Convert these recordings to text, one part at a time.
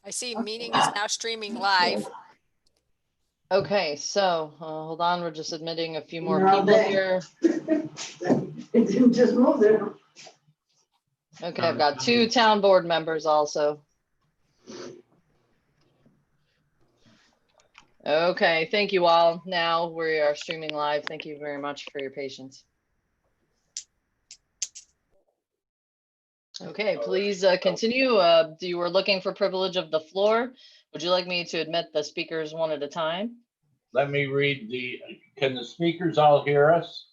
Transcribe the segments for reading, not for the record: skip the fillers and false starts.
I see meeting is now streaming live. Okay, so hold on, we're just admitting a few more No, people here. It didn't just move there. Okay, I've got 2 town board members also. Okay, thank you all. Now we are streaming live. Thank you very much for your patience. Okay, please continue. You were looking for privilege of the floor. Would you like me to admit the speakers one at a time? Let me read can the speakers all hear us?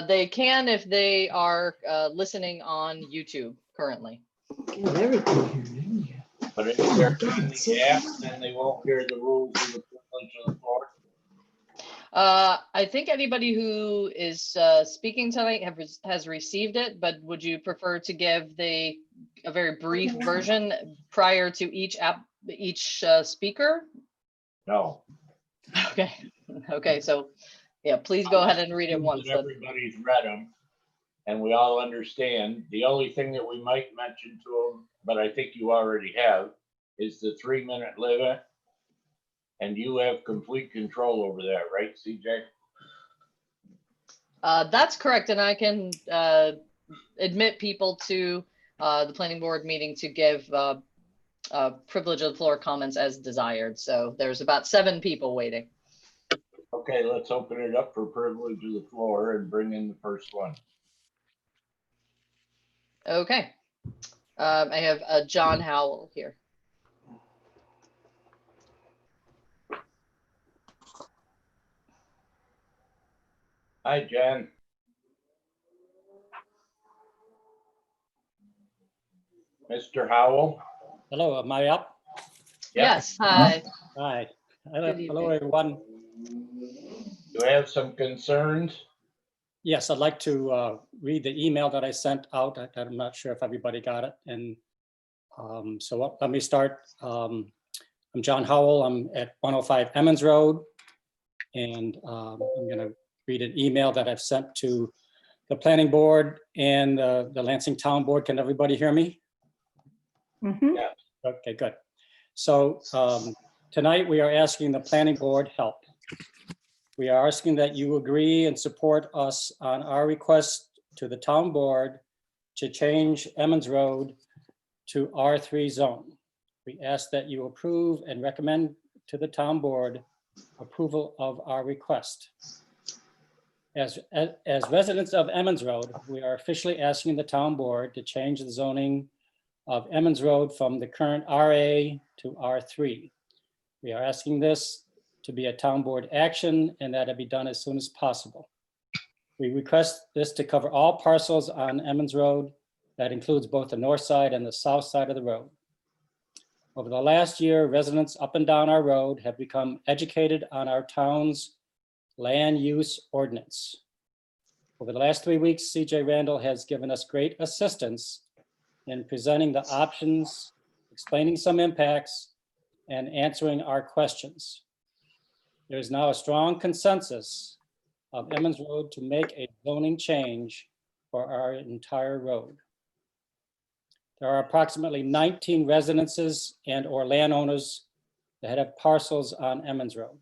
They can if they are listening on YouTube currently. Got everything here, didn't you? But if they're in the app, then they won't hear the rules of the privilege of the floor. I think anybody who is speaking tonight has received it, but would you prefer to give a very brief version prior to each speaker? No. Okay. Okay, so yeah, please go ahead and read it once. Everybody's read them and we all understand. The only thing that we might mention to them, but I think you already have, is the 3-minute limit. And you have complete control over that, right, CJ? That's correct, and I can admit people to the planning board meeting to give privilege of the floor comments as desired. So there's about 7 people waiting. Okay, let's open it up for privilege of the floor and bring in the first one. Okay. I have John Howell here. Hi, Jen. Mr. Howell. Hello, am I up? Yes, hi. Hi. Good Hello, evening. everyone. You have some concerns? Yes, I'd like to read the email that I sent out. I'm not sure if everybody got it. And let me start. I'm John Howell. I'm at 105 Emmons Road. And I'm going to read an email that I've sent to the planning board and the Lansing Town Board. Can everybody hear me? Mhm. Yeah. Okay, good. So tonight we are asking the planning board help. We are asking that you agree and support us on our request to the town board to change Emmons Road to R3 zone. We ask that you approve and recommend to the town board approval of our request. As residents of Emmons Road, we are officially asking the town board to change the zoning of Emmons Road from the current RA to R3. We are asking this to be a town board action and that it be done as soon as possible. We request this to cover all parcels on Emmons Road. That includes both the north side and the south side of the road. Over the last year, residents up and down our road have become educated on our town's land use ordinance. Over the last 3 weeks, CJ Randall has given us great assistance in presenting the options, explaining some impacts, and answering our questions. There is now a strong consensus of Emmons Road to make a zoning change for our entire road. There are approximately 19 residences and or landowners that have parcels on Emmons Road.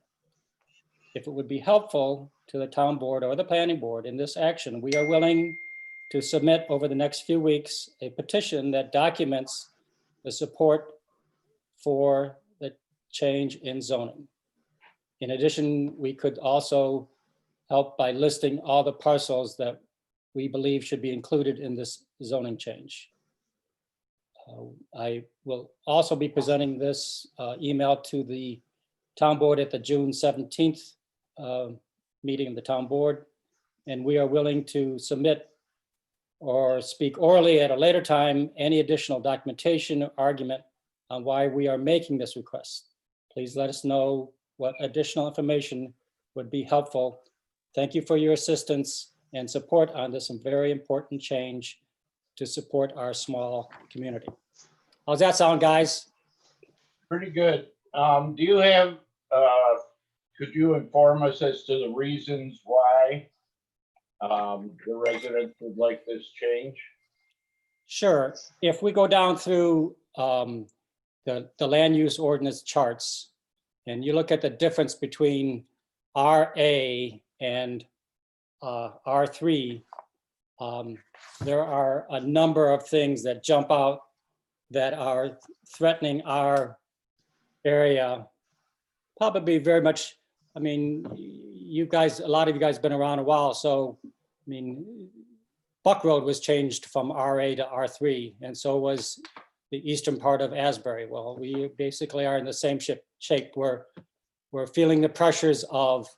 If it would be helpful to the town board or the planning board in this action, we are willing to submit over the next few weeks a petition that documents the support for the change in zoning. In addition, we could also help by listing all the parcels that we believe should be included in this zoning change. I will also be presenting this email to the town board at the June 17th meeting of the town board. And we are willing to submit or speak orally at a later time any additional documentation or argument on why we are making this request. Please let us know what additional information would be helpful. Thank you for your assistance and support on this very important change to support our small community. How's that sound, guys? Pretty good. Do you have, could you inform us as to the reasons why the residents would like this change? Sure. If we go down through the land use ordinance charts, and you look at the difference between RA and R3, there are a number of things that jump out that are threatening our area. Probably very much, I mean, you guys, a lot of you guys have been around a while, so, I mean, Buck Road was changed from RA to R3, and so was the eastern part of Asbury. Well, we basically are in the same shape. We're feeling the pressures of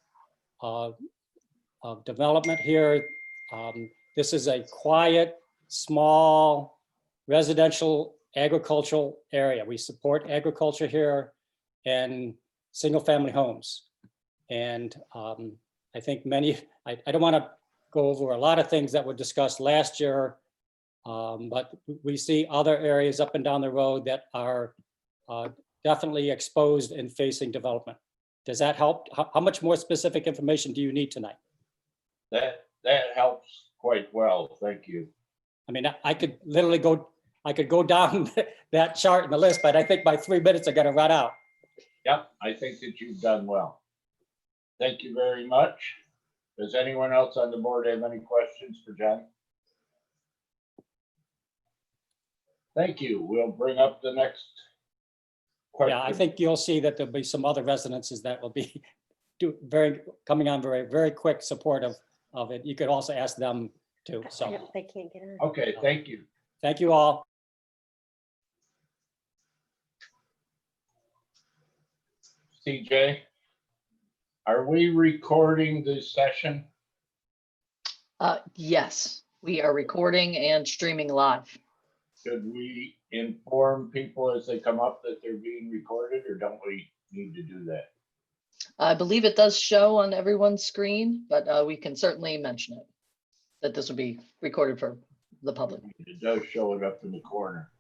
development here. This is a quiet, small, residential, agricultural area. We support agriculture here and single-family homes. And I think I don't want to go over a lot of things that were discussed last year, but we see other areas up and down the road that are definitely exposed and facing development. Does that help? How much more specific information do you need tonight? That helps quite well. Thank you. I mean, I could literally go down that chart in the list, but I think my 3 minutes are gonna run out. Yep, I think that you've done well. Thank you very much. Does anyone else on the board have any questions for Jen? Thank you. We'll bring up the next question. Yeah, I think you'll see that there'll be some other residences that will be coming on very quick support of it. You could also ask them too. So Yep, they can't get on. Okay, thank you. thank you all. CJ, are we recording this session? Yes, we are recording and streaming live. Should we inform people as they come up that they're being recorded, or don't we need to do that? I believe it does show on everyone's screen, but we can certainly mention it, that this will be recorded for the public. It does show it up in the corner.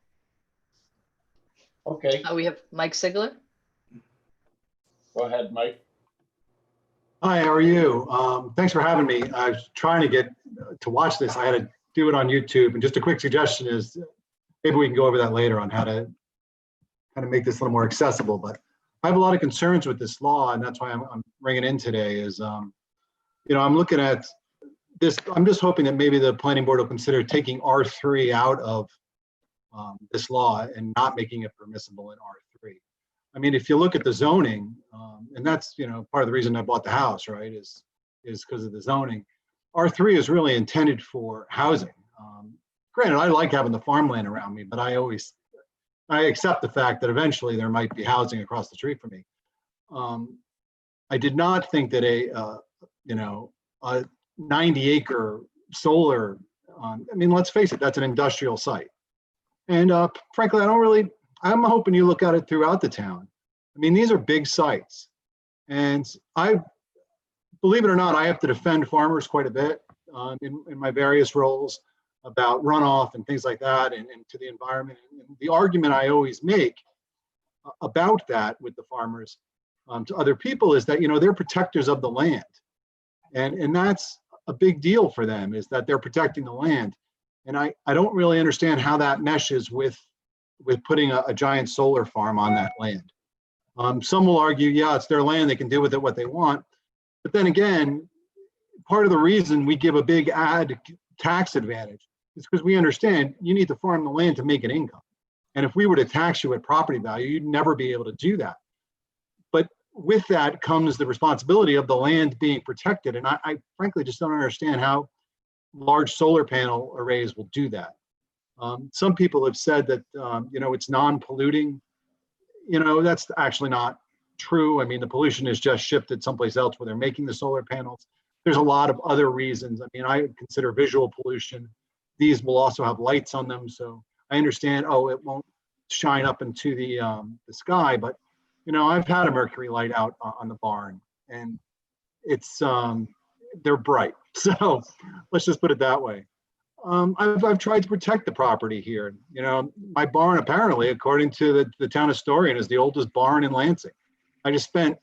Okay, We have Mike Sigler. go ahead, Mike. Hi, how are you? Thanks for having me. I was trying to get to watch this. I had to do it on YouTube. And just a quick suggestion is maybe we can go over that later on how to kind of make this a little more accessible. But I have a lot of concerns with this law, and that's why I'm bringing it in today is, I'm looking at this. I'm just hoping that maybe the planning board will consider taking R3 out of this law and not making it permissible in R3. I mean, if you look at the zoning, and that's, part of the reason I bought the house, right, is because of the zoning. R3 is really intended for housing. Granted, I like having the farmland around me, but I accept the fact that eventually there might be housing across the street from me. I did not think that a 90-acre solar, let's face it, that's an industrial site. And frankly, I'm hoping you look at it throughout the town. I mean, these are big sites. And believe it or not, I have to defend farmers quite a bit in my various roles about runoff and things like that and to the environment. And the argument I always make about that with the farmers to other people is that, they're protectors of the land. And that's a big deal for them, is that they're protecting the land. And I don't really understand how that meshes with putting a giant solar farm on that land. Some will argue, yeah, it's their land, they can do with it what they want. But then again, part of the reason we give a big tax advantage is because we understand you need to farm the land to make an income. And if we were to tax you at property value, you'd never be able to do that. But with that comes the responsibility of the land being protected. And I frankly just don't understand how large solar panel arrays will do that. Some people have said that, it's non-polluting. That's actually not true. I mean, the pollution is just shifted someplace else where they're making the solar panels. There's a lot of other reasons. I mean, I consider visual pollution. These will also have lights on them. So I understand, it won't shine up into the sky, but, I've had a mercury light out on the barn and it's, they're bright. So let's just put it that way. I've tried to protect the property here. My barn, apparently, according to the town historian, is the oldest barn in Lansing. I just spent,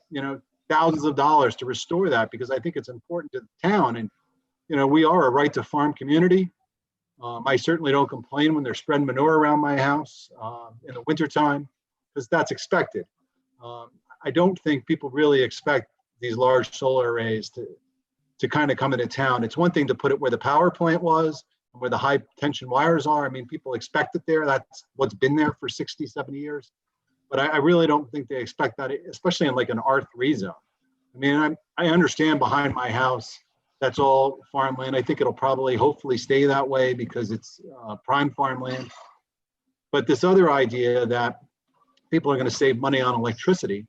thousands of dollars to restore that because I think it's important to the town. And, we are a right to farm community. I certainly don't complain when they're spreading manure around my house in the wintertime because that's expected. I don't think people really expect these large solar arrays to kind of come into town. It's one thing to put it where the power plant was, and where the high tension wires are. I mean, people expect it there. That's what's been there for 60, 70 years. But I really don't think they expect that, especially in like an R3 zone. I mean, I understand behind my house, that's all farmland. I think it'll probably, hopefully stay that way because it's prime farmland. But this other idea that people are going to save money on electricity,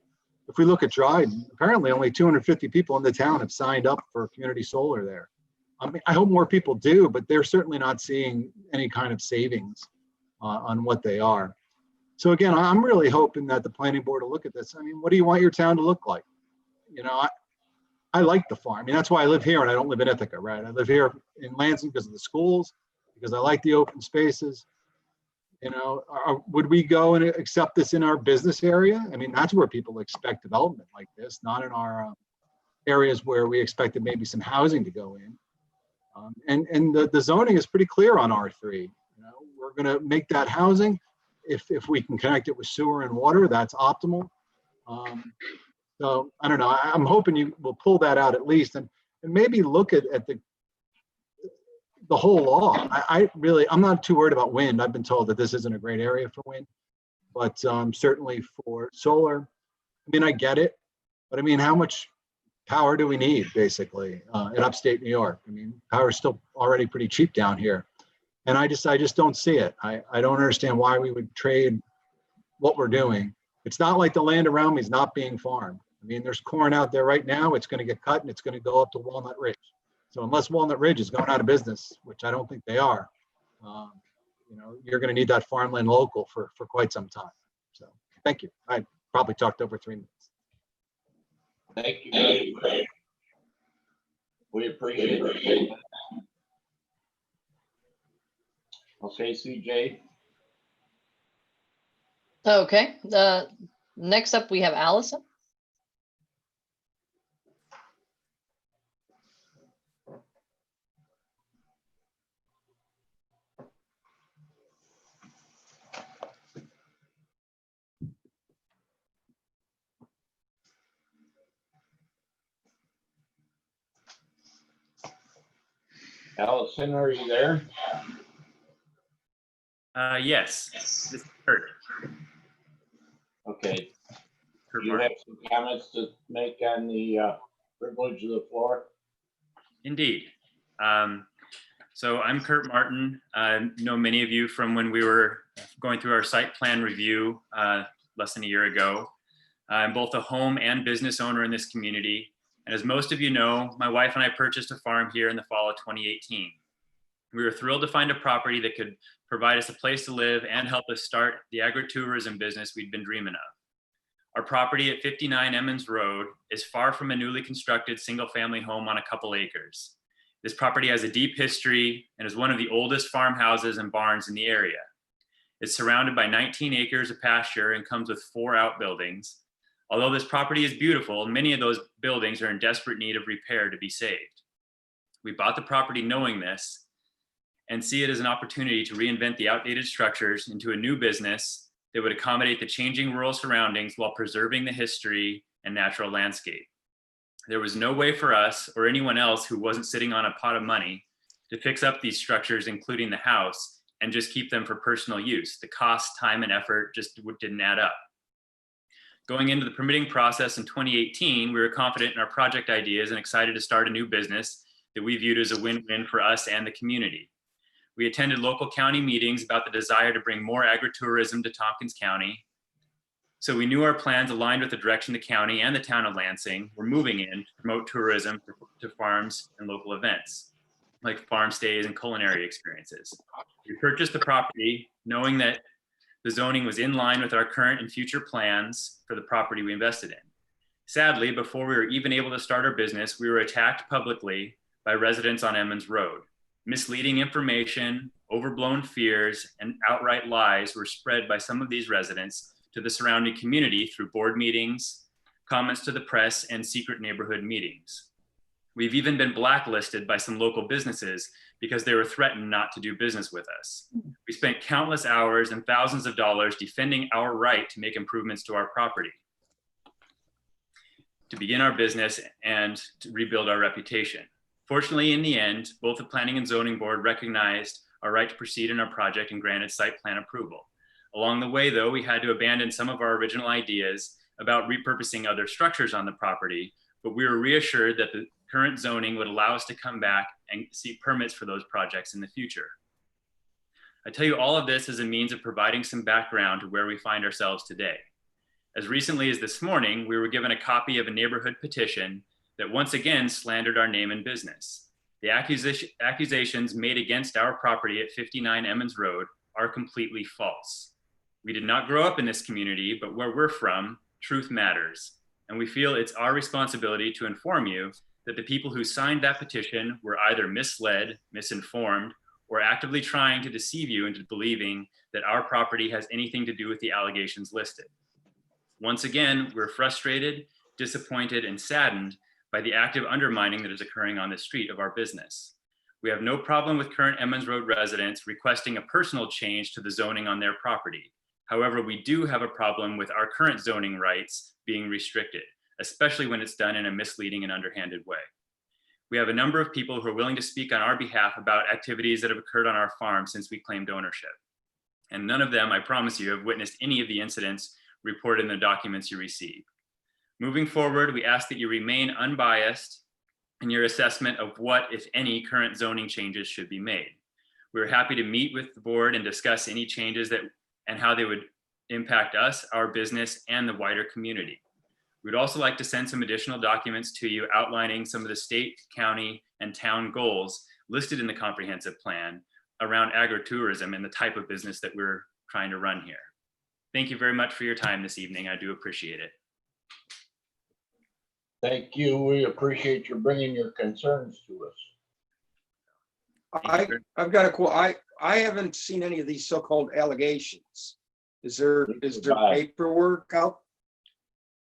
if we look at Dryden, apparently only 250 people in the town have signed up for community solar there. I mean, I hope more people do, but they're certainly not seeing any kind of savings on what they are. So again, I'm really hoping that the planning board will look at this. I mean, what do you want your town to look like? You know, I like the farm. I mean, that's why I live here and I don't live in Ithaca, right? I live here in Lansing because of the schools, because I like the open spaces. You know, would we go and accept this in our business area? I mean, that's where people expect development like this, not in our areas where we expected maybe some housing to go in. And the zoning is pretty clear on R3. You know, we're going to make that housing. If we can connect it with sewer and water, that's optimal. So I don't know. I'm hoping you will pull that out at least, and maybe look at the whole law. I'm not too worried about wind. I've been told that this isn't a great area for wind, but certainly for solar. I mean, I get it, but I mean, how much power do we need basically in upstate New York? I mean, power is still already pretty cheap down here. And I just don't see it. I don't understand why we would trade what we're doing. It's not like the land around me is not being farmed. I mean, there's corn out there right now. It's going to get cut and it's going to go up to Walnut Ridge. So unless Walnut Ridge is going out of business, which I don't think they are, you know, you're going to need that farmland local for quite some time. So thank you. I probably talked over 3 minutes. Thank you. We appreciate it. Okay, CJ. Okay, next up we have Allison. Allison, are you there? Yes, this is Kurt. Okay. Kurt You Martin. have some comments to make on the privilege of the floor? Indeed. So I'm Kurt Martin. I know many of you from when we were going through our site plan review less than a year ago. I'm both a home and business owner in this community. And as most of you know, my wife and I purchased a farm here in the fall of 2018. We were thrilled to find a property that could provide us a place to live and help us start the agritourism business we'd been dreaming of. Our property at 59 Emmons Road is far from a newly constructed single-family home on a couple acres. This property has a deep history and is one of the oldest farmhouses and barns in the area. It's surrounded by 19 acres of pasture and comes with 4 outbuildings. Although this property is beautiful, many of those buildings are in desperate need of repair to be saved. We bought the property knowing this and see it as an opportunity to reinvent the outdated structures into a new business that would accommodate the changing rural surroundings while preserving the history and natural landscape. There was no way for us or anyone else who wasn't sitting on a pot of money to fix up these structures, including the house, and just keep them for personal use. The cost, time, and effort just didn't add up. Going into the permitting process in 2018, we were confident in our project ideas and excited to start a new business that we viewed as a win-win for us and the community. We attended local county meetings about the desire to bring more agritourism to Tompkins County. So we knew our plans aligned with the direction the county and the town of Lansing were moving in to promote tourism to farms and local events, like farm stays and culinary experiences. We purchased the property knowing that the zoning was in line with our current and future plans for the property we invested in. Sadly, before we were even able to start our business, we were attacked publicly by residents on Emmons Road. Misleading information, overblown fears, and outright lies were spread by some of these residents to the surrounding community through board meetings, comments to the press, and secret neighborhood meetings. We've even been blacklisted by some local businesses because they were threatened not to do business with us. We spent countless hours and thousands of dollars defending our right to make improvements to our property, to begin our business and to rebuild our reputation. Fortunately, in the end, both the Planning and Zoning Board recognized our right to proceed in our project and granted site plan approval. Along the way, though, we had to abandon some of our original ideas about repurposing other structures on the property, but we were reassured that the current zoning would allow us to come back and seek permits for those projects in the future. I tell you all of this as a means of providing some background to where we find ourselves today. As recently as this morning, we were given a copy of a neighborhood petition that once again slandered our name and business. The accusations made against our property at 59 Emmons Road are completely false. We did not grow up in this community, but where we're from, truth matters. And we feel it's our responsibility to inform you that the people who signed that petition were either misled, misinformed, or actively trying to deceive you into believing that our property has anything to do with the allegations listed. Once again, we're frustrated, disappointed, and saddened by the active undermining that is occurring on the street of our business. We have no problem with current Emmons Road residents requesting a personal change to the zoning on their property. However, we do have a problem with our current zoning rights being restricted, especially when it's done in a misleading and underhanded way. We have a number of people who are willing to speak on our behalf about activities that have occurred on our farm since we claimed ownership. And none of them, I promise you, have witnessed any of the incidents reported in the documents you receive. Moving forward, we ask that you remain unbiased in your assessment of what, if any, current zoning changes should be made. We're happy to meet with the board and discuss any changes that and how they would impact us, our business, and the wider community. We'd also like to send some additional documents to you outlining some of the state, county, and town goals listed in the comprehensive plan around agritourism and the type of business that we're trying to run here. Thank you very much for your time this evening. I do appreciate it. Thank you. We appreciate you bringing your concerns to us. I've got a quote. I haven't seen any of these so-called allegations. Is there paperwork out?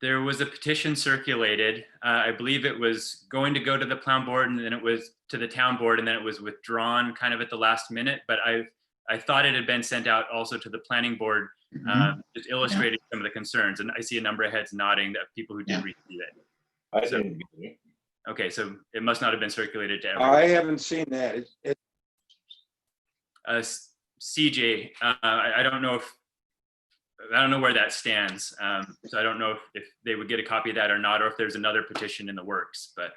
There was a petition circulated. I believe it was going to go to the Planning Board, and then it was to the town board, and then it was withdrawn kind of at the last minute. But I thought it had been sent out also to the Planning Board, just illustrating some of the concerns. And I see a number of heads nodding that people who did receive it. I didn't get it. Okay, so it must not have been circulated to everyone. I haven't seen that. CJ, I don't know where that stands. So I don't know if they would get a copy of that or not, or if there's another petition in the works. But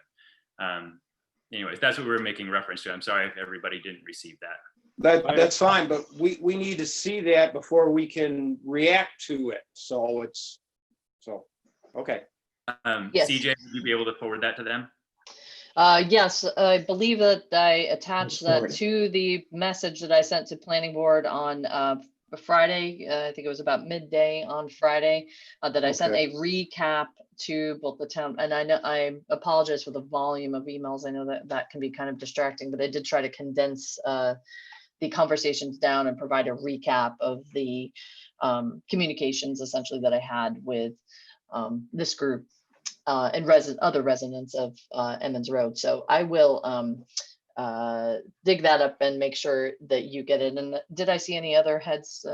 anyways, that's what we were making reference to. I'm sorry if everybody didn't receive that. That's fine, but we need to see that before we can react to it. So okay. Yes. CJ, would you be able to forward that to them? Yes, I believe that I attached that to the message that I sent to Planning Board on Friday. I think it was about midday on Friday, that I sent a recap to both the town, and I apologize for the volume of emails. I know that can be kind of distracting, but I did try to condense the conversations down and provide a recap of the communications essentially that I had with this group and other residents of Emmons Road. So I will dig that up and make sure that you get it. And did I see any other heads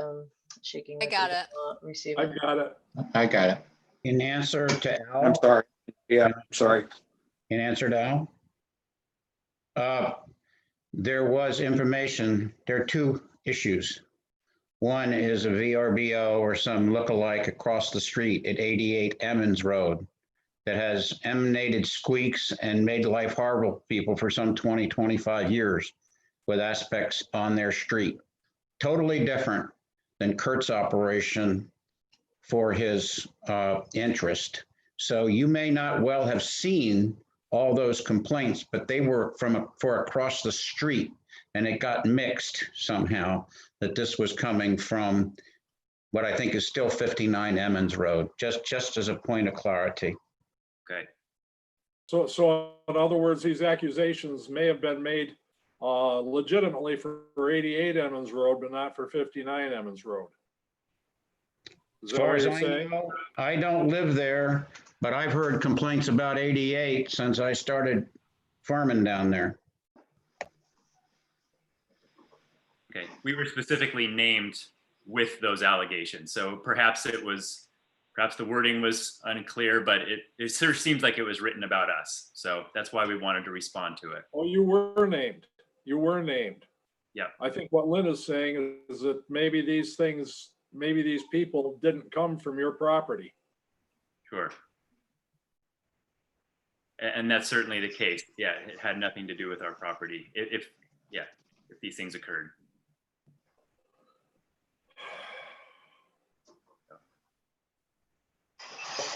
shaking? I got it. Receiving? I got it. In answer to Al. I'm sorry. Yeah, I'm sorry. In answer to Al. There was information. There are two issues. One is a VRBO or some lookalike across the street at 88 Emmons Road that has emanated squeaks and made life horrible for people for some 20, 25 years with aspects on their street. Totally different than Kurt's operation for his interest. So you may not well have seen all those complaints, but they were for across the street, and it got mixed somehow that this was coming from what I think is still 59 Emmons Road, just as a point of clarity. Okay. So in other words, these accusations may have been made legitimately for 88 Emmons Road, but not for 59 Emmons Road. Is As far as I know, I don't live there, but I've heard complaints about 88 since I started farming down there. Okay, we were specifically named with those allegations, so perhaps the wording was unclear, but it sort of seems like it was written about us. So that's why we wanted to respond to it. Oh, you were named. You were named. Yeah. I think what Lynn is saying is that maybe these people didn't come from your property. Sure. And that's certainly the case. Yeah, it had nothing to do with our property. If these things occurred.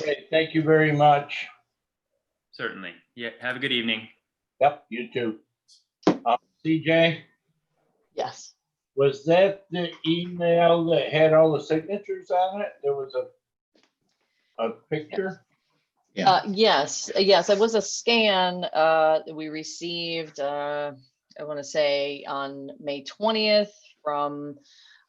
Okay, thank you very much. Certainly. Yeah, have a good evening. Yep, you too. CJ, Yes. was that the email that had all the signatures on it? There was a picture? Yes, it was a scan that we received, I want to say on May 20th from,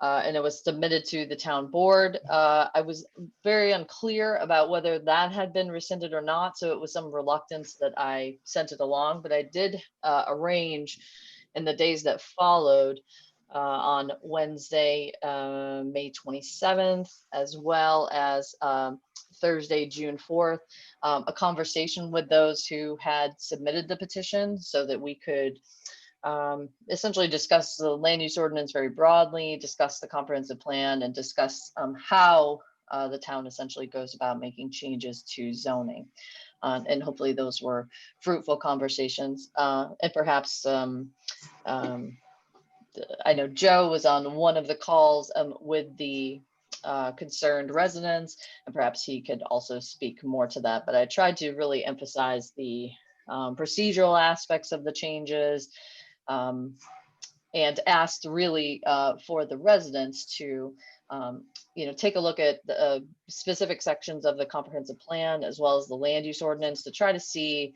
and it was submitted to the town board. I was very unclear about whether that had been rescinded or not, so it was some reluctance that I sent it along, but I did arrange in the days that followed on Wednesday, May 27th, as well as Thursday, June 4th, a conversation with those who had submitted the petition so that we could essentially discuss the land use ordinance very broadly, discuss the comprehensive plan, and discuss how the town essentially goes about making changes to zoning. And hopefully those were fruitful conversations. And perhaps I know Joe was on one of the calls with the concerned residents, and perhaps he could also speak more to that. But I tried to really emphasize the procedural aspects of the changes, and asked really for the residents to take a look at the specific sections of the comprehensive plan as well as the land use ordinance to try to see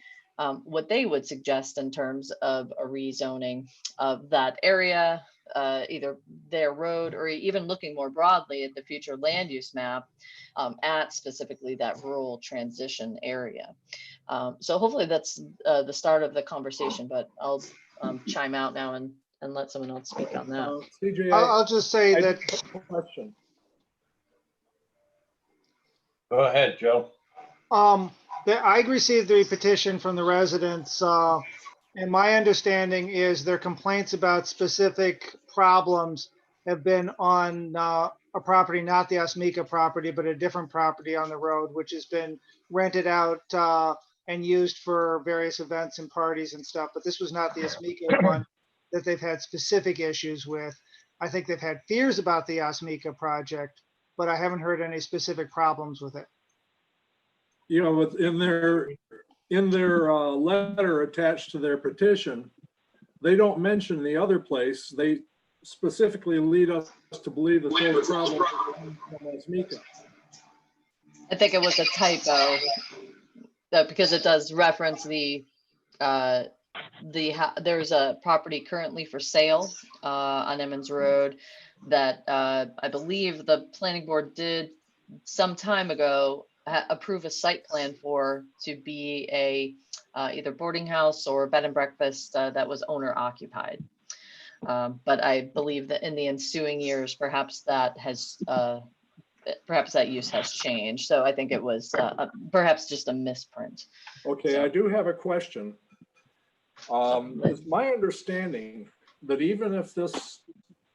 what they would suggest in terms of a rezoning of that area, either their road, or even looking more broadly at the future land use map at specifically that rural transition area. So hopefully that's the start of the conversation, but I'll chime out now and let someone else speak on that. CJ, I'll just say I that, just have a question. Go ahead, Joe. that I received the petition from the residents, and my understanding is their complaints about specific problems have been on a property, not the Asmika property, but a different property on the road, which has been rented out and used for various events and parties and stuff. But this was not the Asmika one that they've had specific issues with. I think they've had fears about the Asmika project, but I haven't heard any specific problems with it. You know, in their letter attached to their petition, they don't mention the other place. They specifically lead us to believe that those problems are coming from Asmika. I think it was a typo, because it does reference there's a property currently for sale on Emmons Road that I believe the planning board did some time ago approve a site plan for to be a either boarding house or bed and breakfast that was owner occupied. But I believe that in the ensuing years, perhaps that use has changed. So I think it was perhaps just a misprint. Okay, So- I do have a question. It's my understanding that even if this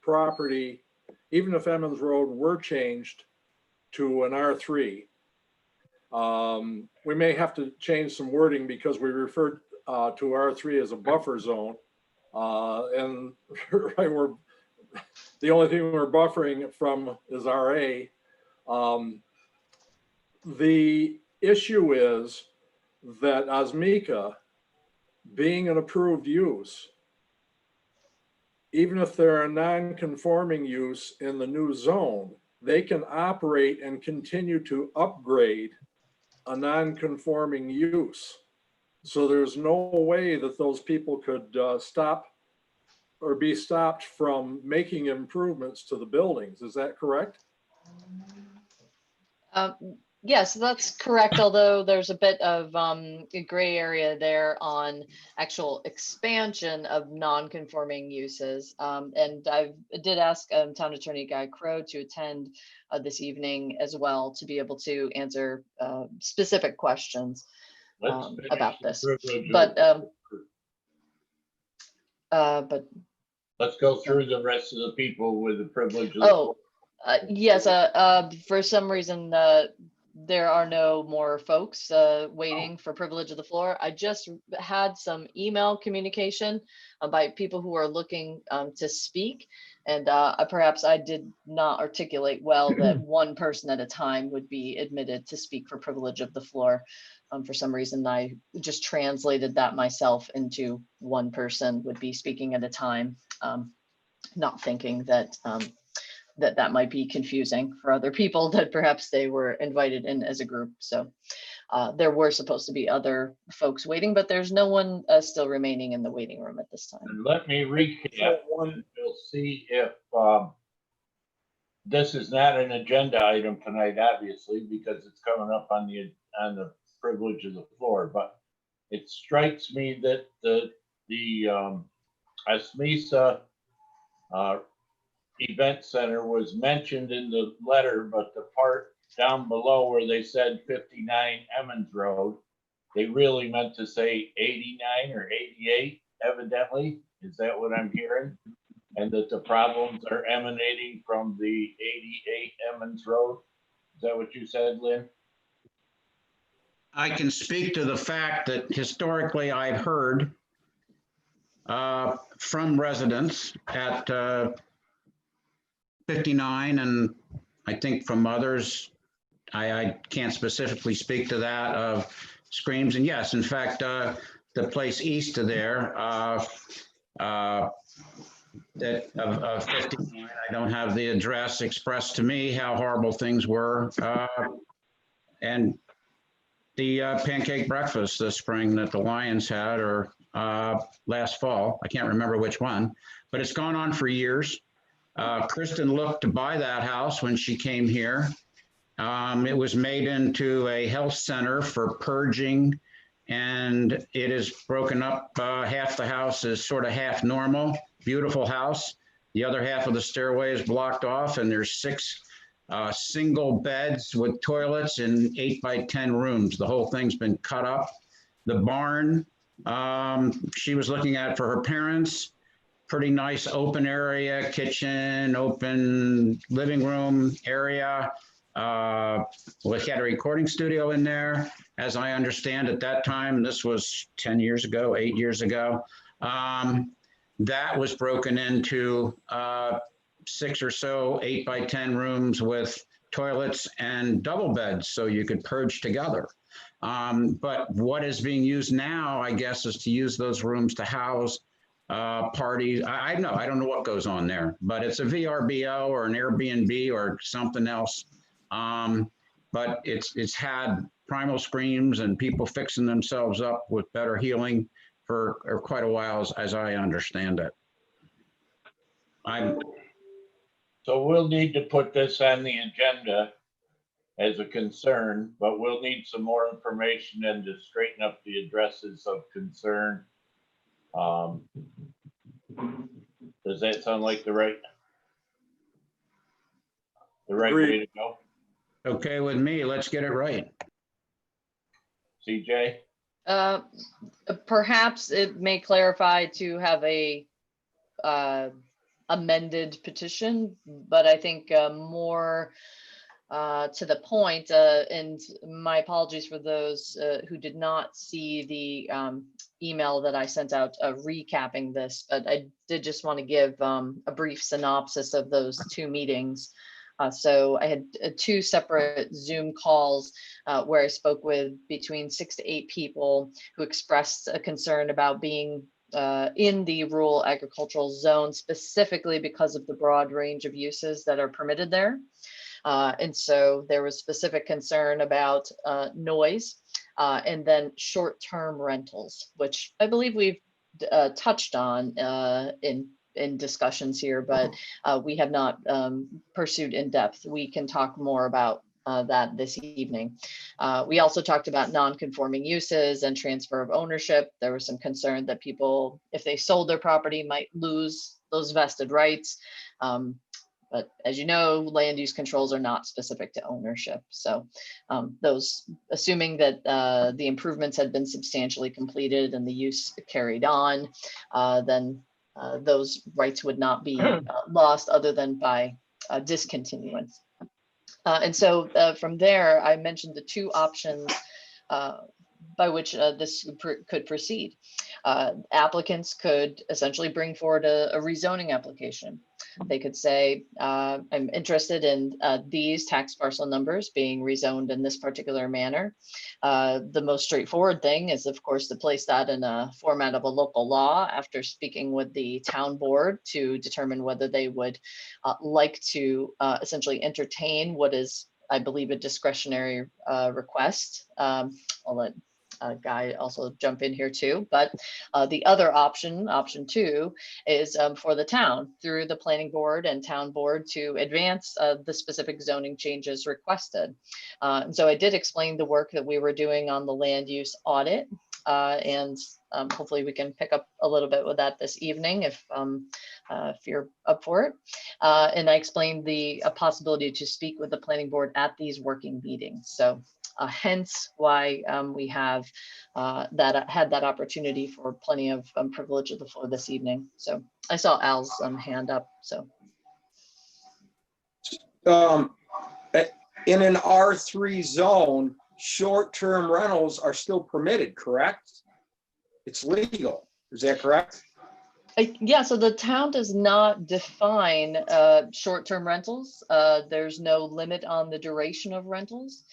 property, even if Emmons Road were changed to an R3, we may have to change some wording because we referred to R3 as a buffer zone. And right, the only thing we're buffering from is RA. The issue is that Asmika, being an approved use, even if they're a non-conforming use in the new zone, they can operate and continue to upgrade a non-conforming use. So there's no way that those people could stop or be stopped from making improvements to the buildings. Is that correct? Yes, that's correct, although there's a bit of a gray area there on actual expansion of non-conforming uses. And I did ask Town Attorney Guy Crow to attend this evening as well to be able to answer specific questions Let's finish about the this. privilege of- But Let's go through the rest of the people with the privilege. Of oh, yes, for some reason, there are no more folks waiting for privilege of the floor. I just had some email communication by people who are looking to speak. And perhaps I did not articulate well that one person at a time would be admitted to speak for privilege of the floor. For some reason, I just translated that myself into one person would be speaking at a time, not thinking that that might be confusing for other people, that perhaps they were invited in as a group. So there were supposed to be other folks waiting, but there's no one still remaining in the waiting room at this time. And let me recap. We'll see if this is not an agenda item tonight, obviously, because it's coming up on the privilege of the floor. But it strikes me that the Asmisa Event Center was mentioned in the letter, but the part down below where they said 59 Emmons Road, they really meant to say 89 or 88, evidently. Is that what I'm hearing? And that the problems are emanating from the 88 Emmons Road? Is that what you said, Lynn? I can speak to the fact that historically I've heard from residents at 59, and I think from others, I can't specifically speak to that, of screams. And yes, in fact, the place east of there, that of 59, I don't have the address expressed to me how horrible things were. And the pancake breakfast this spring that the Lions had, or last fall, I can't remember which one, but it's gone on for years. Kristen looked to buy that house when she came here. It was made into a health center for purging, and it is broken up. Half the house is sort of half normal, beautiful house. The other half of the stairway is blocked off, and there's 6 single beds with toilets in 8 by 10 rooms. The whole thing's been cut up. The barn, she was looking at for her parents. Pretty nice open area, kitchen, open living room area. We had a recording studio in there. As I understand at that time, this was 10 years ago, 8 years ago. That was broken into 6 or so 8 by 10 rooms with toilets and double beds so you could purge together. But what is being used now, I guess, is to use those rooms to house parties. I don't know what goes on there, but it's a VRBO or an Airbnb or something else. But it's had primal screams and people fixing themselves up with better healing for quite a while, as I understand it. So we'll need to put this on the agenda as a concern, but we'll need some more information and to straighten up the addresses of concern. Does that sound like the right way to go? Okay with me. Let's get it right. CJ? Perhaps it may clarify to have a amended petition, but I think more to the point, and my apologies for those who did not see the email that I sent out recapping this, but I did just want to give a brief synopsis of those 2 meetings. So I had 2 separate Zoom calls where I spoke with between 6 to 8 people who expressed a concern about being in the rural agricultural zone, specifically because of the broad range of uses that are permitted there. And so there was specific concern about noise and then short-term rentals, which I believe we've touched on in discussions here, but we have not pursued in depth. We can talk more about that this evening. We also talked about non-conforming uses and transfer of ownership. There was some concern that people, if they sold their property, might lose those vested rights. But as you know, land use controls are not specific to ownership. So those, assuming that the improvements had been substantially completed and the use carried on, then those rights would not be lost other than by discontinuance. And so from there, I mentioned the two options by which this could proceed. Applicants could essentially bring forward a rezoning application. They could say, I'm interested in these tax parcel numbers being rezoned in this particular manner. The most straightforward thing is, of course, to place that in a format of a local law after speaking with the town board to determine whether they would like to essentially entertain what is, I believe, a discretionary request. I'll let Guy also jump in here too, but the other option, option two, is for the town through the planning board and town board to advance the specific zoning changes requested. And so I did explain the work that we were doing on the land use audit, and hopefully we can pick up a little bit with that this evening if you're up for it. And I explained the possibility to speak with the planning board at these working meetings. So hence why we have had that opportunity for plenty of privilege of the floor this evening. So I saw Al's hand up. So in an R3 zone, short-term rentals are still permitted, correct? It's legal. Is that correct? Yeah, so the town does not define short-term rentals. There's no limit on the duration of rentals.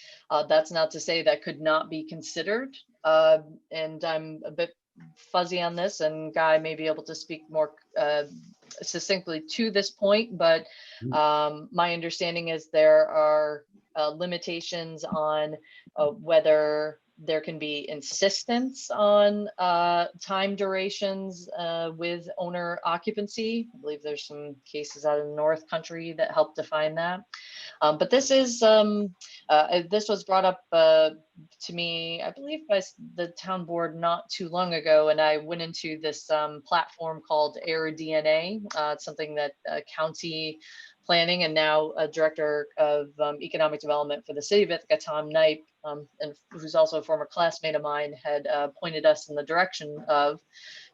That's not to say that could not be considered. And I'm a bit fuzzy on this, and Guy may be able to speak more succinctly to this point, but my understanding is there are limitations on whether there can be insistence on time durations with owner occupancy. I believe there's some cases out in the North Country that help define that. But this is this was brought up to me, I believe, by the town board not too long ago, and I went into this platform called AirDNA. It's something that county planning and now a director of economic development for the city of Ithaca, Tom Knipe, and who's also a former classmate of mine, had pointed us in the direction of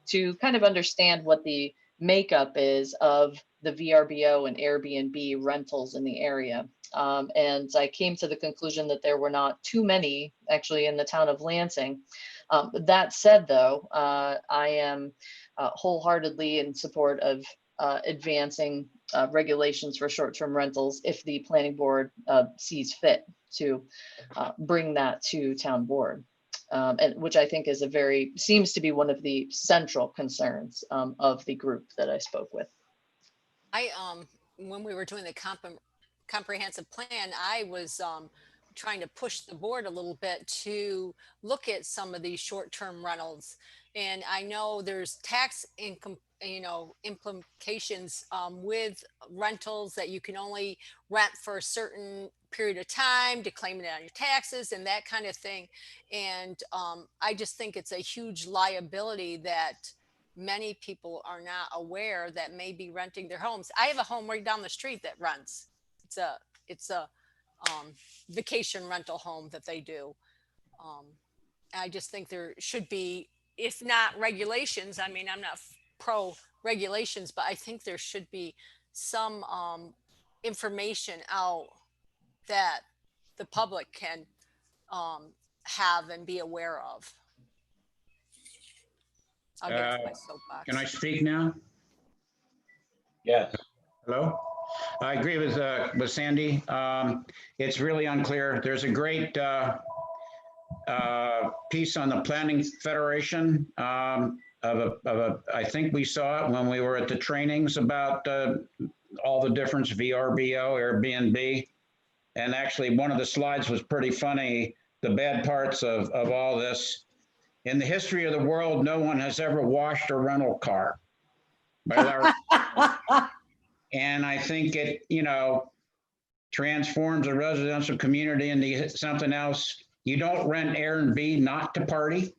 to kind of understand what the makeup is of the VRBO and Airbnb rentals in the area. And I came to the conclusion that there were not too many actually in the town of Lansing. That said, though, I am wholeheartedly in support of advancing regulations for short-term rentals if the planning board sees fit to bring that to town board, and which I think is seems to be one of the central concerns of the group that I spoke with. When we were doing the comprehensive plan, I was trying to push the board a little bit to look at some of these short-term rentals. And I know there's tax income, implications with rentals that you can only rent for a certain period of time to claim it on your taxes and that kind of thing. And I just think it's a huge liability that many people are not aware that may be renting their homes. I have a home right down the street that rents. It's a vacation rental home that they do. I just think there should be, if not regulations, I mean, I'm not pro regulations, but I think there should be some information out that the public can have and be aware of. I'll get to my soapbox. Can I speak now? Yes. Hello? I agree with Sandy. It's really unclear. There's a great piece on the Planning Federation I think we saw it when we were at the trainings about all the difference VRBO, Airbnb. And actually one of the slides was pretty funny, the bad parts of all this. In the history of the world, no one has ever washed a rental car. By Larry. And I think it, transforms a residential community into something else. You don't rent Airbnb not to party.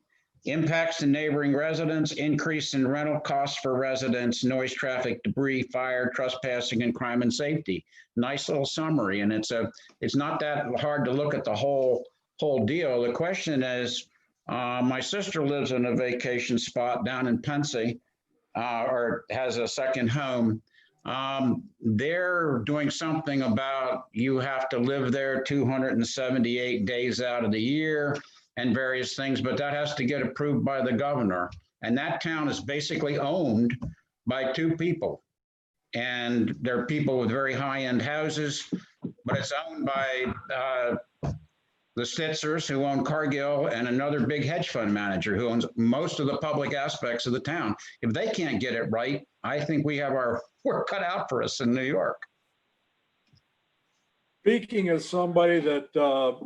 Impacts to neighboring residents, increase in rental costs for residents, noise, traffic, debris, fire, trespassing, and crime and safety. Nice little summary, and it's not that hard to look at the whole deal. The question is, my sister lives in a vacation spot down in Pensy, or has a second home. They're doing something about you have to live there 278 days out of the year and various things, but that has to get approved by the governor. And that town is basically owned by two people. And they're people with very high-end houses, but it's owned by the Stitzers, who own Cargill, and another big hedge fund manager who owns most of the public aspects of the town. If they can't get it right, I think we have our work cut out for us in New York. Speaking as somebody that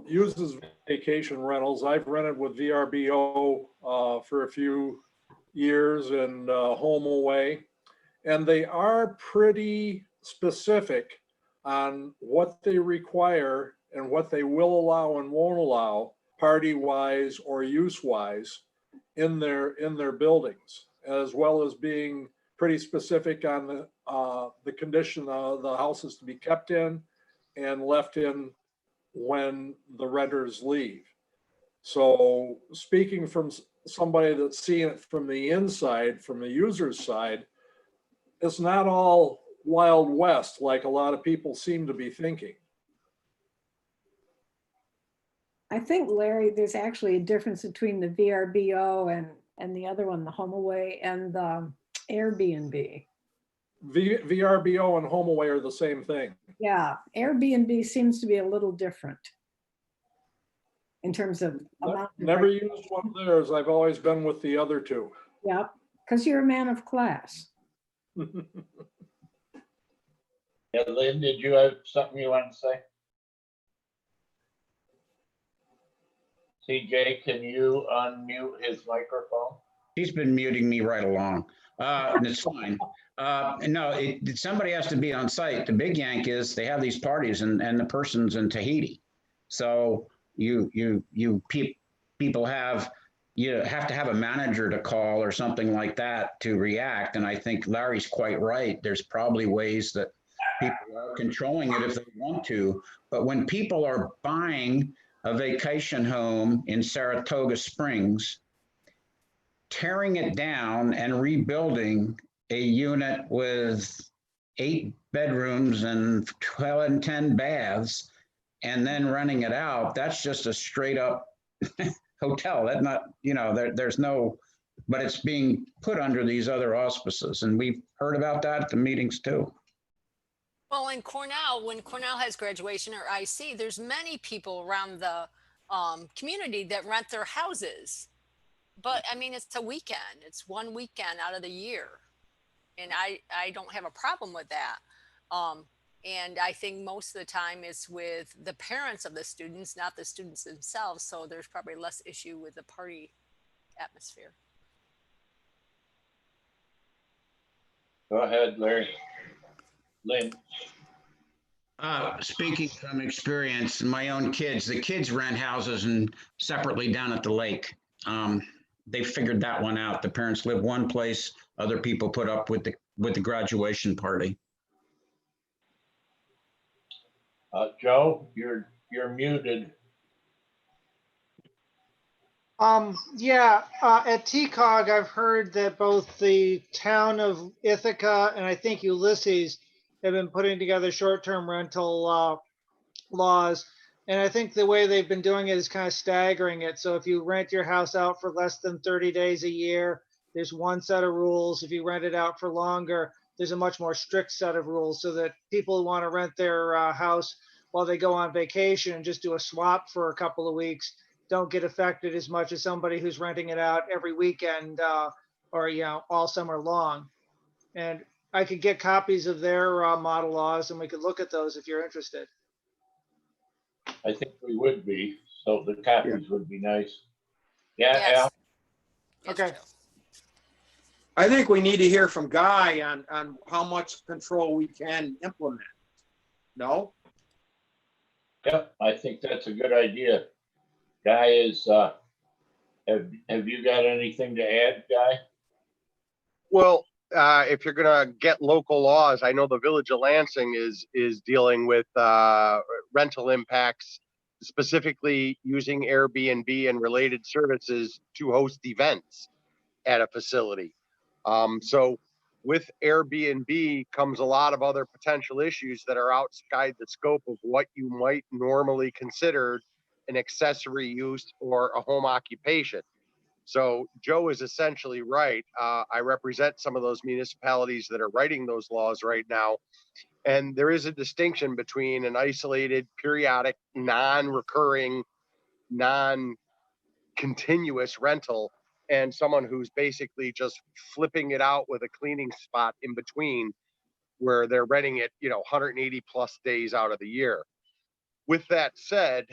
uses vacation rentals, I've rented with VRBO for a few years and Home Away, and they are pretty specific on what they require and what they will allow and won't allow, party-wise or use-wise, in their buildings, as well as being pretty specific on the condition of the house is to be kept in and left in when the renters leave. So speaking from somebody that's seeing it from the inside, from the user's side, it's not all Wild West like a lot of people seem to be thinking. I think, Larry, there's actually a difference between the VRBO and the other one, the HomeAway and the Airbnb. VRBO and HomeAway are the same thing. Yeah, Airbnb seems to be a little different in terms of amount. Never used one of theirs. I've always been with the other two. Yeah, because you're a man of class. Yeah, Lynn, did you have something you want to say? CJ, can you unmute his microphone? He's been muting me right along. And it's fine. No, somebody has to be on site. The big yank is they have these parties and the person's in Tahiti. So people have to have a manager to call or something like that to react. And I think Larry's quite right. There's probably ways that people are controlling it if they want to. But when people are buying a vacation home in Saratoga Springs, tearing it down and rebuilding a unit with 8 bedrooms and 12 and 10 baths, and then renting it out, that's just a straight up hotel. That's not, there's no, but it's being put under these other auspices. And we've heard about that at the meetings too. Well, in Cornell, when Cornell has graduation or IC, there's many people around the community that rent their houses. But I mean, it's a weekend. It's one weekend out of the year. And I don't have a problem with that. And I think most of the time it's with the parents of the students, not the students themselves. So there's probably less issue with the party atmosphere. Go ahead, Larry. Lynn. Speaking from experience, my own kids, the kids rent houses and separately down at the lake. They figured that one out. The parents live one place, other people put up with the graduation party. Joe, you're muted. Yeah, at TCOG, I've heard that both the town of Ithaca and I think Ulysses have been putting together short-term rental laws. And I think the way they've been doing it is kind of staggering it. So if you rent your house out for less than 30 days a year, there's one set of rules. If you rent it out for longer, there's a much more strict set of rules, so that people who want to rent their house while they go on vacation and just do a swap for a couple of weeks don't get affected as much as somebody who's renting it out every weekend or all summer long. And I could get copies of their model laws and we could look at those if you're interested. I think we would be, so the copies would be nice. Yeah, Yes. Al? Yes, Okay. Joe. I think we need to hear from Guy on how much control we can implement. No? Yep, I think that's a good idea. Guy is, have you got anything to add, Guy? Well, if you're gonna get local laws, I know the Village of Lansing is dealing with rental impacts, specifically using Airbnb and related services to host events at a facility. So with Airbnb comes a lot of other potential issues that are outside the scope of what you might normally consider an accessory use or a home occupation. So Joe is essentially right. I represent some of those municipalities that are writing those laws right now. And there is a distinction between an isolated, periodic, non-recurring, non-continuous rental and someone who's basically just flipping it out with a cleaning spot in between where they're renting it, 180 plus days out of the year. With that said,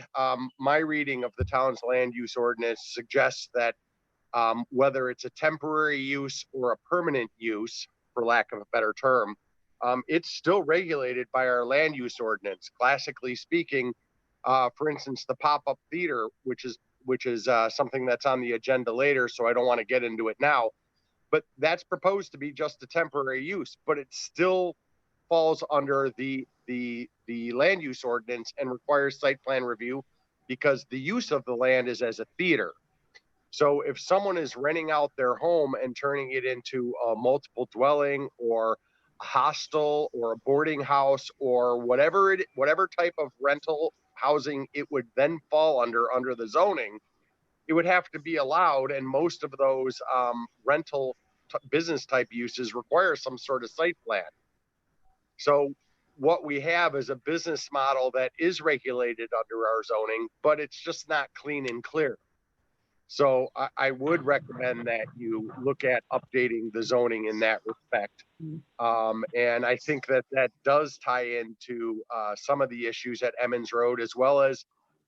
my reading of the town's land use ordinance suggests that whether it's a temporary use or a permanent use, for lack of a better term, it's still regulated by our land use ordinance. Classically speaking, for instance, the pop-up theater, which is something that's on the agenda later, so I don't want to get into it now, but that's proposed to be just a temporary use, but it still falls under the land use ordinance and requires site plan review because the use of the land is as a theater. So if someone is renting out their home and turning it into a multiple dwelling or a hostel or a boarding house or whatever type of rental housing it would then fall under the zoning, it would have to be allowed. And most of those rental business type uses require some sort of site plan. So what we have is a business model that is regulated under our zoning, but it's just not clean and clear. So I would recommend that you look at updating the zoning in that respect. And I think that does tie into some of the issues at Emmons Road, as well as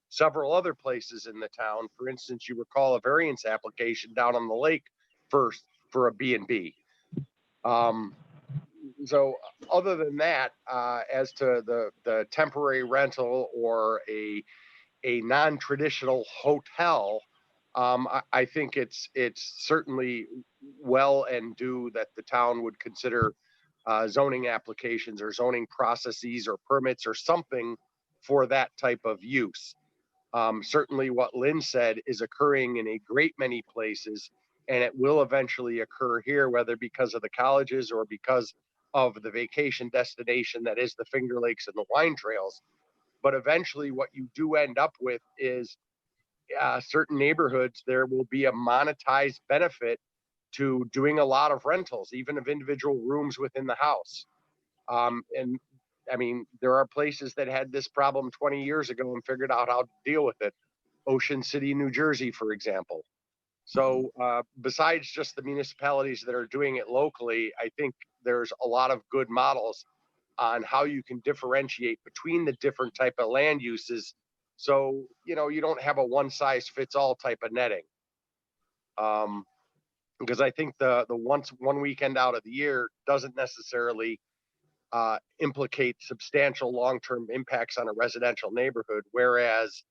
several other places in the town. For instance, you recall a variance application down on the lake for a B&B. So other than that, as to the temporary rental or a non-traditional hotel, I think it's certainly well and due that the town would consider zoning applications or zoning processes or permits or something for that type of use. Certainly what Lynn said is occurring in a great many places, and it will eventually occur here, whether because of the colleges or because of the vacation destination that is the Finger Lakes and the wine trails. But eventually what you do end up with is certain neighborhoods, there will be a monetized benefit to doing a lot of rentals, even of individual rooms within the house. And I mean, there are places that had this problem 20 years ago and figured out how to deal with it. Ocean City, New Jersey, for example. So besides just the municipalities that are doing it locally, I think there's a lot of good models on how you can differentiate between the different type of land uses. So, you don't have a one size fits all type of netting. Because I think the one weekend out of the year doesn't necessarily implicate substantial long-term impacts on a residential neighborhood. Whereas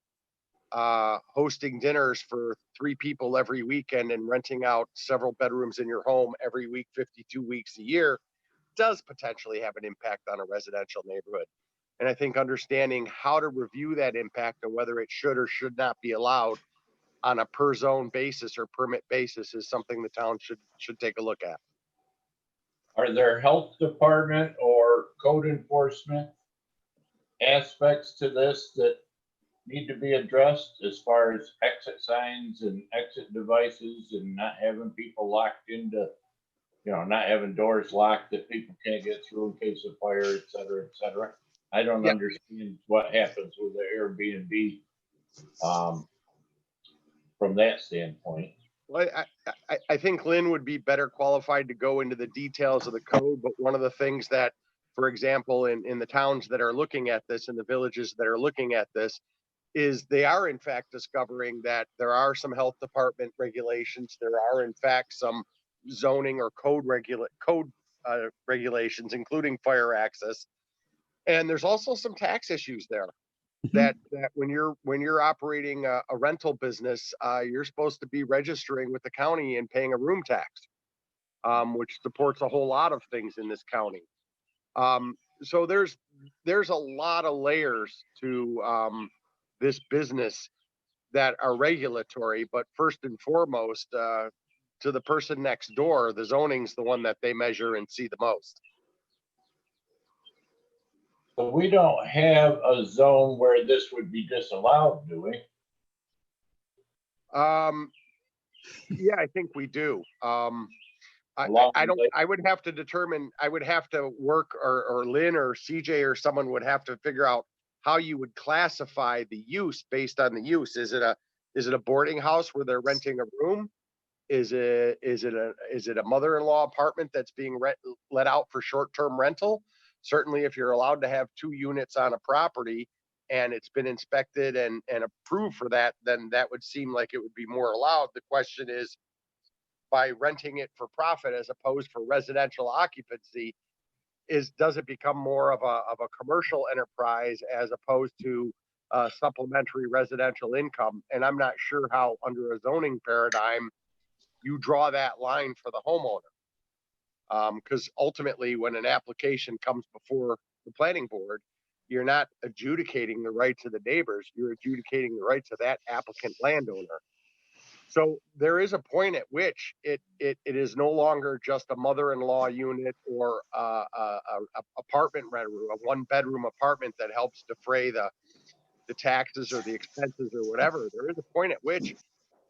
hosting dinners for 3 people every weekend and renting out several bedrooms in your home every week, 52 weeks a year, does potentially have an impact on a residential neighborhood. And I think understanding how to review that impact and whether it should or should not be allowed on a per zone basis or permit basis is something the town should take a look at. Are there health department or code enforcement aspects to this that need to be addressed as far as exit signs and exit devices and not having people locked into, not having doors locked that people can't get through in case of fire, et cetera, et cetera? I don't understand what happens with the Airbnb from that standpoint. Well, I think Lynn would be better qualified to go into the details of the code, but one of the things that, for example, in the towns that are looking at this, in the villages that are looking at this, is they are in fact discovering that there are some health department regulations. There are in fact some zoning or code regulations, including fire access. And there's also some tax issues there. that when you're operating a rental business, you're supposed to be registering with the county and paying a room tax, which supports a whole lot of things in this county. So there's a lot of layers to this business that are regulatory, but first and foremost, to the person next door, the zoning's the one that they measure and see the most. But we don't have a zone where this would be disallowed, do we? Yeah, I think we do. Along I don't, the- I would have to determine, I would have to work, or Lynn or CJ or someone would have to figure out how you would classify the use based on the use. Is it a boarding house where they're renting a room? Is it a mother-in-law apartment that's being let out for short-term rental? Certainly, if you're allowed to have 2 units on a property and it's been inspected and approved for that, then that would seem like it would be more allowed. The question is, by renting it for profit as opposed for residential occupancy, does it become more of a commercial enterprise as opposed to supplementary residential income? And I'm not sure how, under a zoning paradigm, you draw that line for the homeowner. Because ultimately, when an application comes before the planning board, you're not adjudicating the rights of the neighbors, you're adjudicating the rights of that applicant landowner. So there is a point at which it is no longer just a mother-in-law unit or a apartment renter, a 1-bedroom apartment that helps defray the taxes or the expenses or whatever. There is a point at which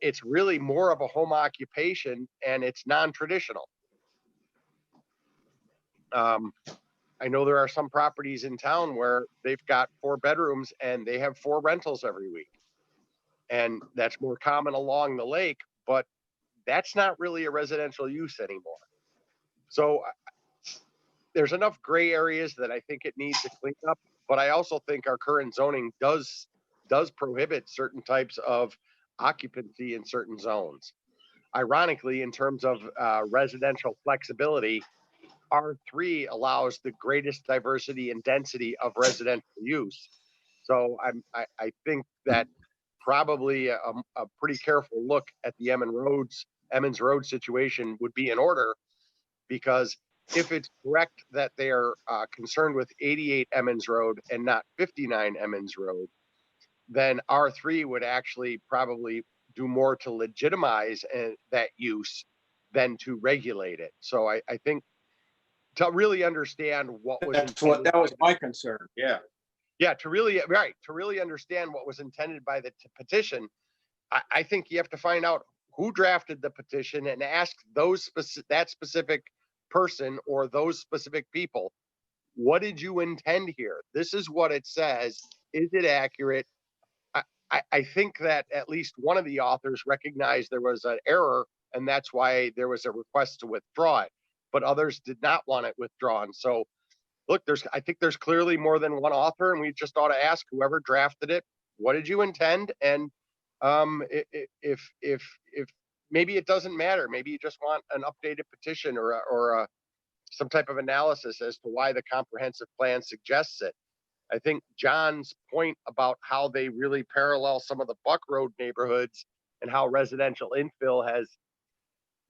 it's really more of a home occupation and it's non-traditional. I know there are some properties in town where they've got 4 bedrooms and they have 4 rentals every week. And that's more common along the lake, but that's not really a residential use anymore. So there's enough gray areas that I think it needs to clean up, but I also think our current zoning does prohibit certain types of occupancy in certain zones. Ironically, in terms of residential flexibility, R3 allows the greatest diversity and density of residential use. So I think that probably a pretty careful look at the Emmons Road situation would be in order, because if it's correct that they are concerned with 88 Emmons Road and not 59 Emmons Road, then R3 would actually probably do more to legitimize that use than to regulate it. So I think to really understand what was that was my concern. Yeah. Yeah, to really understand what was intended by the petition, I think you have to find out who drafted the petition and ask that specific person or those specific people, what did you intend here? This is what it says. Is it accurate? I think that at least one of the authors recognized there was an error, and that's why there was a request to withdraw it, but others did not want it withdrawn. So look, I think there's clearly more than one author, and we just ought to ask whoever drafted it, what did you intend? And if maybe it doesn't matter, maybe you just want an updated petition or some type of analysis as to why the comprehensive plan suggests it. I think John's point about how they really parallel some of the Buck Road neighborhoods and how residential infill has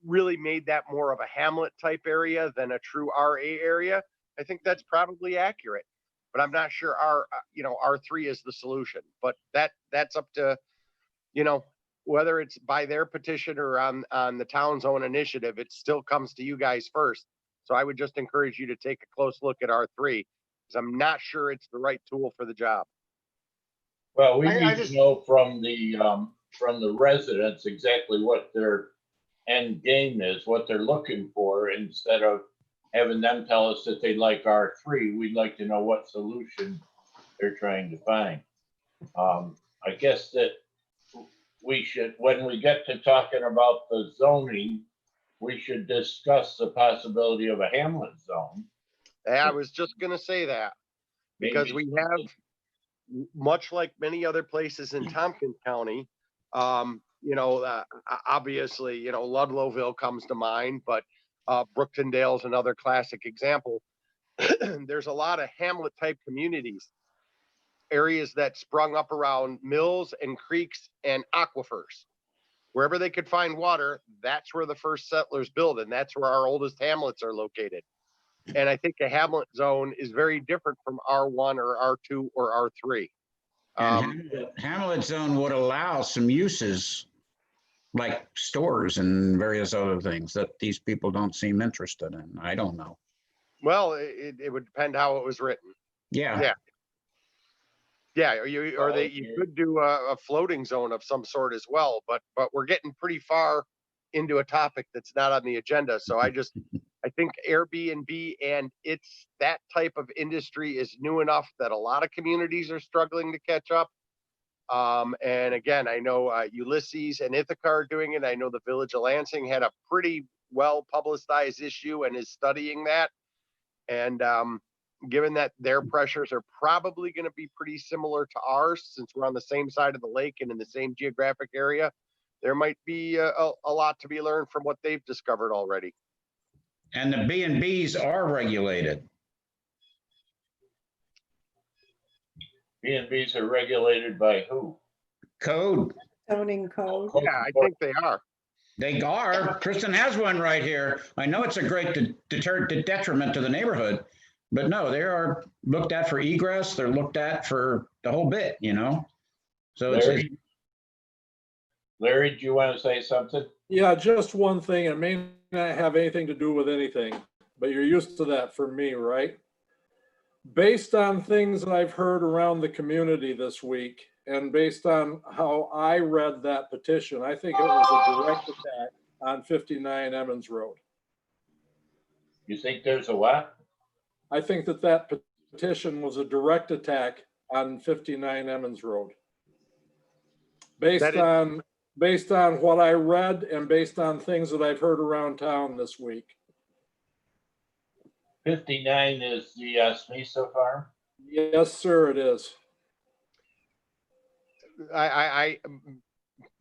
really made that more of a hamlet type area than a true RA area, I think that's probably accurate, but I'm not sure R3 is the solution. But that's up to, whether it's by their petition or on the town's own initiative, it still comes to you guys first. So I would just encourage you to take a close look at R3, because I'm not sure it's the right tool for the job. Well, we need to know from the residents exactly what their end game is, what they're looking for, instead of having them tell us that they like R3. We'd like to know what solution they're trying to find. I guess that we should, when we get to talking about the zoning, we should discuss the possibility of a hamlet zone. I was just going to say that, because we have, much like many other places in Tompkins County, obviously, Ludlowville comes to mind, but Brooktondale is another classic example. There's a lot of hamlet type communities areas that sprung up around mills and creeks and aquifers. Wherever they could find water, that's where the first settlers built, and that's where our oldest hamlets are located. And I think a hamlet zone is very different from R1 or R2 or R3. And Hamlet zone would allow some uses like stores and various other things that these people don't seem interested in. I don't know. Well, it would depend how it was written. Yeah. Yeah. Yeah, you could do a floating zone of some sort as well, but we're getting pretty far into a topic that's not on the agenda. So I think Airbnb and it's that type of industry is new enough that a lot of communities are struggling to catch up. And again, I know Ulysses and Ithaca are doing it. I know the Village of Lansing had a pretty well publicized issue and is studying that. And given that their pressures are probably going to be pretty similar to ours, since we're on the same side of the lake and in the same geographic area, there might be a lot to be learned from what they've discovered already. And the B&Bs are regulated. B&Bs are regulated by who? Code. Zoning code. Yeah, I think they are. They are. Kristen has one right here. I know it's a great detriment to the neighborhood, but no, they are looked at for egress. They're looked at for the whole bit, you know? So it's. Larry, do you want to say something? Yeah, just one thing. It may not have anything to do with anything, but you're used to that for me, right? Based on things that I've heard around the community this week, and based on how I read that petition, I think it was a direct attack on 59 Emmons Road. You think there's a what? I think that petition was a direct attack on 59 Emmons Road. Based on what I read and based on things that I've heard around town this week. 59 is the Smisa farm? Yes, sir, it is. I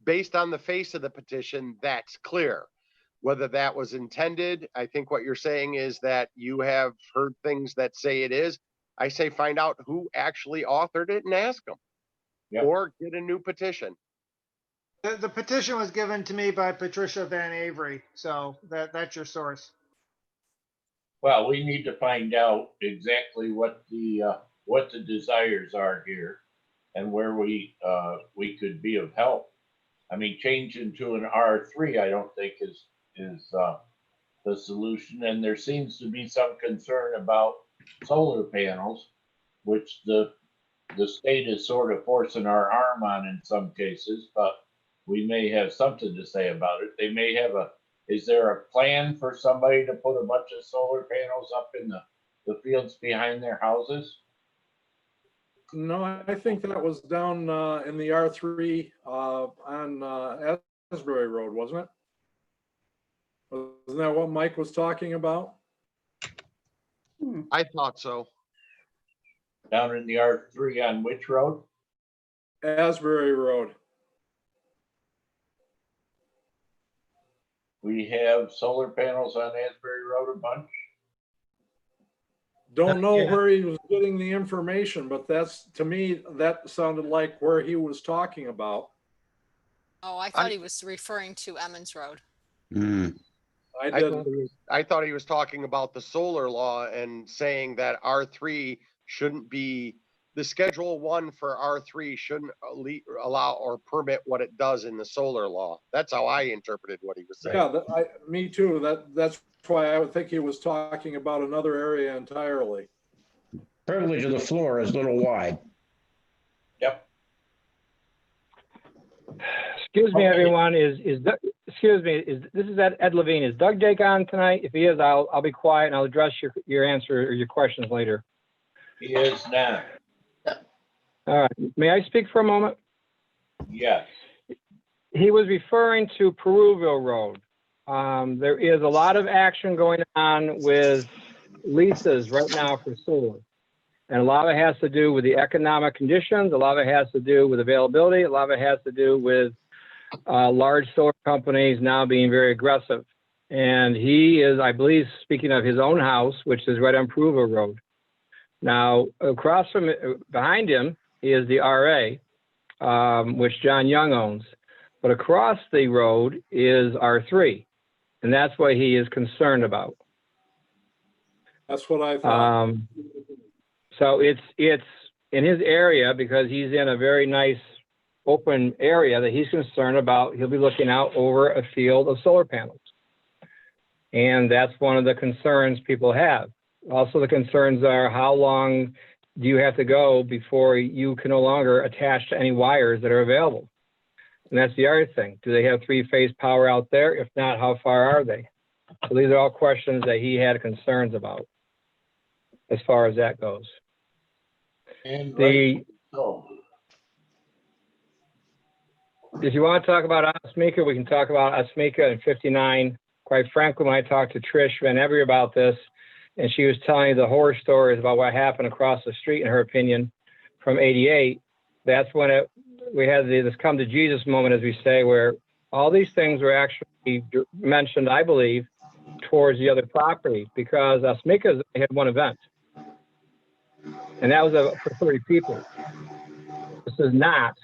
based on the face of the petition, that's clear. Whether that was intended, I think what you're saying is that you have heard things that say it is. I say find out who actually authored it and ask them. Yep. Or get a new petition. The petition was given to me by Patricia Van Avery, so that's your source. Well, we need to find out exactly what the desires are here and where we could be of help. I mean, changing to an R3, I don't think is the solution. And there seems to be some concern about solar panels, which the state is sort of forcing our arm on in some cases, but we may have something to say about it. They may have is there a plan for somebody to put a bunch of solar panels up in the fields behind their houses? No, I think that was down in the R3 on Asbury Road, wasn't it? Wasn't that what Mike was talking about? I thought so. Down in the R3 on which road? Asbury Road. We have solar panels on Asbury Road a bunch. Don't know where he was getting the information, but that's, to me, that sounded like where he was talking about. Oh, I thought he was referring to Emmons Road. I thought he was talking about the solar law and saying that R3 shouldn't be, the Schedule 1 for R3 shouldn't allow or permit what it does in the solar law. That's how I interpreted what he was saying. Yeah, me too. That's why I would think he was talking about another area entirely. Privilege of the floor is a little wide. Yep. Excuse me, everyone. Excuse me. This is Ed Levine. Is Doug Dake on tonight? If he is, I'll be quiet and I'll address your answer or your questions later. He is now. All right. May I speak for a moment? Yes. He was referring to Peruville Road. There is a lot of action going on with leases right now for solar. And a lot of it has to do with the economic conditions. A lot of it has to do with availability. A lot of it has to do with large solar companies now being very aggressive. And he is, I believe, speaking of his own house, which is right on Peruville Road. Now, behind him is the RA, which John Young owns. But across the road is R3, and that's what he is concerned about. That's what I thought. So it's in his area because he's in a very nice open area that he's concerned about. He'll be looking out over a field of solar panels. And that's one of the concerns people have. Also, the concerns are how long do you have to go before you can no longer attach to any wires that are available? And that's the other thing. Do they have three-phase power out there? If not, how far are they? So these are all questions that he had concerns about as far as that goes. And The, so, if you want to talk about Osmeka, we can talk about Osmeka and 59. Quite frankly, when I talked to Trish Van Every about this, and she was telling me the horror stories about what happened across the street, in her opinion, from 88, that's when we had this come to Jesus moment, as we say, where all these things were actually mentioned, I believe, towards the other property, because Osmeka had one event. And that was for 30 people. This is not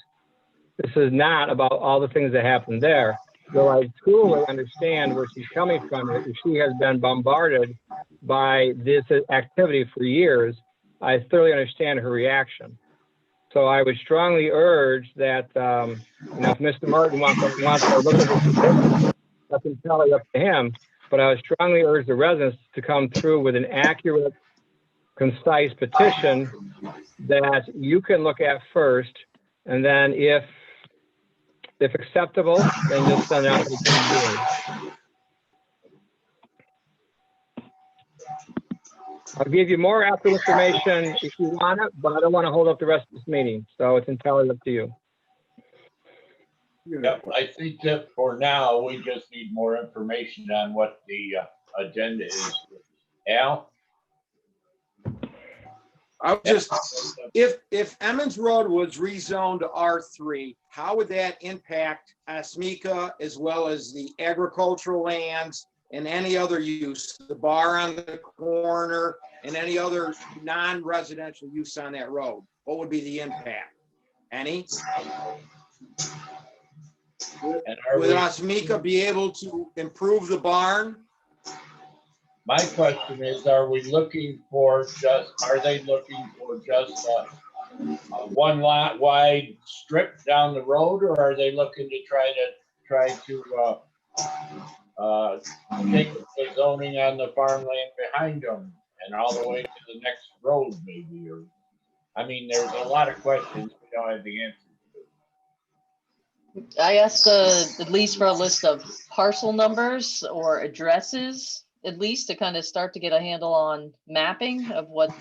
about all the things that happened there. Though I truly understand where she's coming from. If she has been bombarded by this activity for years, I thoroughly understand her reaction. So I would strongly urge that, if Mr. Martin wants to look at this, that's entirely up to him. But I would strongly urge the residents to come through with an accurate, concise petition that you can look at first, and then if acceptable, then you'll send out the board. I'll give you more after information if you want it, but I don't want to hold up the rest of this meeting, so it's entirely up to you. yep, I think that for now, we just need more information on what the agenda is. Al? I would just, if Emmons Road was rezoned to R3, how would that impact Osmeka as well as the agricultural lands and any other use, the bar on the corner and any other non-residential use on that road? What would be the impact? Any? And are Would we, Osmeka be able to improve the barn? my question is, are they looking for just a one lot wide strip down the road, or are they looking to try to take the zoning on the farmland behind them and all the way to the next road maybe? Or, I mean, there's a lot of questions we don't have the answer to. I asked at least for a list of parcel numbers or addresses, at least to kind of start to get a handle on mapping of what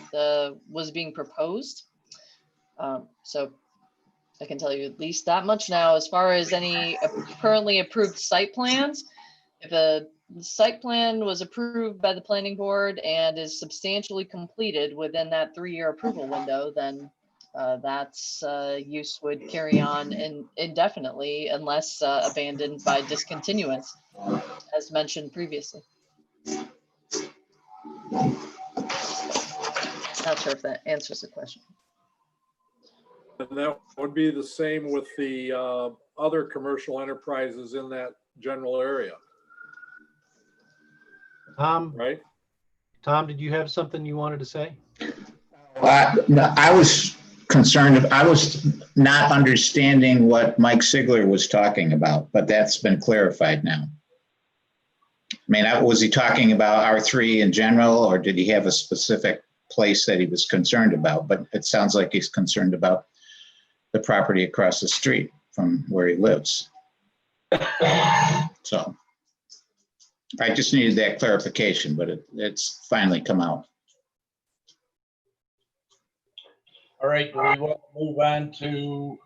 was being proposed. So I can tell you at least that much now. As far as any currently approved site plans, if a site plan was approved by the planning board and is substantially completed within that 3-year approval window, then that's use would carry on indefinitely unless abandoned by discontinuance, as mentioned previously. Not sure if that answers the question. And that would be the same with the other commercial enterprises in that general area, right? Tom, did you have something you wanted to say? No, I was concerned. I was not understanding what Mike Sigler was talking about, but that's been clarified now. I mean, was he talking about R3 in general, or did he have a specific place that he was concerned about? But it sounds like he's concerned about the property across the street from where he lives. So I just needed that clarification, but it's finally come out. All right, do we want to move on to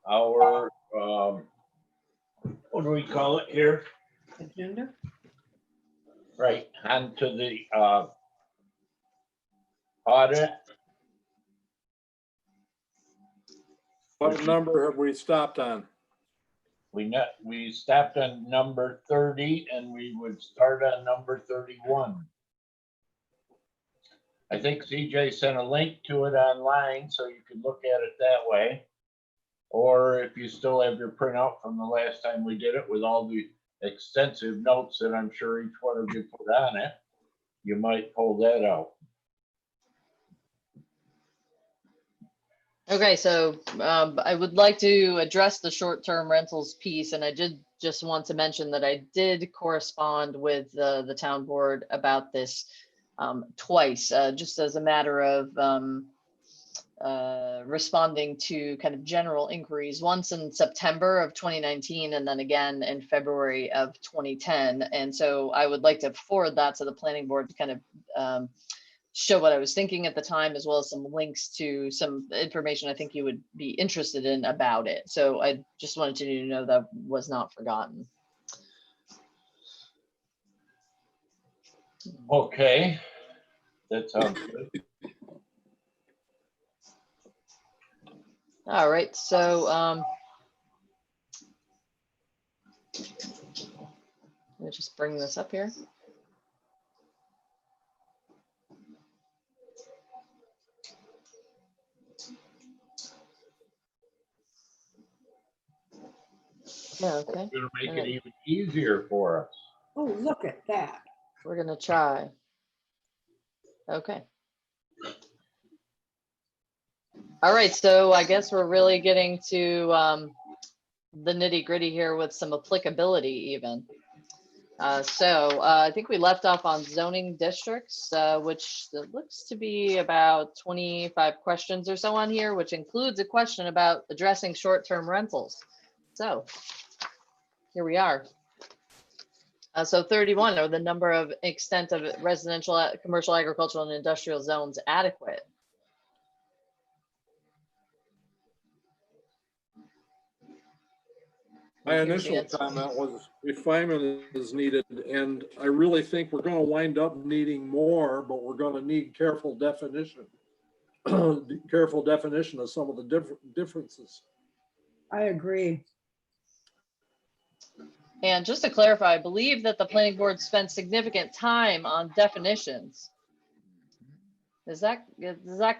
our, what do we call it here? Agenda? Right, on to the audit. What number have we stopped on? We stopped on number 30 and we would start on number 31. I think CJ sent a link to it online, so you can look at it that way. Or if you still have your printout from the last time we did it with all the extensive notes that I'm sure each one of you put on it, you might pull that out. Okay, so I would like to address the short-term rentals piece, and I did just want to mention that I did correspond with the town board about this twice, just as a matter of responding to kind of general inquiries, once in September of 2019 and then again in February of 2010. And so I would like to forward that to the planning board to kind of show what I was thinking at the time, as well as some links to some information I think you would be interested in about it. So I just wanted you to know that was not forgotten. Okay, that sounds good. All right, so let me just bring this up here. Yeah, okay. It's gonna make it even easier for us. Oh, look at that. We're gonna try. Okay. All right, so I guess we're really getting to the nitty gritty here with some applicability even. I think we left off on zoning districts, which looks to be about 25 questions or so on here, which includes a question about addressing short-term rentals. So here we are. So 31, are the number of extent of residential, commercial, agricultural, and industrial zones adequate? My initial comment was refinement is needed, and I really think we're going to wind up needing more, but we're going to need careful definition. Careful definition of some of the differences. I agree. And just to clarify, I believe that the planning board spent significant time on definitions. Is that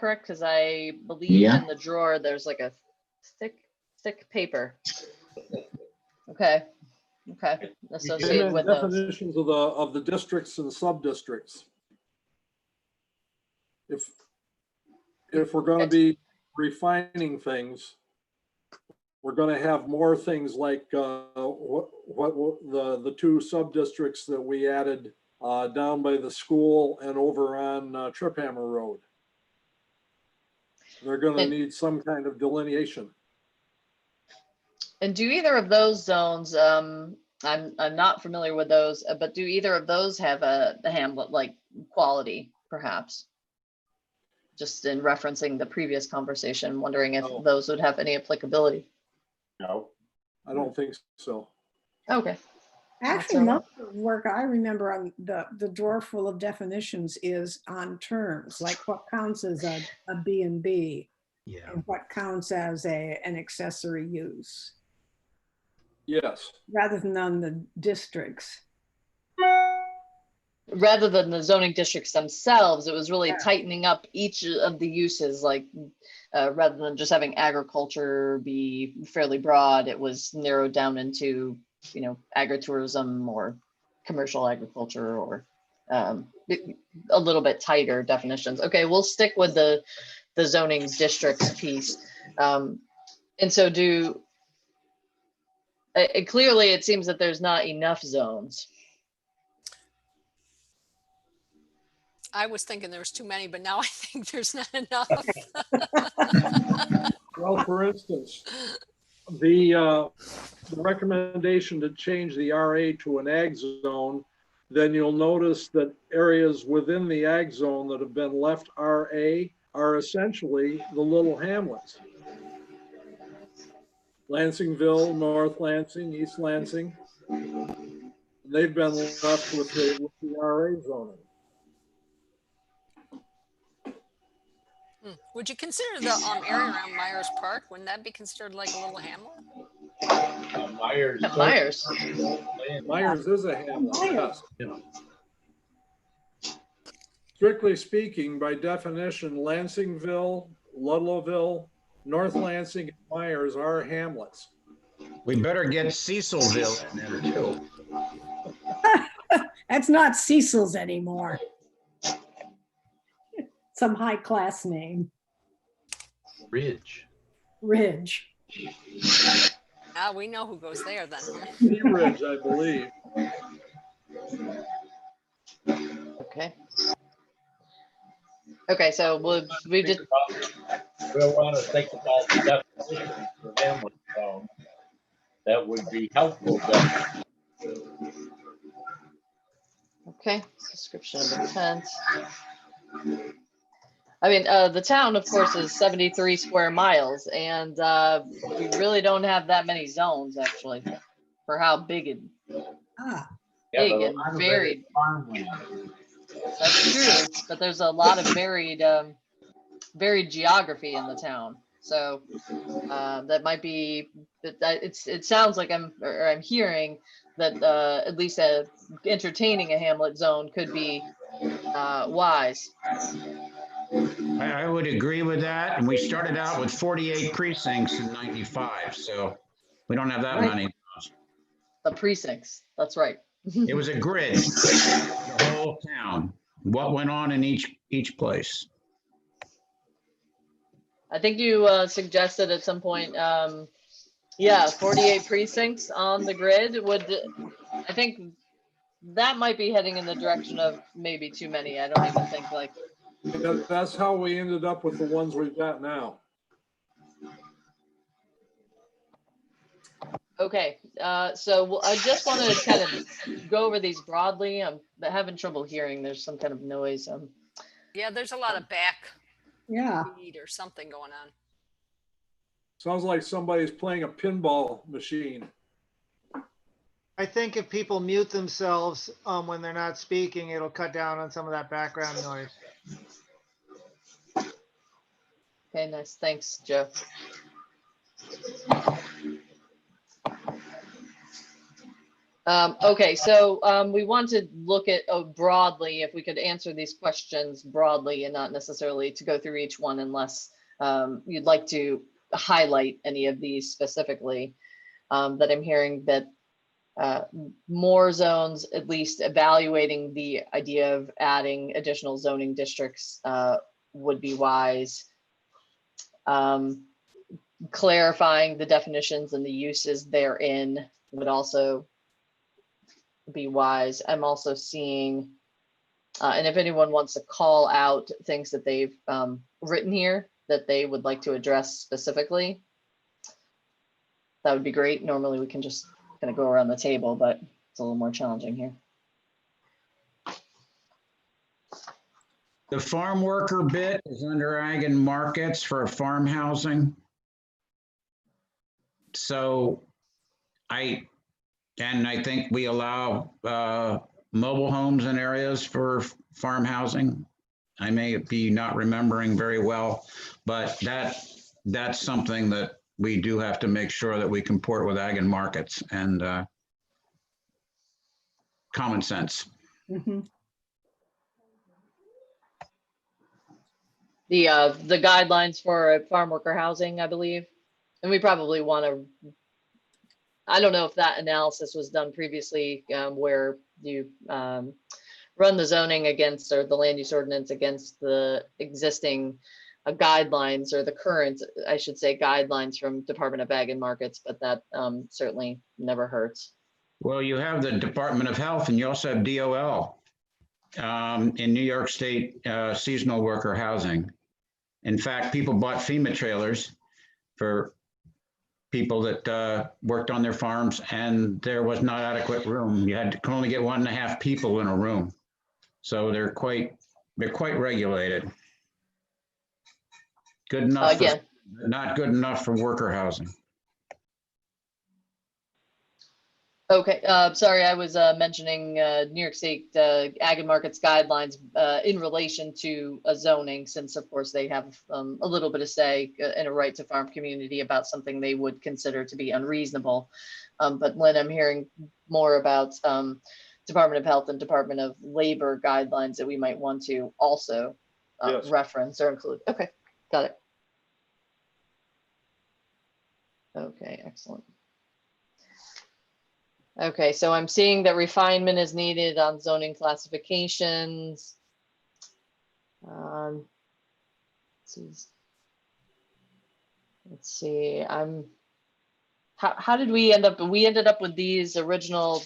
correct? Because I believe in the drawer there's like a thick paper. Okay. Associated with definitions those. of the districts and sub-districts. If we're going to be refining things, we're going to have more things like what the two sub-districts that we added down by the school and over on Triphammer Road. They're going to need some kind of delineation. And do either of those zones, I'm not familiar with those, but do either of those have a hamlet-like quality, perhaps? Just in referencing the previous conversation, wondering if those would have any applicability. No, I don't think so. Okay. Actually, most of the work I remember on the drawer full of definitions is on terms, like what counts as a B&B, and what counts as an accessory use. Yes. Rather than on the districts. Rather than the zoning districts themselves, it was really tightening up each of the uses, like rather than just having agriculture be fairly broad, it was narrowed down into, agritourism or commercial agriculture, or a little bit tighter definitions. Okay, we'll stick with the zoning districts piece. And so clearly it seems that there's not enough zones. I was thinking there was too many, but now I think there's not enough. Well, for instance, the recommendation to change the RA to an ag zone, then you'll notice that areas within the ag zone that have been left RA are essentially the little hamlets. Lansingville, North Lansing, East Lansing. They've been left with the RA zoning. Would you consider the area around Myers Park? Wouldn't that be considered like a little hamlet? Myers is a hamlet. Yes. strictly speaking, by definition, Lansingville, Ludlowville, North Lansing, and Myers are hamlets. We better get Cecilville in there too. That's not Cecil's anymore. Some high class name. Ridge. Ridge. Ah, we know who goes there then. Sea Ridge, I believe. Okay. Okay, so we just, We'll want to think about the definition for hamlet zone. That would be helpful. okay, description of intent. I mean, the town, of course, is 73 square miles, and we really don't have that many zones, actually, for how big it, Ah, Yeah, big but a and lot of it is varied. farmland. That's true, but there's a lot of varied geography in the town. So that might be it sounds like I'm hearing that at least entertaining a hamlet zone could be wise. I would agree with that. And we started out with 48 precincts in 95, so we don't have that Right. many. The precincts, that's right. It was a grid, the whole town, what went on in each place. I think you suggested at some point, yeah, 48 precincts on the grid would, I think that might be heading in the direction of maybe too many. I don't even think like. Yeah, that's how we ended up with the ones we've got now. Okay, so I just want to kind of go over these broadly. I'm having trouble hearing. There's some kind of noise. Yeah, there's a lot of back yeah. feed or something going on. Sounds like somebody's playing a pinball machine. I think if people mute themselves when they're not speaking, it'll cut down on some of that background noise. Okay, nice. Thanks, Joe. Okay, so we want to look at broadly, if we could answer these questions broadly and not necessarily to go through each one unless you'd like to highlight any of these specifically. That I'm hearing that more zones, at least evaluating the idea of adding additional zoning districts would be wise. Clarifying the definitions and the uses therein would also be wise. I'm also seeing, and if anyone wants to call out things that they've written here that they would like to address specifically, that would be great. Normally we can just kind of go around the table, but it's a little more challenging here. The farm worker bit is under ag and markets for farm housing. So I think we allow mobile homes in areas for farm housing. I may be not remembering very well, but that's something that we do have to make sure that we comport with ag and markets and common sense. Mm-hmm. The guidelines for farm worker housing, I believe, and we probably want to. I don't know if that analysis was done previously, where you run the zoning against or the land use ordinance against the existing guidelines or the current, I should say, guidelines from Department of Ag and Markets, but that certainly never hurts. Well, you have the Department of Health and you also have DOL in New York State seasonal worker housing. In fact, people bought FEMA trailers for people that worked on their farms and there was not adequate room. You could only get 1.5 people in a room. So they're quite regulated. Good enough, not good enough for worker housing. Okay, sorry, I was mentioning New York State Ag and Markets guidelines in relation to zoning, since of course they have a little bit of say and a right to farm community about something they would consider to be unreasonable. But Lynn, I'm hearing more about Department of Health and Department of Labor guidelines that we might want to also Yes. reference or include. Okay, got it. Okay, excellent. Okay, so I'm seeing that refinement is needed on zoning classifications. Let's see, how did we end up? We ended up with these original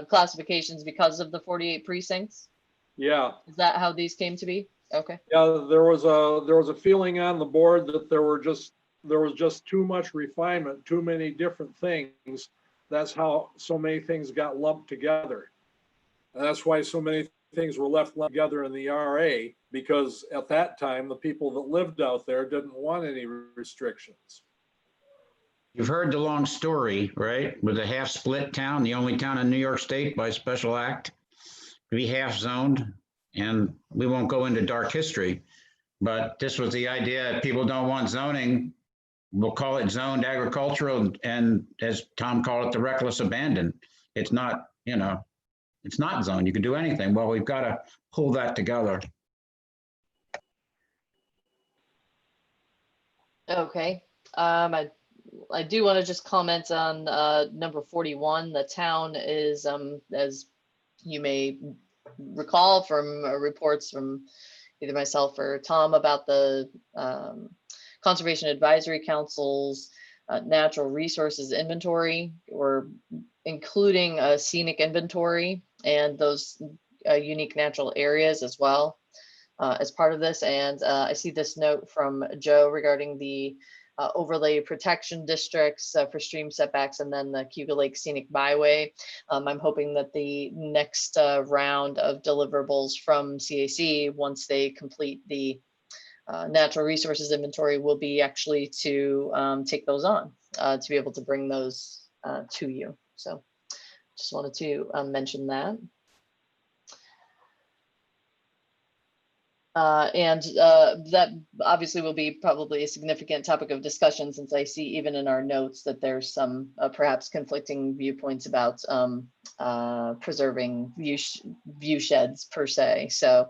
classifications because of the 48 precincts. Yeah. Is that how these came to be? Okay. Yeah, there was a feeling on the board that there was just too much refinement, too many different things. That's how so many things got lumped together. And that's why so many things were left lumped together in the RA, because at that time, the people that lived out there didn't want any restrictions. You've heard the long story, right? With a half split town, the only town in New York State by special act to be half zoned. And we won't go into dark history, but this was the idea. People don't want zoning. We'll call it zoned agricultural. And as Tom called it, the reckless abandon. It's not, it's not zoned. You can do anything. Well, we've got to pull that together. Okay. I do want to just comment on number 41. The town is, as you may recall from reports from either myself or Tom about the Conservation Advisory Council's natural resources inventory, or including a scenic inventory and those unique natural areas as well as part of this. And I see this note from Joe regarding the overlay protection districts for stream setbacks, and then the Cuba Lake Scenic Byway. I'm hoping that the next round of deliverables from CAC, once they complete the natural resources inventory, will be actually to take those on, to be able to bring those to you. So just wanted to mention that. That obviously will be probably a significant topic of discussion, since I see even in our notes that there's some perhaps conflicting viewpoints about preserving view sheds per se. So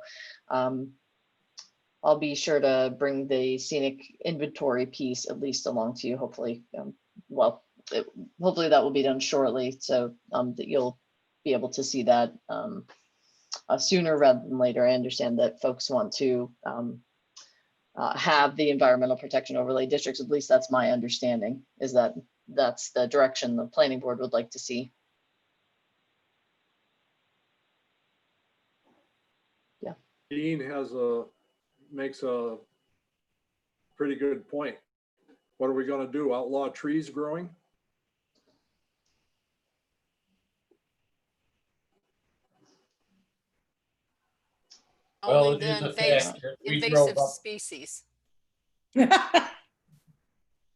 I'll be sure to bring the scenic inventory piece at least along to you, hopefully. Hopefully that will be done shortly, so that you'll be able to see that sooner rather than later. I understand that folks want to have the environmental protection overlay districts. At least that's my understanding, is that that's the direction the planning board would like to see. Yeah. Dean makes a pretty good point. What are we going to do? Outlaw trees growing? Well, Only it is the a fact that we drove invasive up, species.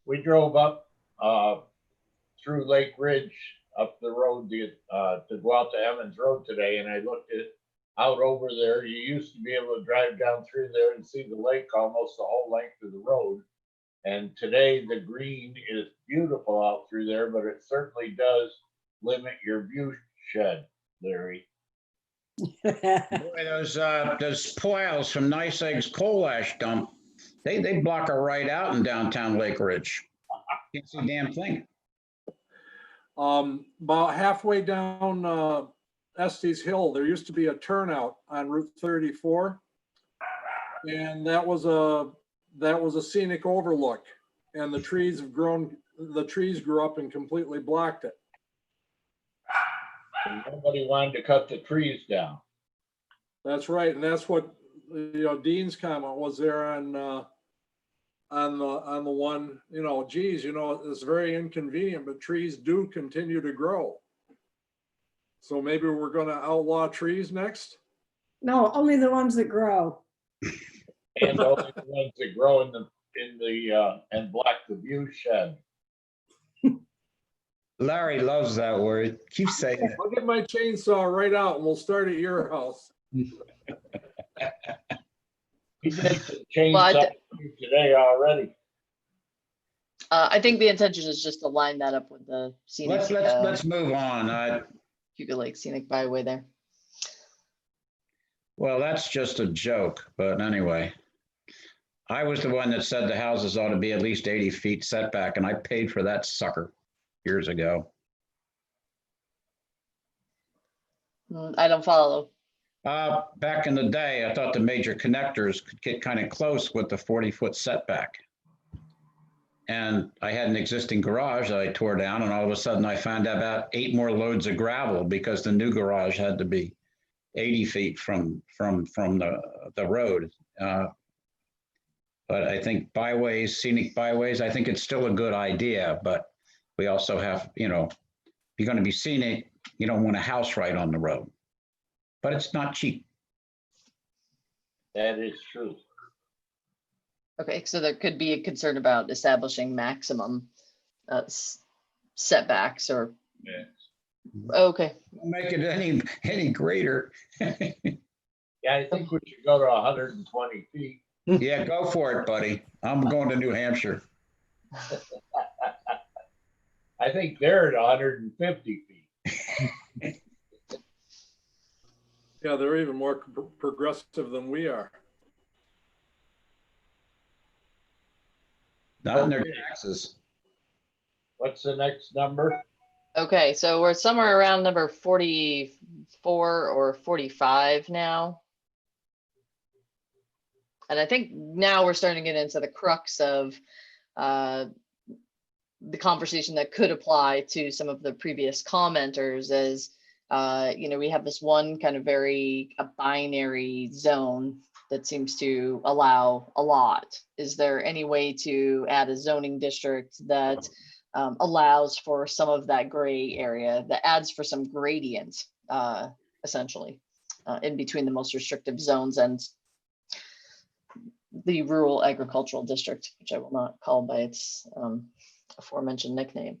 we drove up through Lake Ridge up the road to go out to Emmons Road today, and I looked out over there. You used to be able to drive down through there and see the lake almost the whole length of the road. And today the green is beautiful out through there, but it certainly does limit your view shed, Larry. Boy, those piles from Nice Egg's coal ash dump, they block a right out in downtown Lake Ridge. Can't see a damn thing. About halfway down Estes Hill, there used to be a turnout on Route 34, and that was a scenic overlook, and the trees grew up and completely blocked it. And nobody wanted to cut the trees down. That's right, and that's what Dean's comment was there on the one. Geez, it's very inconvenient, but trees do continue to grow. So maybe we're going to outlaw trees next. No, only the ones that grow. And only the ones that grow in the and block the view shed. Larry loves that word. Keep saying it. I'll get my chainsaw right out and we'll start at your house. He did the chainsaw today already. I think the intention is just to line that up with the scenic. Let's move on. Cuba Lake Scenic Byway there. Well, that's just a joke, but anyway. I was the one that said the houses ought to be at least 80 feet setback, and I paid for that sucker years ago. I don't follow. Back in the day, I thought the major connectors could get kind of close with the 40-foot setback. And I had an existing garage that I tore down, and all of a sudden I found out about 8 more loads of gravel because the new garage had to be 80 feet from the road. But I think byways, scenic byways, I think it's still a good idea, but we also have, you know, if you're going to be scenic, you don't want a house right on the road. But it's not cheap. That is true. Okay, so there could be a concern about establishing maximum setbacks or. Yeah. Okay. Make it any greater. Yeah, I think we should go to 120 feet. Yeah, go for it, buddy. I'm going to New Hampshire. I think they're at 150 feet. Yeah, they're even more progressive than we are. Not in their taxes. What's the next number? Okay, so we're somewhere around number 44 or 45 now. And I think now we're starting to get into the crux of the conversation that could apply to some of the previous commenters as, you know, we have this one kind of very binary zone that seems to allow a lot. Is there any way to add a zoning district that allows for some of that gray area, that adds for some gradient, essentially, in between the most restrictive zones and the rural agricultural district, which I will not call by its aforementioned nickname.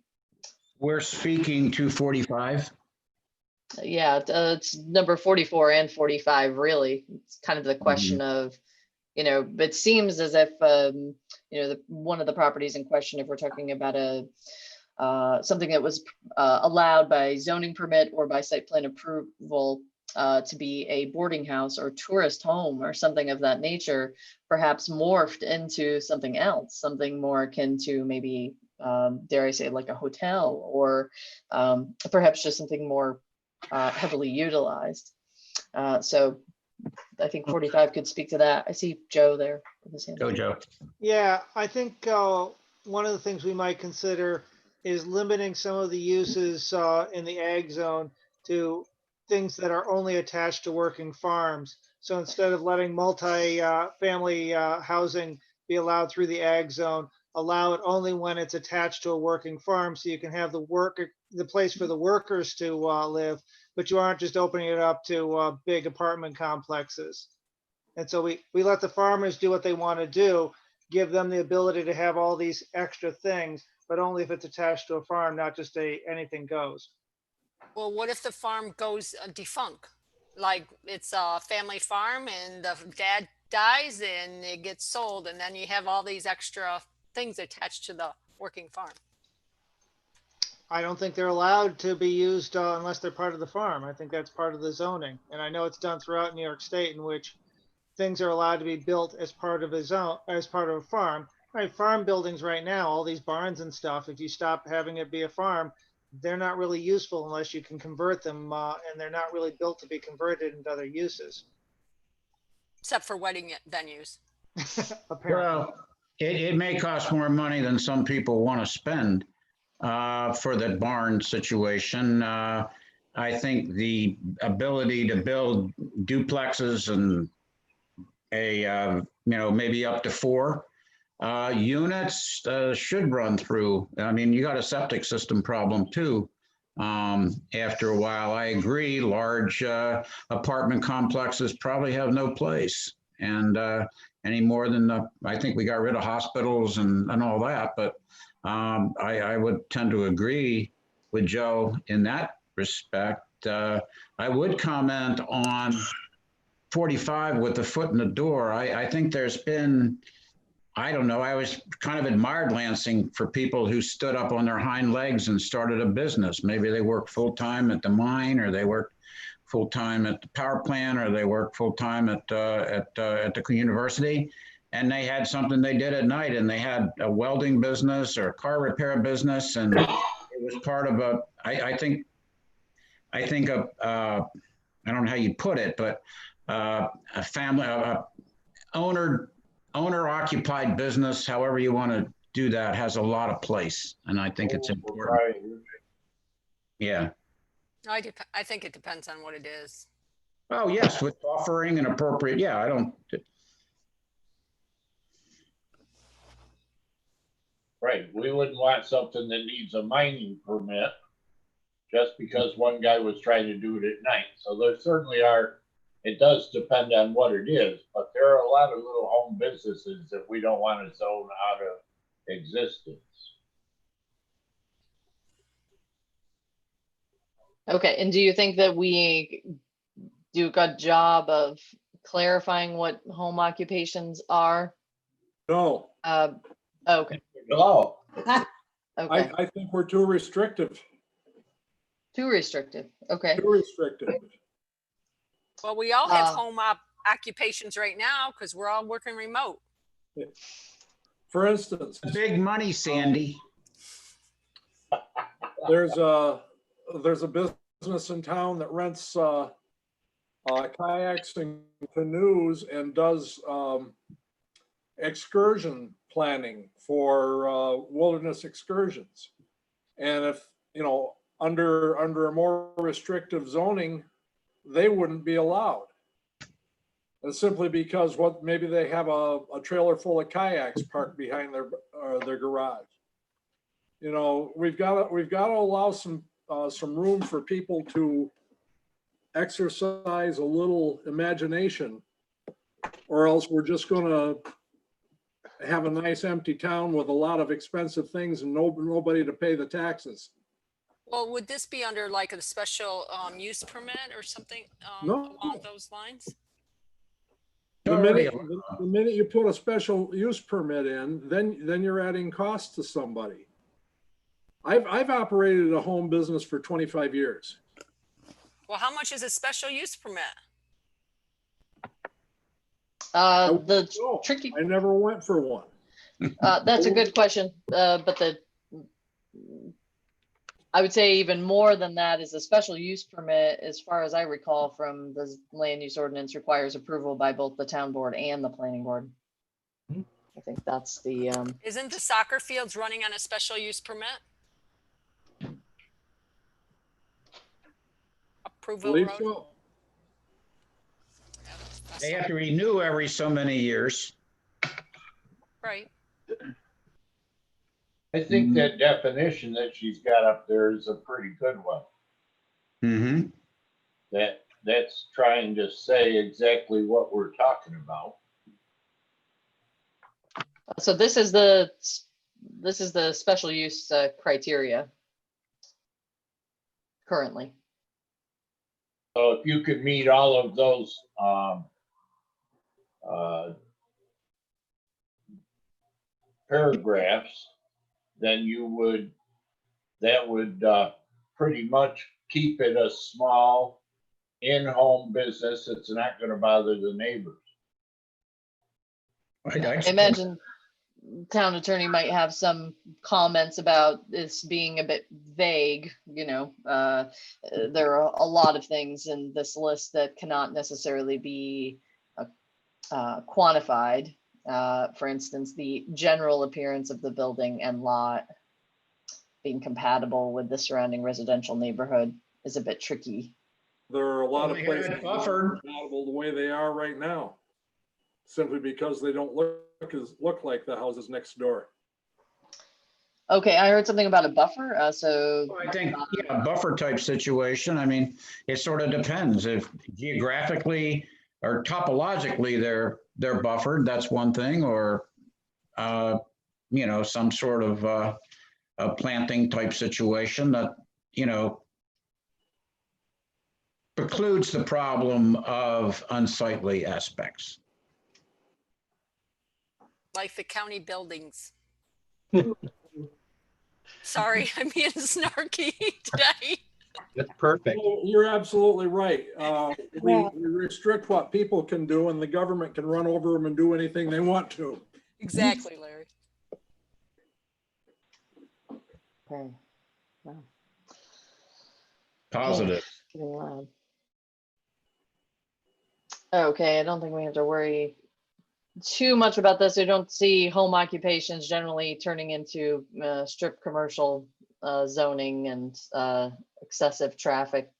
We're speaking 245. Yeah, it's number 44 and 45, really. It's kind of the question of, you know, it seems as if, you know, one of the properties in question, if we're talking about something that was allowed by zoning permit or by site plan approval to be a boarding house or tourist home or something of that nature, perhaps morphed into something else, something more akin to maybe, dare I say, like a hotel, or perhaps just something more heavily utilized. So I think 45 could speak to that. I see Joe there with his hand. Go, Joe. Yeah, I think one of the things we might consider is limiting some of the uses in the ag zone to things that are only attached to working farms. So instead of letting multi-family housing be allowed through the ag zone, allow it only when it's attached to a working farm, so you can have the place for the workers to live, but you aren't just opening it up to big apartment complexes. And so we let the farmers do what they want to do, give them the ability to have all these extra things, but only if it's attached to a farm, not just anything goes. Well, what if the farm goes defunct? Like it's a family farm and the dad dies and it gets sold, and then you have all these extra things attached to the working farm. I don't think they're allowed to be used unless they're part of the farm. I think that's part of the zoning. And I know it's done throughout New York State, in which things are allowed to be built as part of a zone, as part of a farm. Right, farm buildings right now, all these barns and stuff, if you stop having it be a farm, they're not really useful unless you can convert them, and they're not really built to be converted into other uses. Except for wedding venues. Apparently. Well, it may cost more money than some people want to spend for the barn situation. I think the ability to build duplexes and maybe up to 4 units should run through. I mean, you got a septic system problem too. After a while, I agree, large apartment complexes probably have no place. And any more than I think we got rid of hospitals and all that, but I would tend to agree with Joe in that respect. I would comment on 45 with the foot in the door. I think there's been, I don't know, I always kind of admired Lansing for people who stood up on their hind legs and started a business. Maybe they worked full-time at the mine, or they worked full-time at the power plant, or they work full-time at the university. And they had something they did at night, and they had a welding business or a car repair business. And it was part of I think I don't know how you put it, but a family, owner occupied business, however you want to do that, has a lot of place. And I think it's important. Yeah. I think it depends on what it is. Oh, yes, with buffering and appropriate. Yeah, I don't. Right, we wouldn't want something that needs a mining permit just because one guy was trying to do it at night. So there certainly are, it does depend on what it is, but there are a lot of little home businesses that we don't want to zone out of existence. Okay, and do you think that we do a good job of clarifying what home occupations are? No, Okay, Oh, okay, I think we're too restrictive, too restrictive. Okay. too restrictive. Well, we all have Uh, home occupations right now because we're all working remote. For instance, Big money, Sandy. there's a business in town that rents kayaks and canoes and does excursion planning for wilderness excursions. And if, you know, under a more restrictive zoning, they wouldn't be allowed. And simply because maybe they have a trailer full of kayaks parked behind their garage. You know, we've got to allow some room for people to exercise a little imagination, or else we're just going to have a nice empty town with a lot of expensive things and nobody to pay the taxes. Well, would this be under like a special use permit or something No. along those lines? The minute you put a special use permit in, then you're adding costs to somebody. I've operated a home business for 25 years. Well, how much is a special use permit? Tricky. I never went for one. That's a good question, but I would say even more than that is a special use permit, as far as I recall from the land use ordinance, requires approval by both the town board and the planning board. I think that's the. Isn't the soccer fields running on a special use permit? Approval road? So. They have to renew every so many years. Right. I think that definition that she's got up there is a pretty good one. Mm-hmm. That's trying to say exactly what we're talking about. So this is the special use criteria currently. So if you could meet all of those paragraphs, then that would pretty much keep it a small in-home business that's not going to bother the neighbors. I imagine town attorney might have some comments about this being a bit vague. You know, there are a lot of things in this list that cannot necessarily be quantified. For instance, the general appearance of the building and lot being compatible with the surrounding residential neighborhood is a bit tricky. There are a lot of places that are compatible the way they are right now, simply because they don't look like the houses next door. Okay, I heard something about a buffer. So I think, yeah, buffer type situation. I mean, it sort of depends. If geographically or topologically they're buffered, that's one thing, or you know, some sort of a planting type situation that, you know, precludes the problem of unsightly aspects. Like the county buildings. Sorry, I'm being snarky today. Perfect. You're absolutely right. We Yeah. restrict what people can do and the government can run over them and do anything they want to. Exactly, Larry. Okay. Wow. Positive. Getting loud. Okay, I don't think we have to worry too much about this. I don't see home occupations generally turning into strip commercial zoning and excessive traffic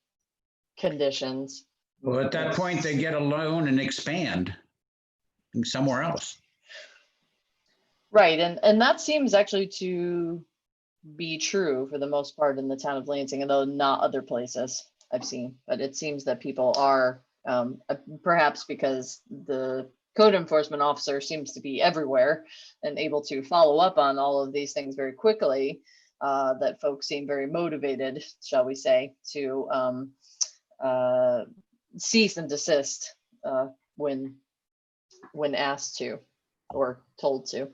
conditions. Well, at that point, they get a loan and expand somewhere else. Right, and that seems actually to be true for the most part in the town of Lansing, although not other places I've seen. But it seems that people are, perhaps because the code enforcement officer seems to be everywhere and able to follow up on all of these things very quickly, that folks seem very motivated, shall we say, to cease and desist when asked to or told to.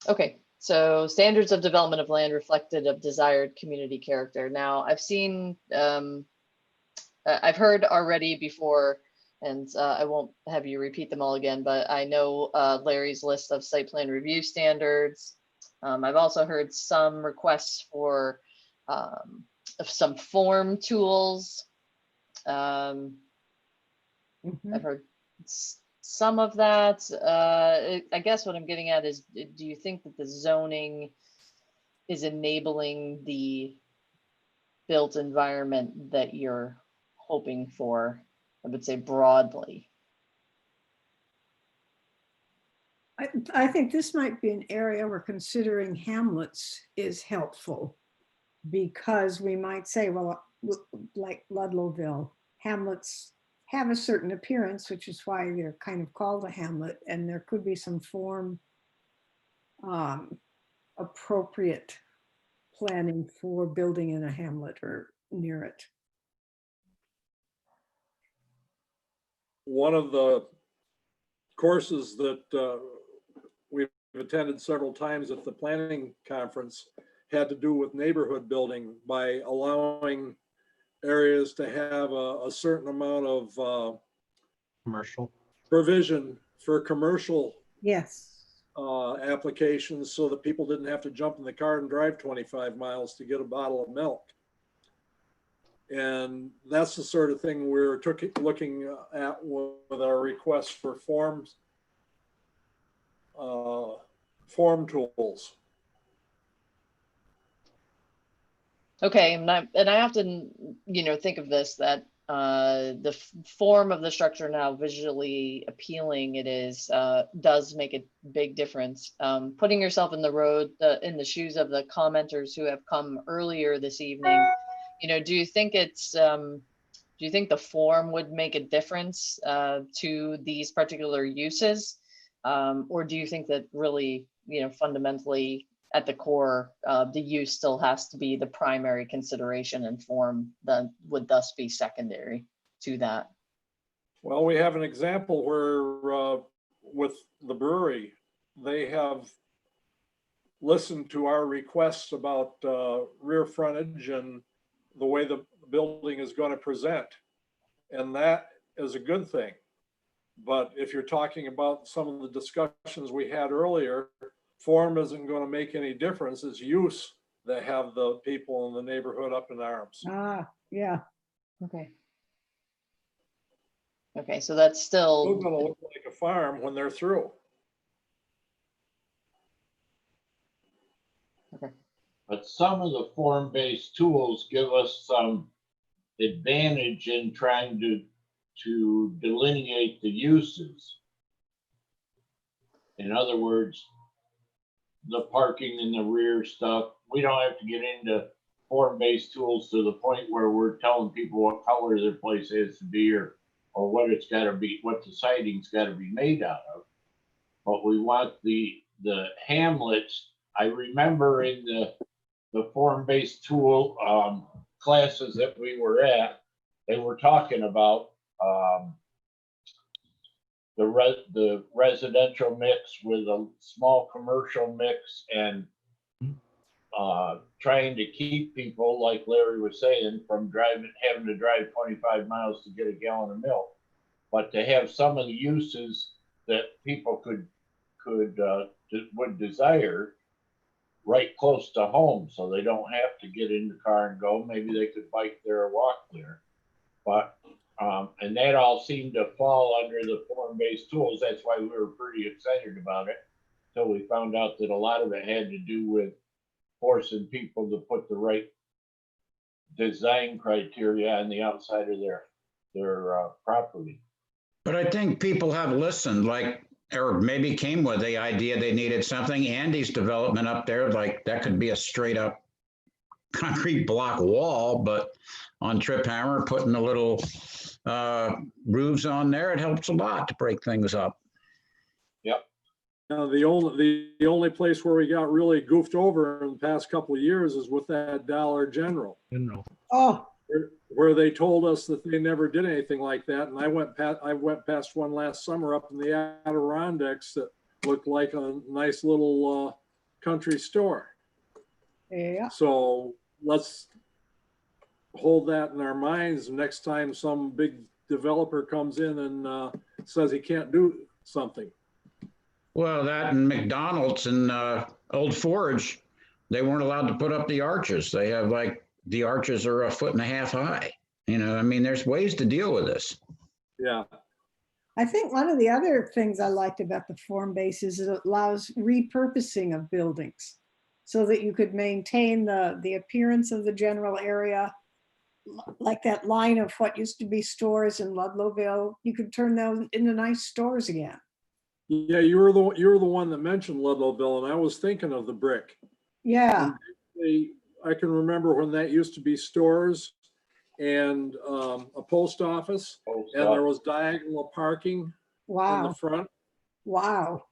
Okay, so standards of development of land reflected of desired community character. Now, I've seen, I've heard already before, and I won't have you repeat them all again, but I know Larry's list of site plan review standards. I've also heard some requests for some form tools. I've heard some of that. I guess what I'm getting at is, do you think that the zoning is enabling the built environment that you're hoping for? I would say broadly. I think this might be an area where considering hamlets is helpful, because we might say, well, like Ludlowville, hamlets have a certain appearance, which is why they're kind of called a hamlet, and there could be some form appropriate planning for building in a hamlet or near it. One of the courses that we've attended several times at the planning conference had to do with neighborhood building, by allowing areas to have a certain amount of Commercial. provision for commercial Yes. applications, so that people didn't have to jump in the car and drive 25 miles to get a bottle of milk. And that's the sort of thing we're looking at with our request for form tools. Okay, and I often, think of this, that the form of the structure, now visually appealing it is, does make a big difference. Putting yourself in in the shoes of the commenters who have come earlier this evening, do you think the form would make a difference to these particular uses? Or do you think that really, fundamentally at the core, the use still has to be the primary consideration, and form then would thus be secondary to that? Well, we have an example where with the brewery, they have listened to our requests about rear frontage and the way the building is going to present. And that is a good thing. But if you're talking about some of the discussions we had earlier, form isn't going to make any difference. It's use that have the people in the neighborhood up in arms. Yeah. Okay. Okay, so that's still Still going to look like a farm when they're through. okay. But some of the form-based tools give us some advantage in trying to delineate the uses. In other words, the parking in the rear stuff, we don't have to get into form-based tools to the point where we're telling people what color their place has to be, or what it's got to be, what the siding's got to be made out of. But we want the hamlets. I remember in the form-based tool classes that we were at, they were talking about the residential mix with a small commercial mix, and trying to keep people, like Larry was saying, from having to drive 25 miles to get a gallon of milk, but to have some of the uses that people would desire right close to home, so they don't have to get in the car and go. Maybe they could bike there or walk there. But and that all seemed to fall under the form-based tools. That's why we were pretty excited about it, until we found out that a lot of it had to do with forcing people to put the right design criteria on the outside of their property. But I think people have listened, like, or maybe came with the idea they needed something. Andy's development up there, like that could be a straight up concrete block wall, but on Trip Hammer, putting a little roofs on there, it helps a lot to break things up. Yep. The only place where we got really goofed over in the past couple of years is with that Dollar General. Oh, Where they told us that they never did anything like that. And I went past one last summer up in the Adirondacks that looked like a nice little country store. yeah. So let's hold that in our minds next time some big developer comes in and says he can't do something. Well, that and McDonald's and Old Forge, they weren't allowed to put up the arches. They have like, the arches are 1.5 feet high. You know, I mean, there's ways to deal with this. Yeah. I think one of the other things I liked about the form base is it allows repurposing of buildings so that you could maintain the appearance of the general area, like that line of what used to be stores in Ludlowville. You could turn those into nice stores again. Yeah, you were the one that mentioned Ludlowville, and I was thinking of the brick. Yeah. I can remember when that used to be stores and a post office, and there was diagonal parking in Wow. the front. Wow.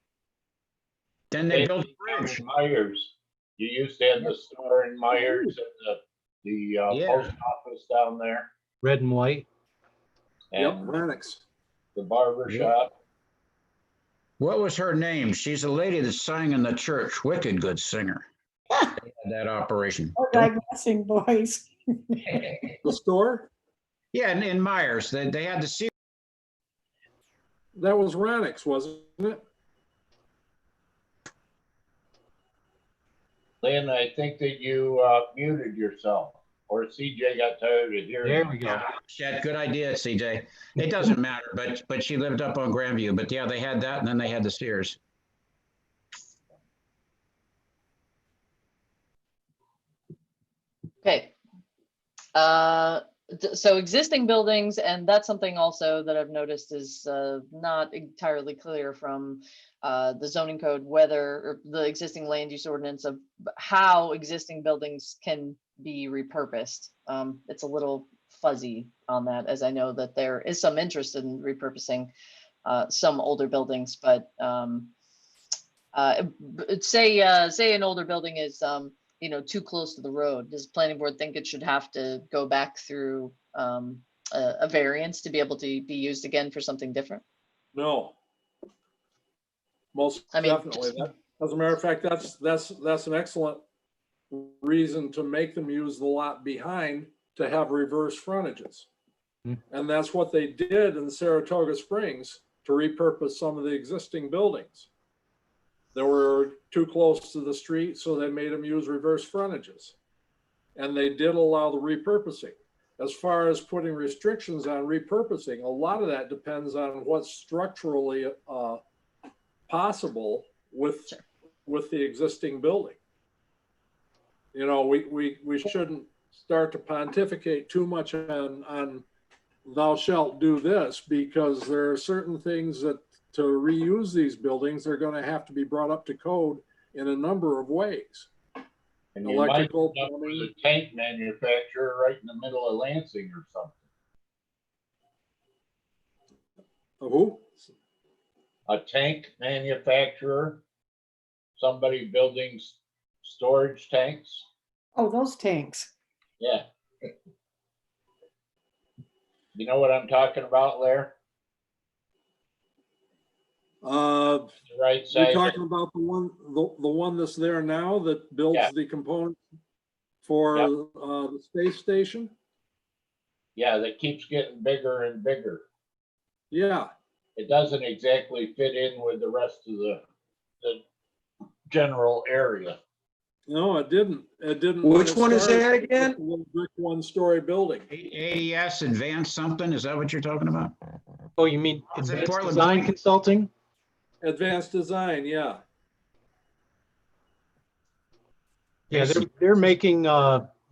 Then they built a bridge. Myers. You used to have the store in Myers and the post office down there. Red and white. Yep, And Renix. the barber shop. What was her name? She's a lady that sang in the church, wicked good singer. They had that operation. Oh, digressing, boys. The store? Yeah, in Myers, they had the seal. That was Renix, wasn't it? Lynn, I think that you muted yourself, or CJ got tired of hearing. There we go. Shit, good idea, CJ. It doesn't matter, but she lived up on Grandview. But yeah, they had that, and then they had the Sears. Okay. So existing buildings, and that's something also that I've noticed is not entirely clear from the zoning code, whether or the existing land use ordinance of how existing buildings can be repurposed. It's a little fuzzy on that, as I know that there is some interest in repurposing some older buildings, but say an older building is too close to the road. Does the planning board think it should have to go back through a variance to be able to be used again for something different? No. Most definitely. As a matter of fact, that's an excellent reason to make them use the lot behind to have reverse frontages. And that's what they did in Saratoga Springs to repurpose some of the existing buildings. They were too close to the street, so they made them use reverse frontages. And they did allow the repurposing. As far as putting restrictions on repurposing, a lot of that depends on what's structurally possible with the existing building. You know, we shouldn't start to pontificate too much on thou shalt do this, because there are certain things that to reuse these buildings, they're going to have to be brought up to code in a number of ways. And you might end up with a tank manufacturer right in the middle of Lansing or something. Who? A tank manufacturer, somebody building storage tanks. Oh, those tanks. Yeah. You know what I'm talking about, Lair? Right You're side. talking about the one that's there now that builds Yeah. the component for Yep. the space station? Yeah, that keeps getting bigger and bigger. Yeah, It doesn't exactly fit in with the rest of the general area. no, it didn't. It didn't. when Which it one is started. that It was again? a little brick one-story building. AES Advanced something, is that what you're talking about? Oh, you mean Is it advanced Portland design Building? consulting? Advanced design, yeah. Yeah, they're making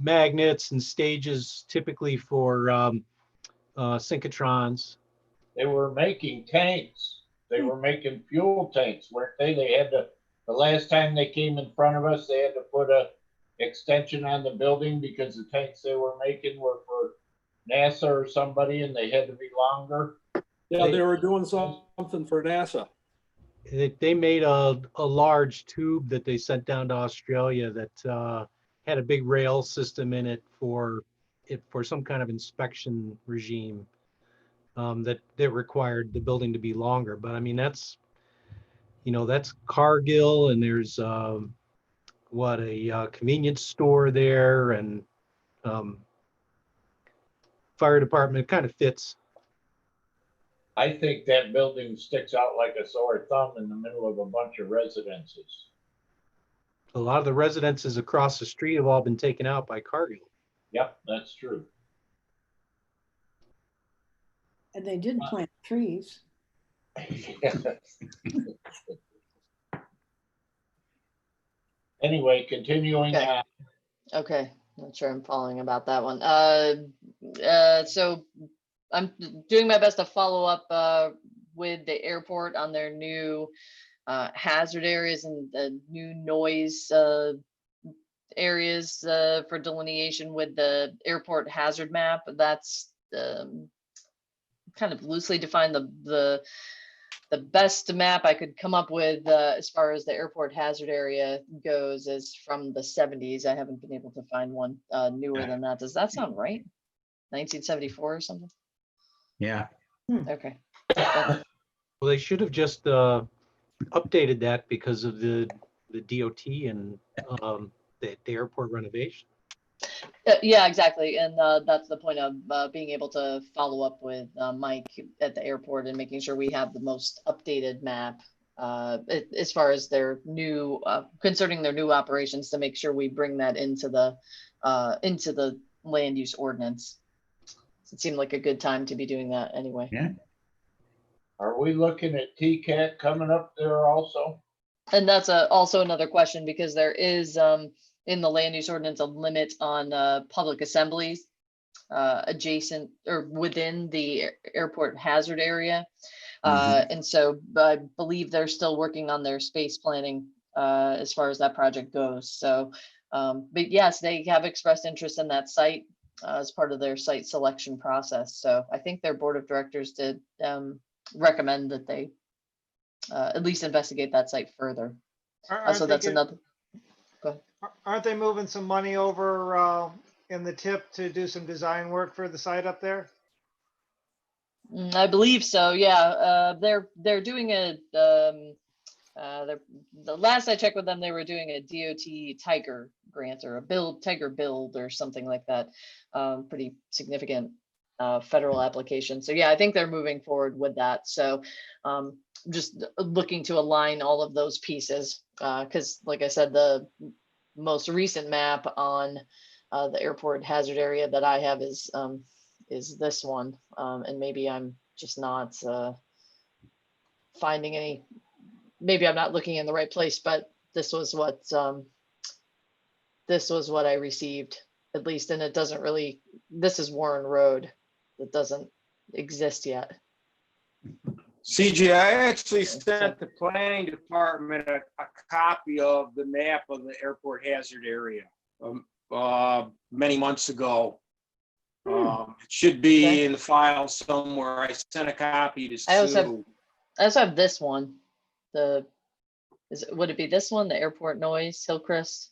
magnets and stages typically for synchrotrons. They were making tanks. They were making fuel tanks, weren't they? They had to, the last time they came in front of us, they had to put a extension on the building because the tanks they were making were for NASA or somebody and they had to be longer. Yeah, they were doing something for NASA. They made a large tube that they sent down to Australia that had a big rail system in it for some kind of inspection regime that required the building to be longer. But I mean, that's Cargill, and there's a convenience store there, and fire department. It kind of fits. I think that building sticks out like a sore thumb in the middle of a bunch of residences. A lot of the residences across the street have all been taken out by Cargill. Yep, that's true. And they did plant trees. Anyway, continuing Okay. on. Okay, not sure I'm following about that one. So I'm doing my best to follow up with the airport on their new hazard areas and the new noise areas for delineation with the airport hazard map. That's kind of loosely defined. The best map I could come up with as far as the airport hazard area goes is from the 70s. I haven't been able to find one newer than that. Does that sound right? 1974 or something? Yeah. Okay. Well, they should have just updated that because of the DOT and the airport renovation. Yeah, exactly. And that's the point of being able to follow up with Mike at the airport and making sure we have the most updated map as far as their new, concerning their new operations, to make sure we bring that into the land use ordinance. It seemed like a good time to be doing that anyway. Yeah. Are we looking at TCAT coming up there also? And that's also another question, because there is in the land use ordinance a limit on public assemblies adjacent or within the airport hazard area. And so I believe they're still working on their space planning as far as that project goes. So, but yes, they have expressed interest in that site as part of their site selection process. So I think their board of directors did recommend that they at least investigate that site further. So that's another. Go ahead. Aren't they moving some money over in the tip to do some design work for the site up there? I believe so. Yeah, they're doing a. The last I checked with them, they were doing a DOT Tiger grant or a Tiger build or something like that. Pretty significant federal application. So yeah, I think they're moving forward with that. So just looking to align all of those pieces because, like I said, the most recent map on the airport hazard area that I have is this one, and maybe I'm just not finding any. Maybe I'm not looking in the right place, but this was what I received, at least, and it doesn't really. This is Warren Road. That doesn't exist yet. CJ, I actually sent the planning department a copy of the map of the airport hazard area many months ago. It should be in the file somewhere. I sent a copy to Sue. I also have this one. Would it be this one? The airport noise, Hillcrest?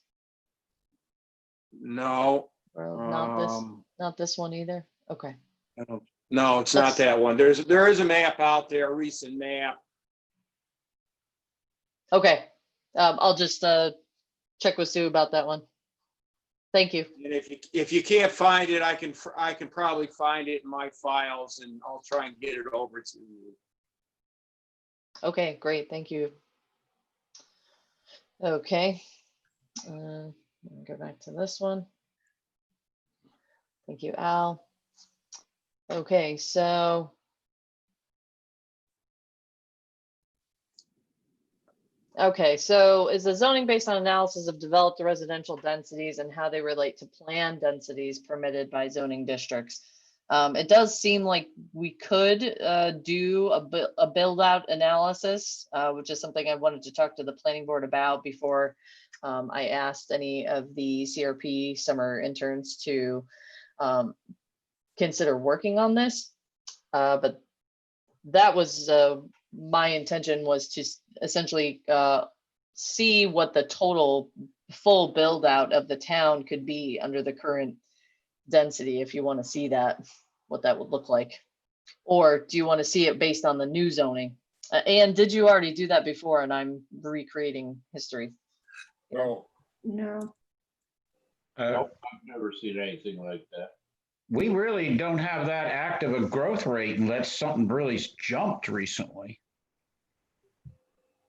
No. Or not this one either. Okay. No, it's not that one. There is a map out there, a recent map. Okay, I'll just check with Sue about that one. Thank you. And if you can't find it, I can probably find it in my files, and I'll try and get it over to you. Okay, great, thank you. Okay, let me go back to this one. Thank you, Al. Okay, so is the zoning based on analysis of developed residential densities and how they relate to planned densities permitted by zoning districts? It does seem like we could do a build out analysis, which is something I wanted to talk to the planning board about before I asked any of the CRP summer interns to consider working on this. But that was my intention, was to essentially see what the total full build out of the town could be under the current density, if you want to see that, what that would look like. Or do you want to see it based on the new zoning? And did you already do that before and I'm recreating history? No. No. Nope, I've never seen anything like that. We really don't have that active a growth rate unless something really jumped recently.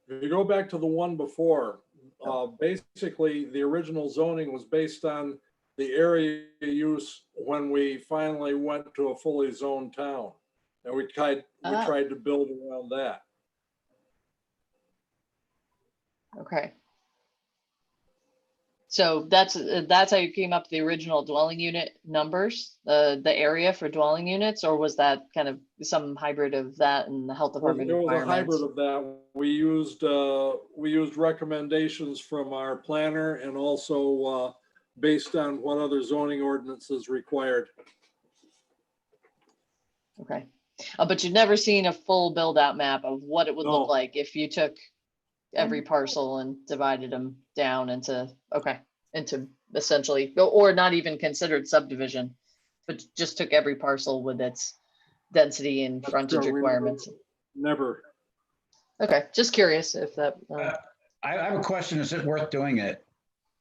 If you go back to the one before, basically the original zoning was based on the area use when we finally went to a fully zoned town. And we tried to build around that. Okay. So that's how you came up with the original dwelling unit numbers, the area for dwelling units, or was that kind of some hybrid of that and the health department It was a requirements? hybrid of that. We used recommendations from our planner and also based on what other zoning ordinances required. Okay, but you've never seen a full build out map of what it would look No. like if you took every parcel and divided them down into, into essentially, or not even considered subdivision, but just took every parcel with its density and frontage requirements. Never. Okay, just curious if that. I have a question. Is it worth doing it?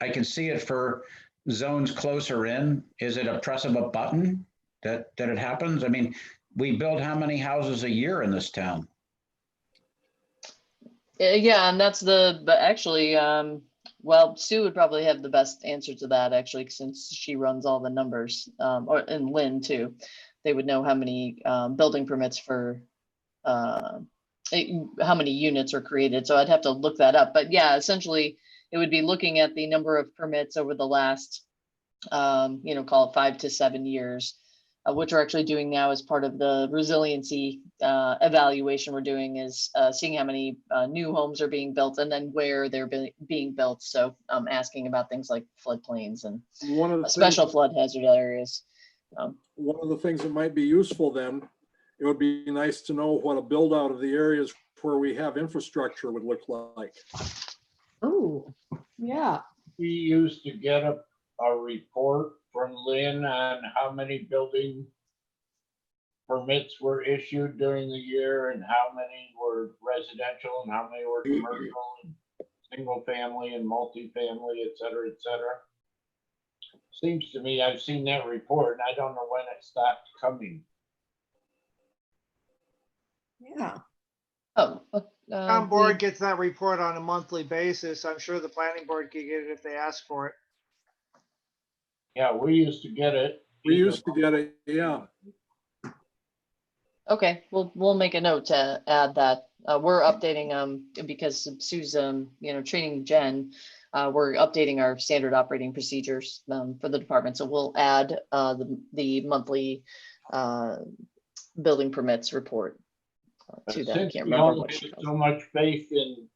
I can see it for zones closer in. Is it a press of a button that it happens? I mean, we build how many houses a year in this town? Yeah, and that's but actually, well, Sue would probably have the best answer to that, actually, since she runs all the numbers, and Lynn too. They would know how many building permits for how many units are created. So I'd have to look that up. But yeah, essentially, it would be looking at the number of permits over the last, call it 5 to 7 years. What you're actually doing now as part of the resiliency evaluation we're doing is seeing how many new homes are being built and then where they're being built. So asking about things like floodplains and special flood hazard areas. One of the things that might be useful then, it would be nice to know what a build out of the areas where we have infrastructure would look like. Oh, yeah. We used to get a report from Lynn on how many building permits were issued during the year and how many were residential and how many were commercial and single family and multifamily, et cetera, et cetera. Seems to me I've seen that report and I don't know when it stopped coming. Yeah. Town board gets that report on a monthly basis. I'm sure the planning board could get it if they ask for it. Yeah, we used to get it. We used to get it, yeah. Okay, we'll make a note to add that. We're updating because Sue's training Jen. We're updating our standard operating procedures for the department. So we'll add the monthly building permits report to that. I can't remember what she so much faith in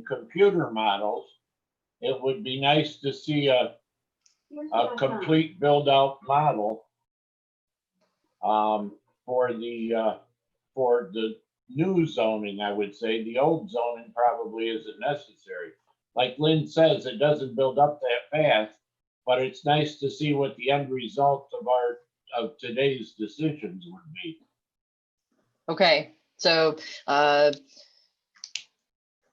computer models, it would be nice to see a complete build out model for the new zoning. I would say the old zoning probably isn't necessary. Like Lynn says, it doesn't build up that fast, but it's nice to see what the end result of today's decisions would be. Okay, so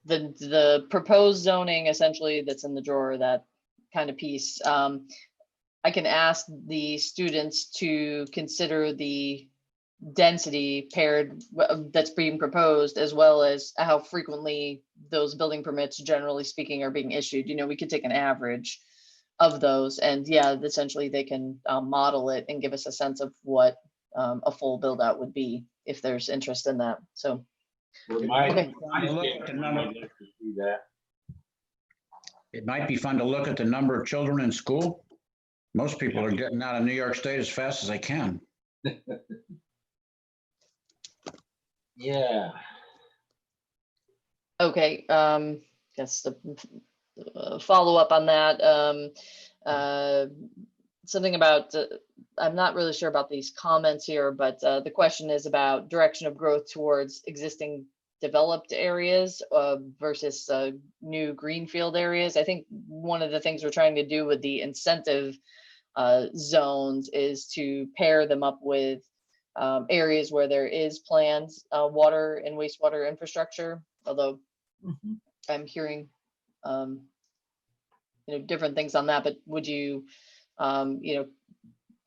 the proposed zoning essentially that's in the drawer, that kind of piece. I can ask the students to consider the density paired that's being proposed, as well as how frequently those building permits, generally speaking, are being issued. You know, we could take an average of those, and yeah, essentially they can model it and give us a sense of what a full build out would be if there's interest in that. So For It my, might be my fun to look at the standpoint, number- I'd like to see that. It might be fun to look at the number of children in school. Most people are getting out of New York State as fast as they can. Yeah. okay, guess the follow up on that. Something about, I'm not really sure about these comments here, but the question is about direction of growth towards existing developed areas versus new greenfield areas. I think one of the things we're trying to do with the incentive zones is to pair them up with areas where there is planned water and wastewater infrastructure, although I'm hearing different things on that. But would you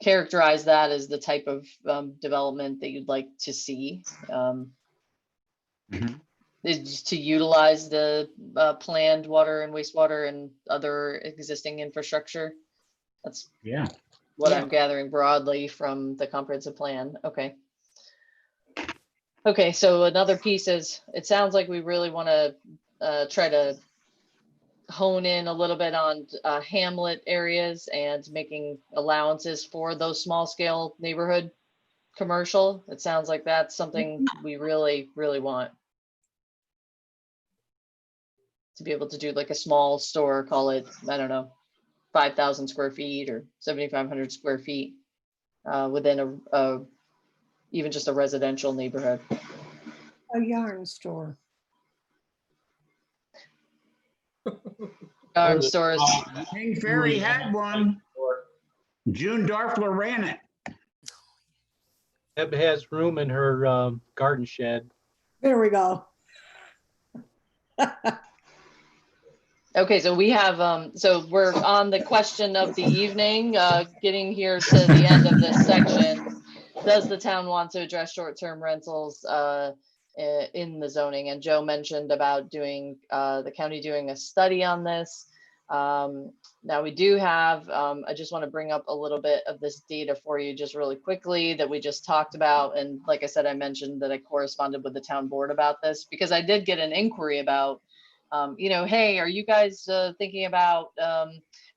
characterize that as the type of development that you'd like to see? Is to utilize the planned water and wastewater and other existing infrastructure? That's what I'm gathering broadly from the comprehensive plan. Okay. Okay, so another piece is, it sounds like we really want to try to hone in a little bit on hamlet areas and making allowances for those small scale neighborhood commercial. It sounds like that's something we really, really want. To be able to do like a small store, call it, I don't know, 5,000 square feet or 7,500 square feet within a even just a residential neighborhood. A yarn store. Yarn stores. King Ferry had one. June Darfler ran it. Deb has room in her garden shed. There we go. Okay, so we have, so we're on the question of the evening, getting here to the end of this section. Does the town want to address short-term rentals in the zoning? And Joe mentioned about doing, the county doing a study on this. Now we do have, I just want to bring up a little bit of this data for you just really quickly that we just talked about. And like I said, I mentioned that I corresponded with the town board about this because I did get an inquiry about, hey, are you guys thinking about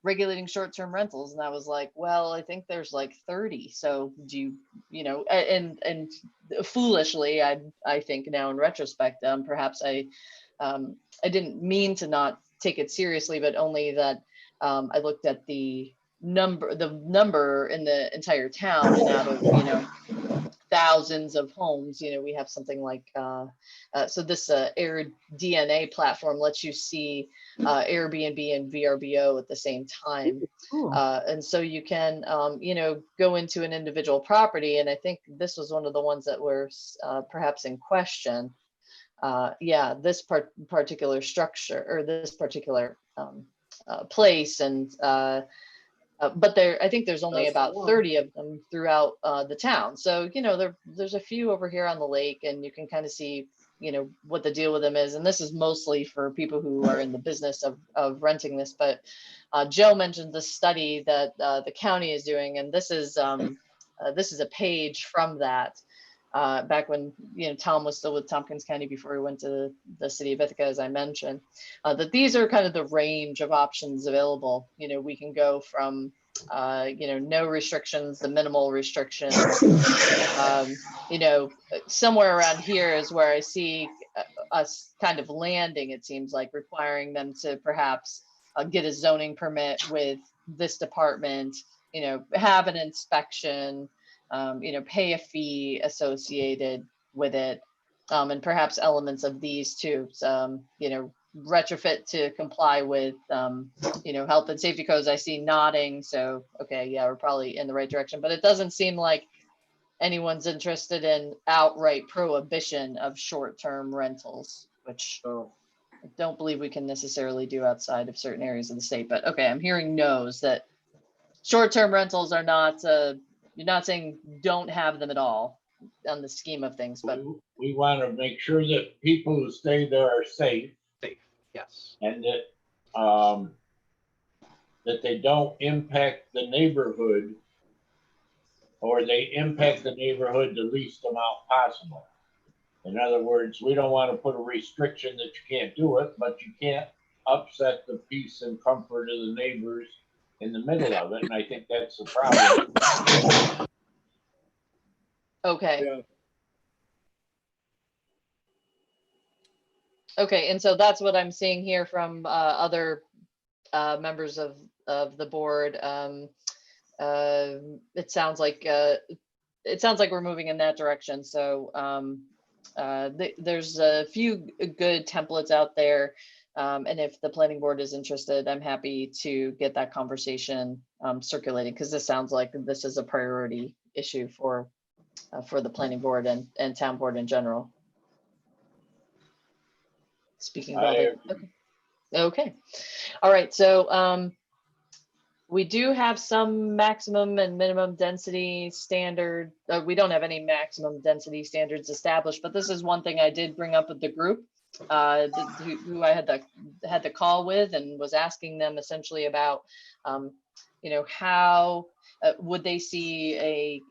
regulating short-term rentals? And I was like, well, I think there's like 30. So do you, and foolishly, I think now in retrospect, perhaps I didn't mean to not take it seriously, but only that I looked at the number in the entire town, and out of thousands of homes, we have something like so this Air DNA platform lets you see Airbnb and VRBO at the same time. And so you can go into an individual property, and I think this was one of the ones that were perhaps in question. This particular structure or this particular place, and but I think there's only about 30 of them throughout the town. So, there's a few over here on the lake, and you can kind of see, what the deal with them is. And this is mostly for people who are in the business of renting this. But Joe mentioned the study that the county is doing, and this is a page from that. Back when Tom was still with Tompkins County before he went to the city of Ithaca, as I mentioned, that these are kind of the range of options available. We can go from no restrictions, the minimal restrictions. Somewhere around here is where I see us kind of landing. It seems like requiring them to perhaps get a zoning permit with this department, have an inspection. Pay a fee associated with it, and perhaps elements of these too. Retrofit to comply with, health and safety codes. I see nodding. So, okay, yeah, we're probably in the right direction, but it doesn't seem like anyone's interested in outright prohibition of short-term rentals, which I don't believe we can necessarily do outside of certain areas of the state, but okay, I'm hearing no's that short-term rentals are not, you're not saying don't have them at all on the scheme of things, but We want to make sure that people who stay there are safe Safe, yes. and that, that they don't impact the neighborhood, or they impact the neighborhood the least amount possible. In other words, we don't want to put a restriction that you can't do it, but you can't upset the peace and comfort of the neighbors in the middle of it. And I think that's the problem. okay. Yeah. Okay, and so that's what I'm seeing here from other members of the board. It sounds like we're moving in that direction. So there's a few good templates out there, and if the planning board is interested, I'm happy to get that conversation circulating, because this sounds like this is a priority issue for the planning board and town board in general. Speaking of all okay. All right, so we do have some maximum and minimum density standard. We don't have any maximum density standards established, but this is one thing I did bring up with the group who I had the call with, and was asking them essentially about, you know, how would they see a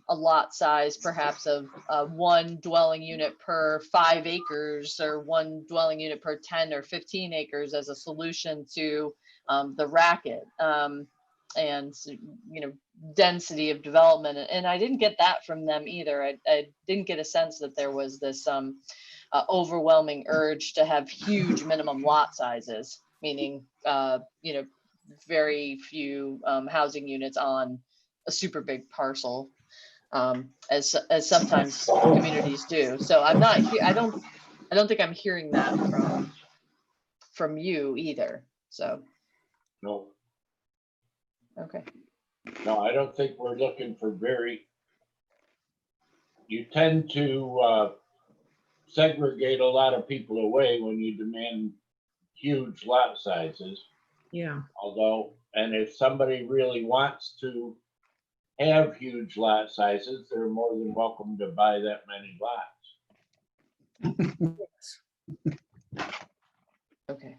lot size perhaps of one dwelling unit per 5 acres, or one dwelling unit per 10 or 15 acres as a solution to the racket and, you know, density of development. And I didn't get that from them either. I didn't get a sense that there was this overwhelming urge to have huge minimum lot sizes, meaning, you know, very few housing units on a super big parcel, as sometimes communities do. So I'm not, I don't think I'm hearing that from you either. So. No. Okay. No, I don't think we're looking for you tend to segregate a lot of people away when you demand huge lot sizes. Yeah. Although, and if somebody really wants to have huge lot sizes, they're more than welcome to buy that many lots. Okay.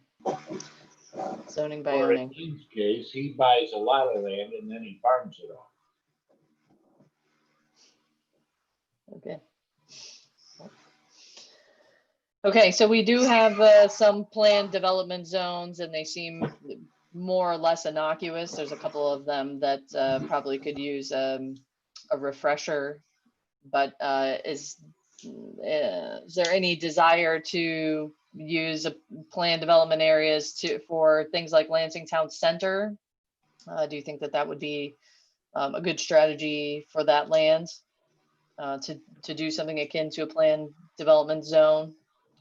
Zoning by Or in owning. Dean's case, he buys a lot of land and then he farms it all. Okay. Okay, so we do have some planned development zones, and they seem more or less innocuous. There's a couple of them that probably could use a refresher, but is there any desire to use planned development areas for things like Lansing Town Center? Do you think that would be a good strategy for that land to do something akin to a planned development zone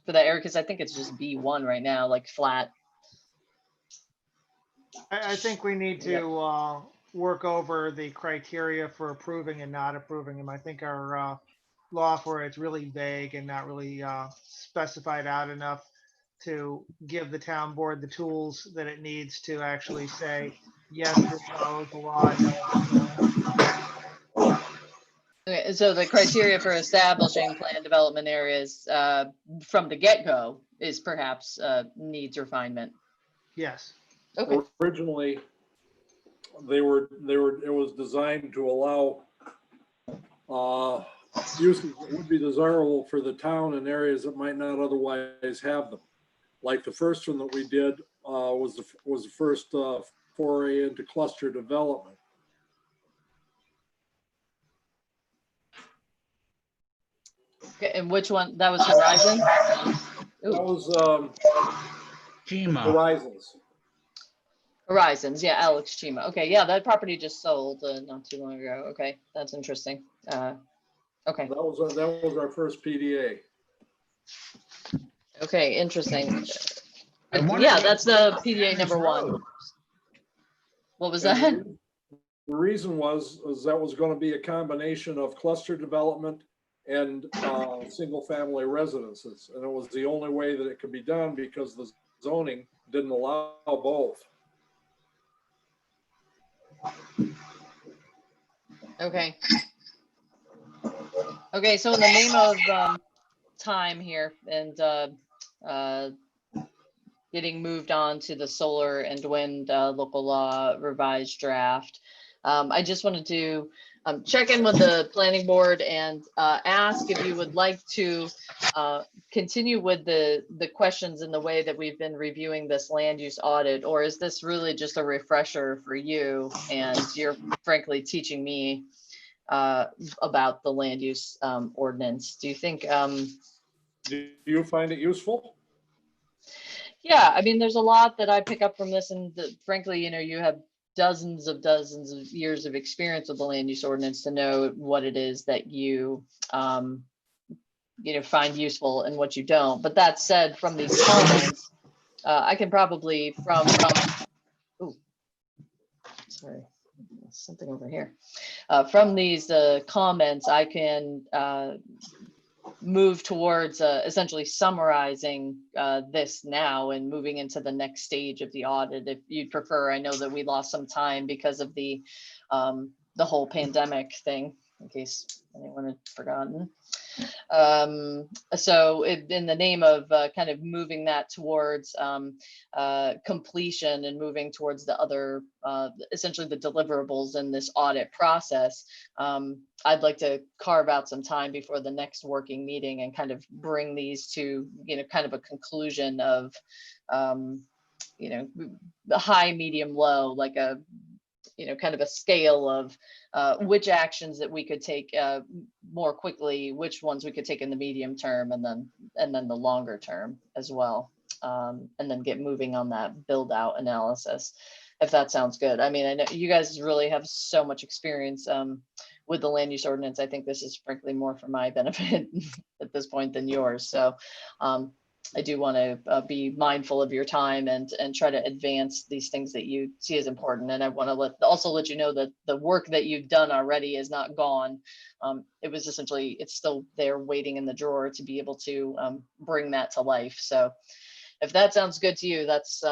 for that area? Because I think it's just B1 right now, like flat. I think we need to work over the criteria for approving and not approving them. I think our law for it's really vague and not really specified out enough to give the town board the tools that it needs to actually say, yes, this follows the law. Okay, so the criteria for establishing planned development areas from the get-go is perhaps needs refinement. Yes. Okay. Originally, it was designed to allow uses that would be desirable for the town in areas that might not otherwise have them. Like the first one that we did was the first foray into cluster development. Okay, and which one? That was Horizon? Ooh. That was Horizons. Horizons, yeah, Alex Chima. Okay, yeah, that property just sold not too long ago. Okay, that's interesting. Okay. That was our first PDA. Okay, interesting. Yeah, that's the PDA number 1. What was that? The reason was that was going to be a combination of cluster development and single-family residences. And it was the only way that it could be done because the zoning didn't allow both. Okay. Okay, so in the name of time here and getting moved on to the solar and wind local law revised draft, I just wanted to check in with the planning board and ask if you would like to continue with the questions in the way that we've been reviewing this land use audit, or is this really just a refresher for you and you're frankly teaching me about the land use ordinance? Do you think? Do you find it useful? Yeah, I mean, there's a lot that I pick up from this, and frankly, you know, you have dozens of years of experience with the land use ordinance to know what it is that you you know, find useful and what you don't. But that said, from these comments, I can probably ooh, sorry, something over here. From these comments, I can move towards essentially summarizing this now and moving into the next stage of the audit if you'd prefer. I know that we lost some time because of the whole pandemic thing, in case anyone had forgotten. So in the name of kind of moving that towards completion and moving towards the other, essentially the deliverables in this audit process, I'd like to carve out some time before the next working meeting and kind of bring these to, you know, kind of a conclusion of, you know, the high, medium, low, like a, you know, kind of a scale of which actions that we could take more quickly, which ones we could take in the medium term, and then the longer term as well, and then get moving on that build out analysis, if that sounds good. I mean, I know you guys really have so much experience with the land use ordinance. I think this is frankly more for my benefit at this point than yours. So I do want to be mindful of your time and try to advance these things that you see as important. And I want to also let you know that the work that you've done already is not gone. It was essentially, it's still there waiting in the drawer to be able to bring that to life. So if that sounds good to you, that's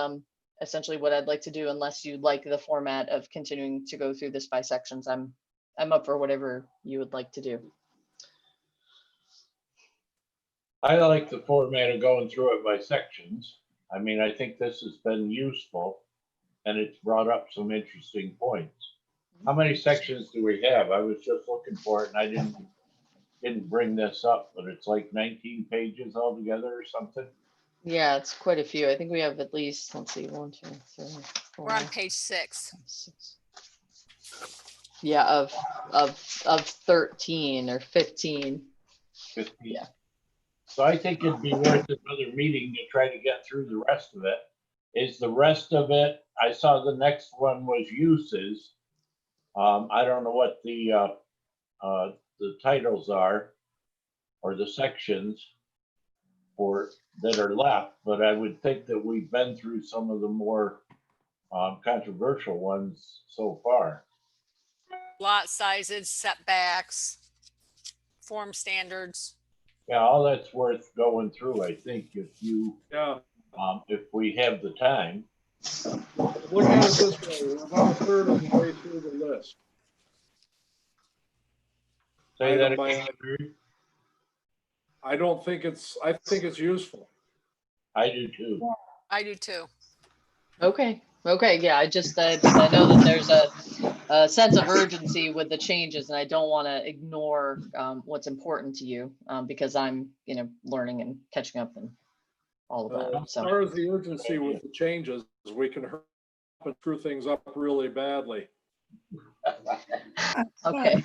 essentially what I'd like to do, unless you like the format of continuing to go through this by sections. I'm up for whatever you would like to do. I like the format of going through it by sections. I mean, I think this has been useful and it's brought up some interesting points. How many sections do we have? I was just looking for it and I didn't bring this up, but it's like 19 pages altogether or something. Yeah, it's quite a few. I think we have at least, let's see, 1, 2, 3, 4. We're on page 6. 6. Yeah, of 13 or 15. 15. Yeah. So I think it'd be worth another meeting to try to get through the rest of it. Is the rest of it, I saw the next one was uses. I don't know what the titles are or the sections or that are left, but I would think that we've been through some of the more controversial ones so far. Lot sizes, setbacks, form standards. Yeah, all that's worth going through, I think, if you, Yeah. if we have the time. Look at it this way, we're about a third of the way through the list. Say that Item by again. item. I think it's useful. I do too. I do too. Okay. Yeah, I just because I know that there's a sense of urgency with the changes, and I don't want to ignore what's important to you because I'm, you know, learning and catching up and all of that. As far as the urgency with the changes, we can hurry up and screw things up really badly. Okay.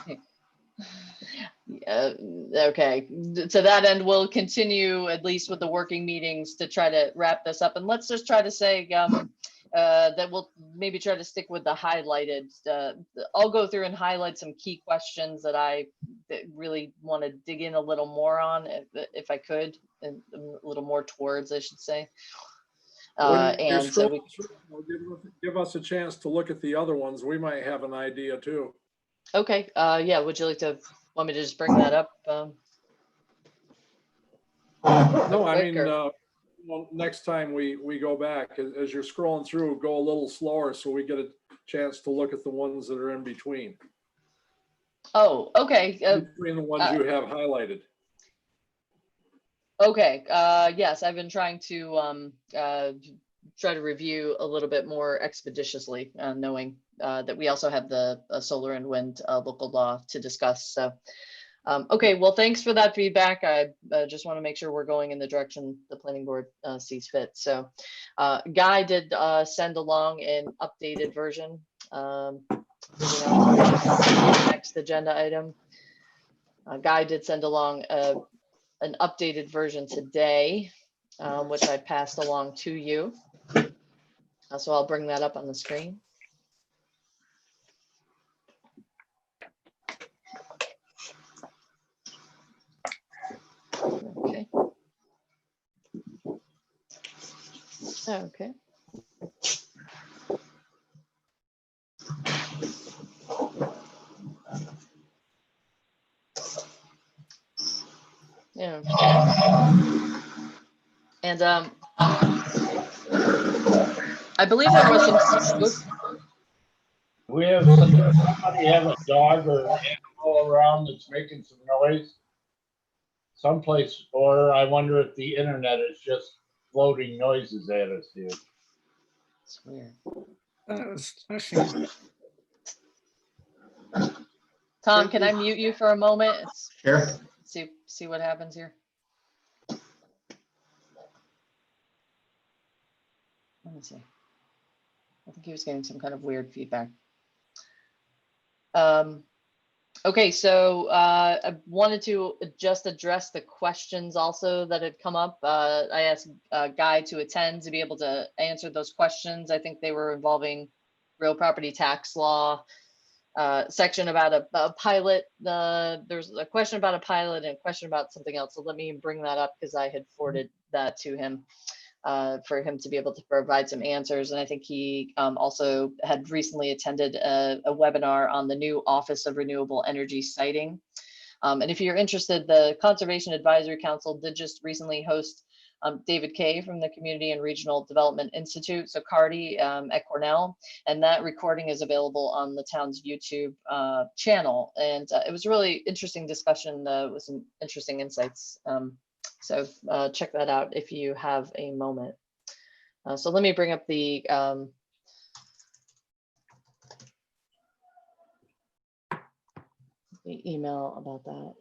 Okay. To that end, we'll continue at least with the working meetings to try to wrap this up. And let's just try to say that we'll maybe try to stick with the highlighted. I'll go through and highlight some key questions that I really want to dig in a little more on, if I could, and a little more towards, I should say. And so give us a chance to look at the other ones. We might have an idea too. Okay. Yeah. Would you like to want me to just bring that up? No, I mean, Good, well, next time we go back, as you're scrolling through, go a little slower so we get a chance to look at the ones that are in between. Oh, okay. Between the ones you have highlighted. Okay, yes, I've been trying to try to review a little bit more expeditiously, knowing that we also have the solar and wind local law to discuss. So, okay, well, thanks for that feedback. I just want to make sure we're going in the direction the planning board sees fit. So, Guy did send along an updated version. Moving on to the next agenda item. Guy did send along an updated version today, which I passed along to you. So I'll bring that up on the screen. Okay. Okay. Yeah. And I believe there was some. Oops. We have somebody have a dog or an animal around that's making some noise someplace, or I wonder if the internet is just floating noises at us here. It's weird. That was Flushing. Tom, can I mute you for a moment? Sure. See what happens here. Let me see. I think he was getting some kind of weird feedback. Okay, so I wanted to just address the questions also that had come up. I asked Guy to attend to be able to answer those questions. I think they were involving real property tax law, section about a pilot. There's a question about a pilot and a question about something else. So let me bring that up because I had forwarded that to him. For him to be able to provide some answers. And I think he also had recently attended a webinar on the new Office of Renewable Energy siting. And if you're interested, the Conservation Advisory Council did just recently host David Kay from the Community and Regional Development Institute, so CARDI at Cornell. And that recording is available on the town's YouTube channel. And it was a really interesting discussion with some interesting insights. So check that out if you have a moment. So let me bring up the email about that.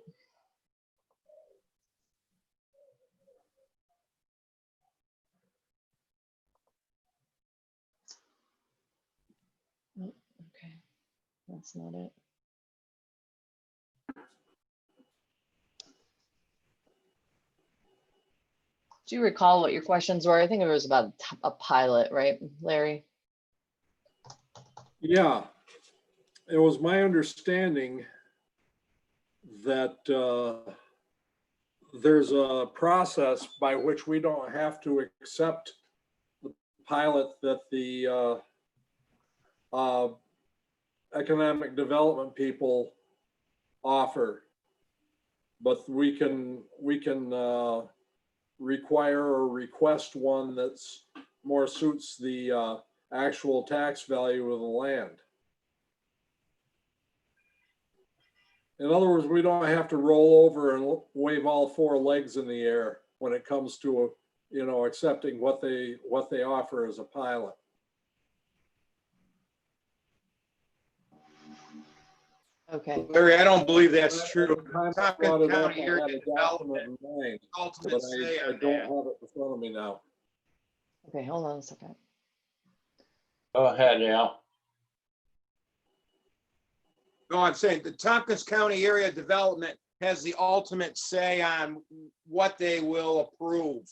Oh, okay, that's not it. Do you recall what your questions were? I think it was about a pilot, right, Larry? Yeah, it was my understanding that there's a process by which we don't have to accept the pilot that the economic development people offer, but we can require or request one that's more suits the actual tax value of the land. In other words, we don't have to roll over and wave all four legs in the air when it comes to, accepting what they offer as a pilot. Okay. Larry, I don't believe that's true. Tompkins County area development, but I don't have it in front of me now. Okay, hold on a second. Go ahead, Al. No, I'm saying the Tompkins County area development has the ultimate say on what they will approve.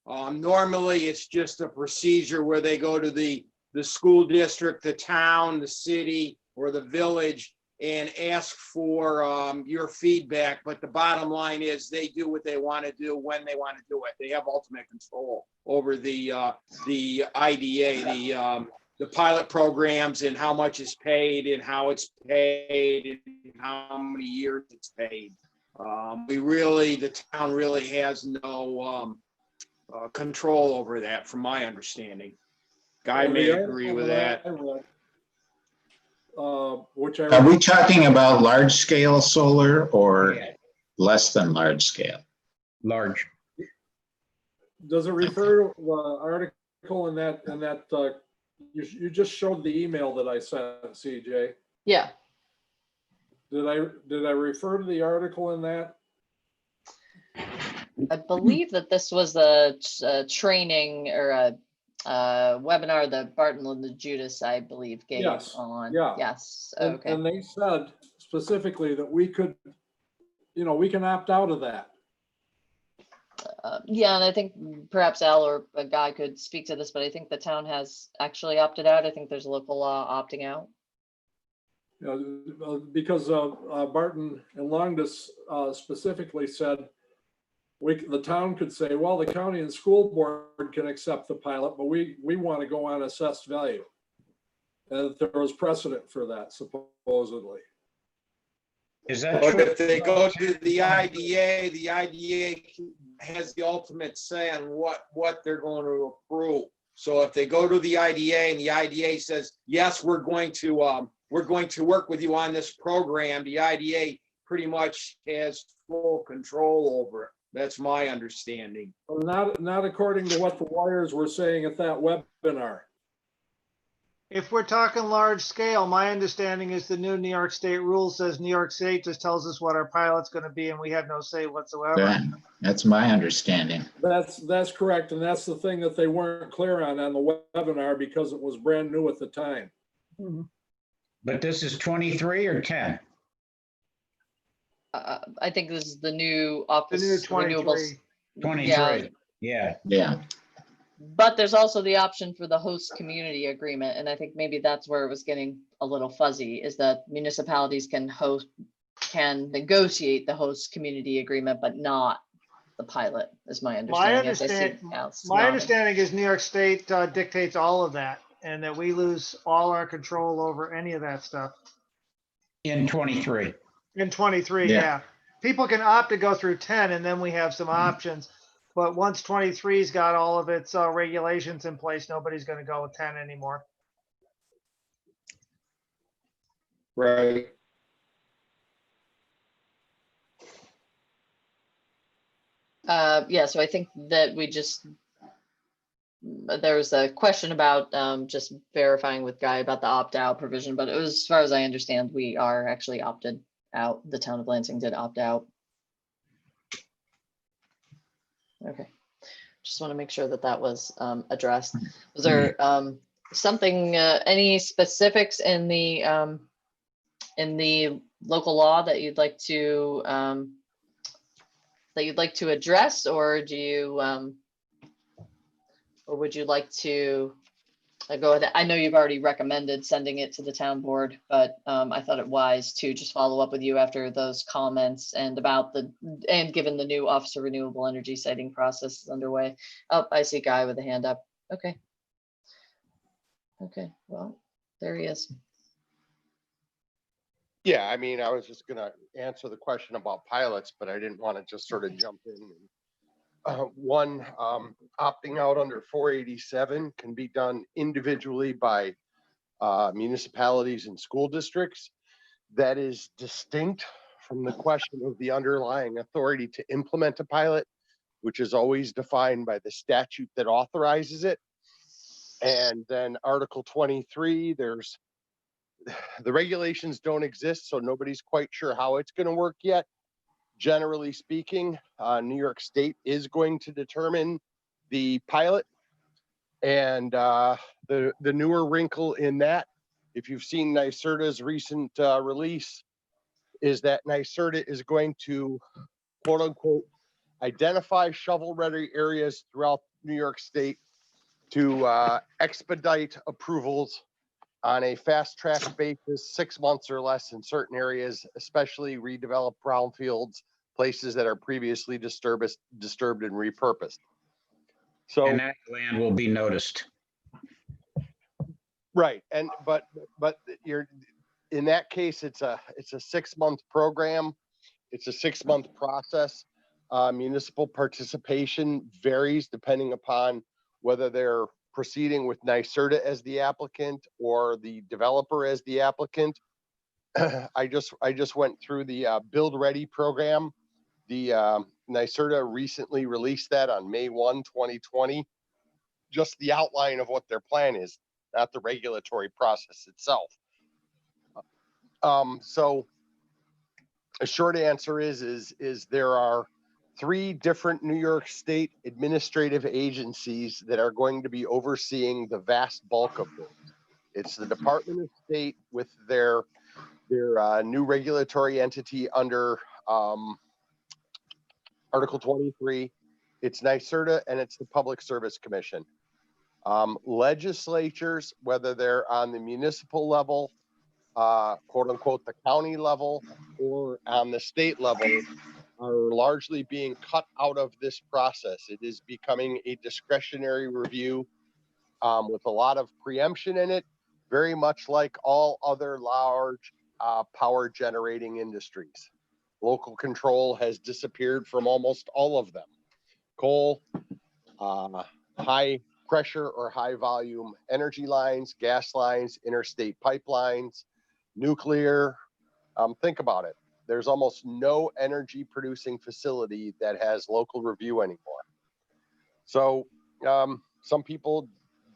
Normally, it's just a procedure where they go to the school district, the town, the city, or the village and ask for your feedback. But the bottom line is they do what they want to do when they want to do it. They have ultimate control over the IDA, the pilot programs and how much is paid and how it's paid and how many years it's paid. The town really has no control over that, from my understanding. Guy Well, may the agree article with that that. I read, which I Are we read, talking about large scale solar or less than large scale? Large. does it refer to the article in that, you just showed the email that I sent, CJ. Yeah. Did I refer to the article in that? I believe that this was a training or a webinar that Barton and the Judas, I believe, gave Yes, on. yeah. Yes. And- Okay. And they said specifically that we could, we can opt out of that. Yeah, and I think perhaps Al or a guy could speak to this, but I think the town has actually opted out. I think there's a local law opting out. Because Barton and Longdus specifically said, the town could say, well, the county and school board can accept the pilot, but we want to go on assessed value. And there was precedent for that, supposedly. Is that But true? if they go to the IDA has the ultimate say on what they're going to approve. So if they go to the IDA and the IDA says, yes, we're going to work with you on this program, the IDA pretty much has full control over it. That's my understanding. Well, not according to what the lawyers were saying at that webinar. If we're talking large scale, my understanding is the new New York State rule says New York State just tells us what our pilot's going to be, and we have no say whatsoever. Yeah, that's my understanding. That's correct, and that's the thing that they weren't clear on the webinar because it was brand new at the time. But this is 23 or 10? I think this is the new office The new renewables. 23. 23. Yeah. Yeah. But there's also the option for the host community agreement. And I think maybe that's where it was getting a little fuzzy, is that municipalities can negotiate the host community agreement, but not the pilot, is my understanding. My understanding is New York State dictates all of that, and that we lose all our control over any of that stuff. In 23. In 23, Yeah. yeah. People can opt to go through 10, and then we have some options. But once 23's got all of its regulations in place, nobody's going to go with 10 anymore. Right. Yeah, so I think that there was a question about just verifying with Guy about the opt-out provision, but it was, as far as I understand, we are actually opted out. The town of Lansing did opt out. Okay, just want to make sure that was addressed. Was there something, any specifics in the local law that you'd like to address, or do you or would you like to go ahead? I know you've already recommended sending it to the town board, but I thought it wise to just follow up with you after those comments and given the new Officer Renewable Energy siting process is underway. Oh, I see Guy with a hand up. Okay. Okay, well, there he is. Yeah, I mean, I was just gonna answer the question about pilots, but I didn't want to just sort of jump in. One, opting out under 487 can be done individually by municipalities and school districts. That is distinct from the question of the underlying authority to implement a pilot, which is always defined by the statute that authorizes it. And then Article 23, the regulations don't exist, so nobody's quite sure how it's going to work yet. Generally speaking, New York State is going to determine the pilot. And the newer wrinkle in that, if you've seen NYSERDA's recent release, is that NYSERDA is going to, quote unquote, identify shovel-ready areas throughout New York State to expedite approvals on a fast-track basis, 6 months or less in certain areas, especially redeveloped brownfields, places that are previously disturbed and repurposed. So, And that land will be noticed. right, and but you're in that case, it's a 6 month program. It's a 6-month process. Municipal participation varies depending upon whether they're proceeding with NYSERDA as the applicant or the developer as the applicant. I just went through the Build Ready program. The NYSERDA recently released that on May 1, 2020. Just the outline of what their plan is, not the regulatory process itself. So a short answer is there are 3 different New York State administrative agencies that are going to be overseeing the vast bulk of this. It's the Department of State with their new regulatory entity under Article 23. It's NYSERDA and it's the Public Service Commission. Legislatures, whether they're on the municipal level, quote unquote, the county level, or on the state level, are largely being cut out of this process. It is becoming a discretionary review with a lot of preemption in it, very much like all other large power generating industries. Local control has disappeared from almost all of them. Coal, high pressure or high volume energy lines, gas lines, interstate pipelines, nuclear. Think about it. There's almost no energy producing facility that has local review anymore. So some people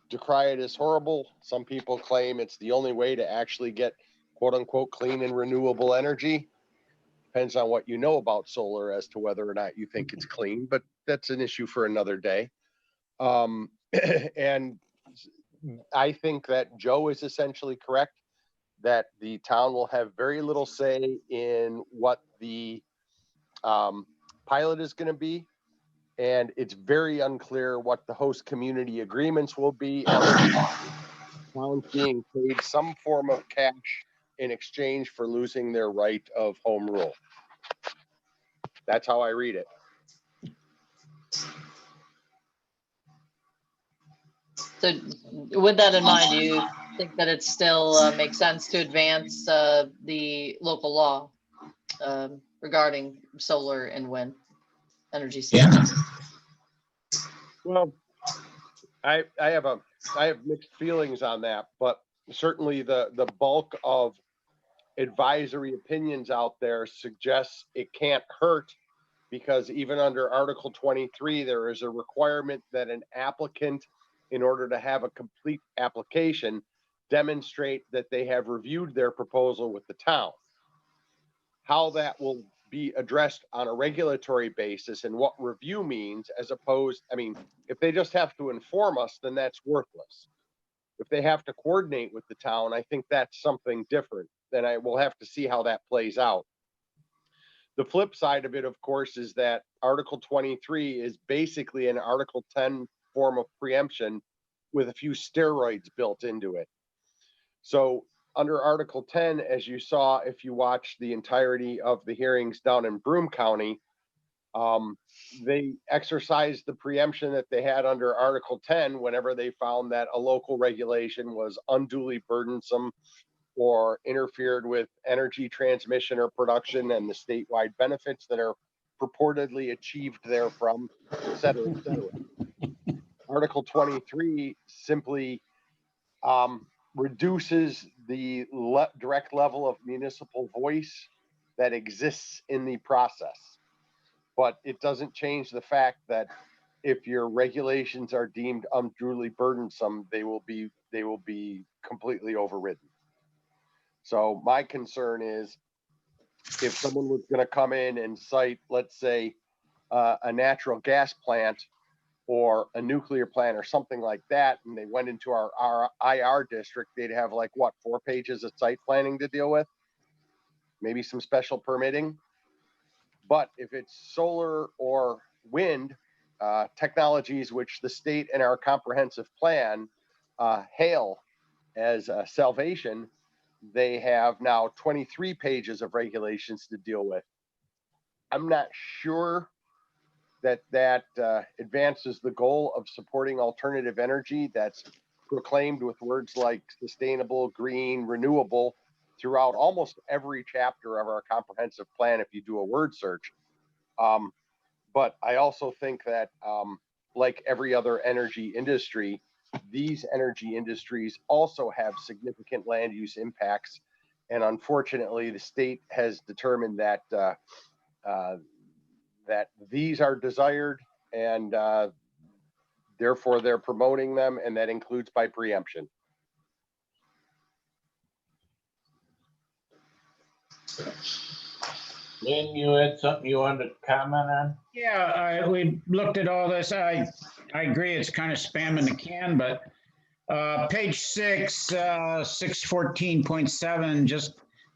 decry it as horrible. Some people claim it's the only way to actually get quote unquote clean and renewable energy. Depends on what you know about solar as to whether or not you think it's clean, but that's an issue for another day. And I think that Joe is essentially correct, that the town will have very little say in what the pilot is going to be. And it's very unclear what the host community agreements will be. Towns being paid some form of cash in exchange for losing their right of home rule. That's how I read it. So with that in mind, do you think that it still makes sense to advance the local law regarding solar and wind energy systems? Well, I have mixed feelings on that, but certainly the bulk of advisory opinions out there suggests it can't hurt, because even under Article 23, there is a requirement that an applicant, in order to have a complete application, demonstrate that they have reviewed their proposal with the town. How that will be addressed on a regulatory basis and what review means, as opposed, I mean, if they just have to inform us, then that's worthless. If they have to coordinate with the town, I think that's something different. Then I will have to see how that plays out. The flip side of it, of course, is that Article 23 is basically an Article 10 form of preemption with a few steroids built into it. So under Article 10, as you saw, if you watched the entirety of the hearings down in Broome County, they exercised the preemption that they had under Article 10 whenever they found that a local regulation was unduly burdensome or interfered with energy transmission or production and the statewide benefits that are purportedly achieved therefrom, et cetera, et cetera. Article 23 simply reduces the direct level of municipal voice that exists in the process. But it doesn't change the fact that if your regulations are deemed unduly burdensome, they will be completely overridden. So my concern is, if someone was going to come in and cite, let's say, a natural gas plant or a nuclear plant or something like that, and they went into our IR district, they'd have like, what, 4 pages of site planning to deal with? Maybe some special permitting. But if it's solar or wind technologies, which the state and our comprehensive plan hail as salvation, they have now 23 pages of regulations to deal with. I'm not sure that advances the goal of supporting alternative energy that's proclaimed with words like sustainable, green, renewable, throughout almost every chapter of our comprehensive plan if you do a word search. But I also think that, like every other energy industry, these energy industries also have significant land use impacts. And unfortunately, the state has determined that that these are desired, and therefore they're promoting them, and that includes by preemption. Lynn, you had something you wanted to comment on? Yeah, we looked at all this. I agree, it's kind of spamming the can, but page 6, 614.7, just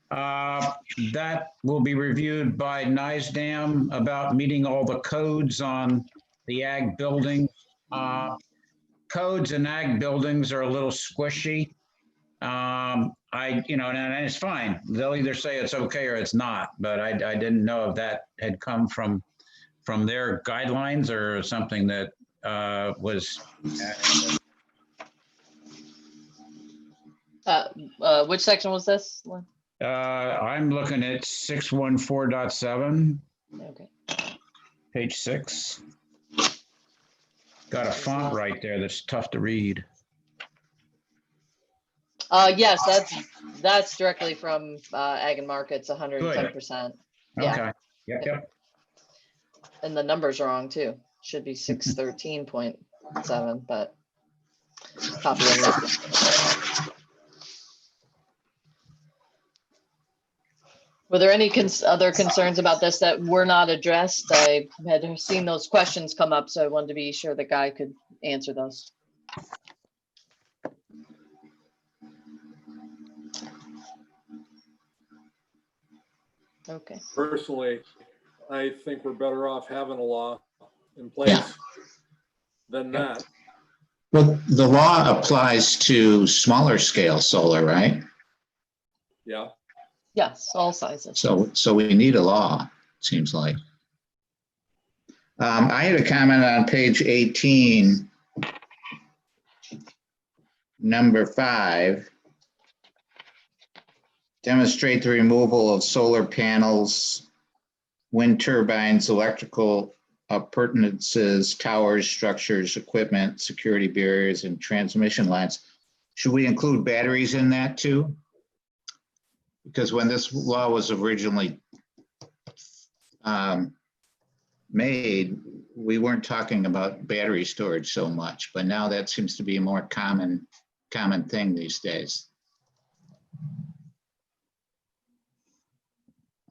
that will be reviewed by NISDAM about meeting all the codes on the ag building. Codes in ag buildings are a little squishy. And it's fine. They'll either say it's okay or it's not, but I didn't know if that had come from their guidelines or something that was. Which section was this? I'm looking at 614.7. Okay. Page 6. Got a font right there that's tough to read. Yes, that's directly from Ag and Markets, 110%. Yeah. Okay. Yep. And the number's wrong too. Should be 613.7, but copy of it. Were there any other concerns about this that were not addressed? I had seen those questions come up, so I wanted to be sure the guy could answer those. Okay. Personally, I think we're better off having a law in place than not. Well, the law applies to smaller scale solar, right? Yeah. Yes, all sizes. So we need a law, it seems like. I had a comment on page 18, number 5. Demonstrate the removal of solar panels, wind turbines, electrical appurtenances, towers, structures, equipment, security barriers, and transmission lines. Should we include batteries in that too? Because when this law was originally made, we weren't talking about battery storage so much, but now that seems to be a more common thing these days.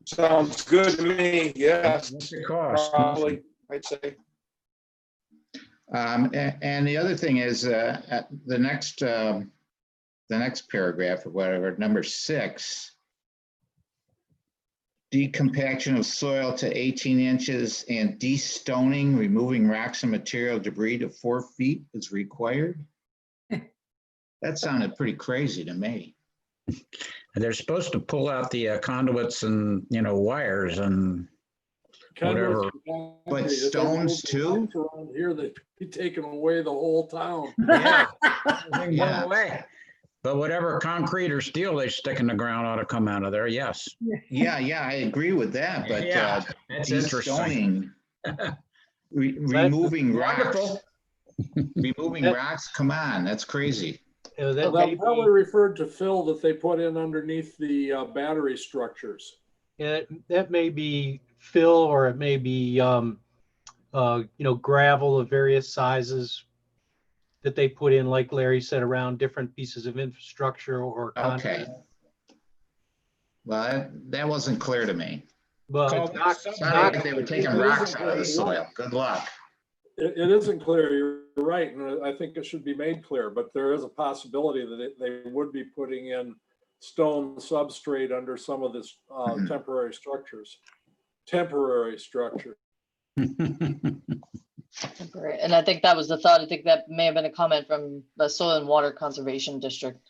Sounds good to me. Yes. What's the cost? Probably, I'd say. And the other thing is the next paragraph or whatever, number 6, decompaction of soil to 18 inches and destoning, removing rocks and material debris to 4 feet is required. That sounded pretty crazy to me. They're supposed to pull out the conduits and, wires and whatever. But stones too? Around here, they'd be taking away the whole town. Yeah. Yeah. Away. But whatever concrete or steel they stick in the ground ought to come out of there, yes. Yeah, I agree with that, but that's interesting. Removing rocks. Wonderful. Removing rocks, come on, that's crazy. That probably referred to fill that they put in underneath the battery structures. Yeah, that may be fill, or it may be gravel of various sizes that they put in, like Larry said, around different pieces of infrastructure or concrete. Okay. Well, that wasn't clear to me. But like they were taking rocks out of the soil. Good luck. It isn't clear, you're right, and I think it should be made clear, but there is a possibility that they would be putting in stone substrate under some of this temporary structures. Temporary structure. And I think that was the thought. I think that may have been a comment from the Soil and Water Conservation District.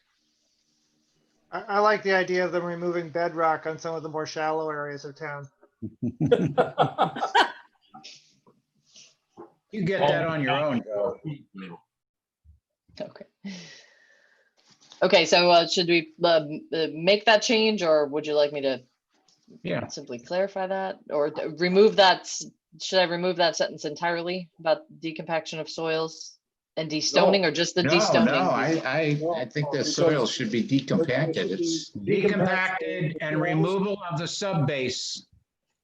I like the idea of them removing bedrock on some of the more shallow areas of town. You get that on your own, Joe. Okay. Okay, so should we make that change, or would you like me to Yeah. simply clarify that, or remove that? Should I remove that sentence entirely about decompaction of soils and destoning, or just the No, destoning? I think the soil should be decompacted. It's, Decompacted and removal of the subbase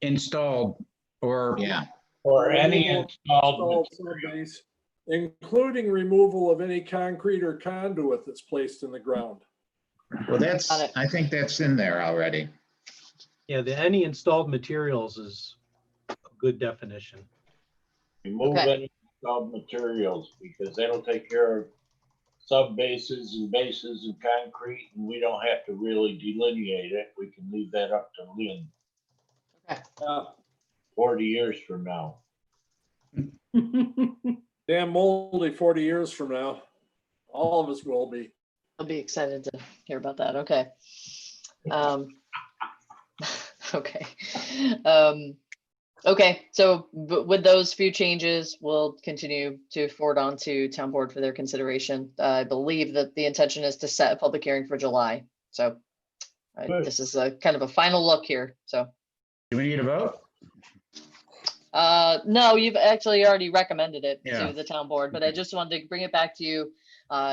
installed or yeah. Or any Removal of installed subbase, including removal of any concrete or conduit that's placed in the ground. Well, Got it. I think that's in there already. Yeah, the any installed materials is a good definition. remove Okay. any installed materials, because that'll take care of sub bases and bases and concrete, and we don't have to really delineate it. We can leave that up to Lynn. Okay. 40 years from now. Damn moldy 40 years from now. All of us will be. I'll be excited to hear about that. Okay. Okay. Okay, so with those few changes, we'll continue to forward on to town board for their consideration. I believe that the intention is to set a public hearing for July. So this is a kind of a final look here. So do we need a vote? no, you've actually already recommended it Yeah. to the town board, but I just wanted to bring it back to you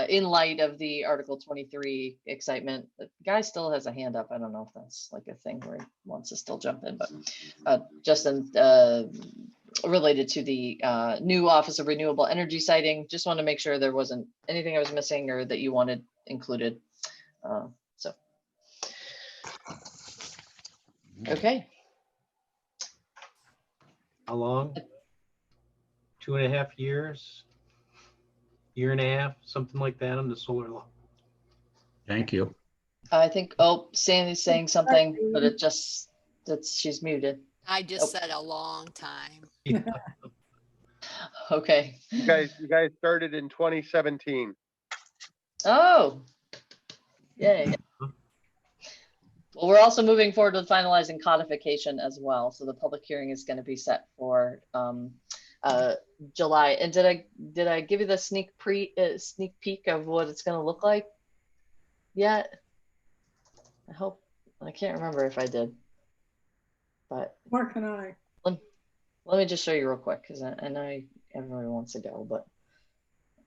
in light of the Article 23 excitement. The guy still has a hand up. I don't know if that's like a thing where he wants to still jump in, but Justin, related to the new Office of Renewable Energy siting, just want to make sure there wasn't anything I was missing or that you wanted included. So, okay. How long? 2.5 years? Year and a half, something like that on the solar law. Thank you. I think, oh, Sandy's saying something, but she's muted. I just said a long time. Okay. You guys started in 2017. Oh, yay. Well, we're also moving forward with finalizing codification as well. So the public hearing is going to be set for July. And did I give you the sneak peek of what it's going to look like yet? I hope. I can't remember if I did, but Where can I? let me just show you real quick, because I know everyone wants to go, but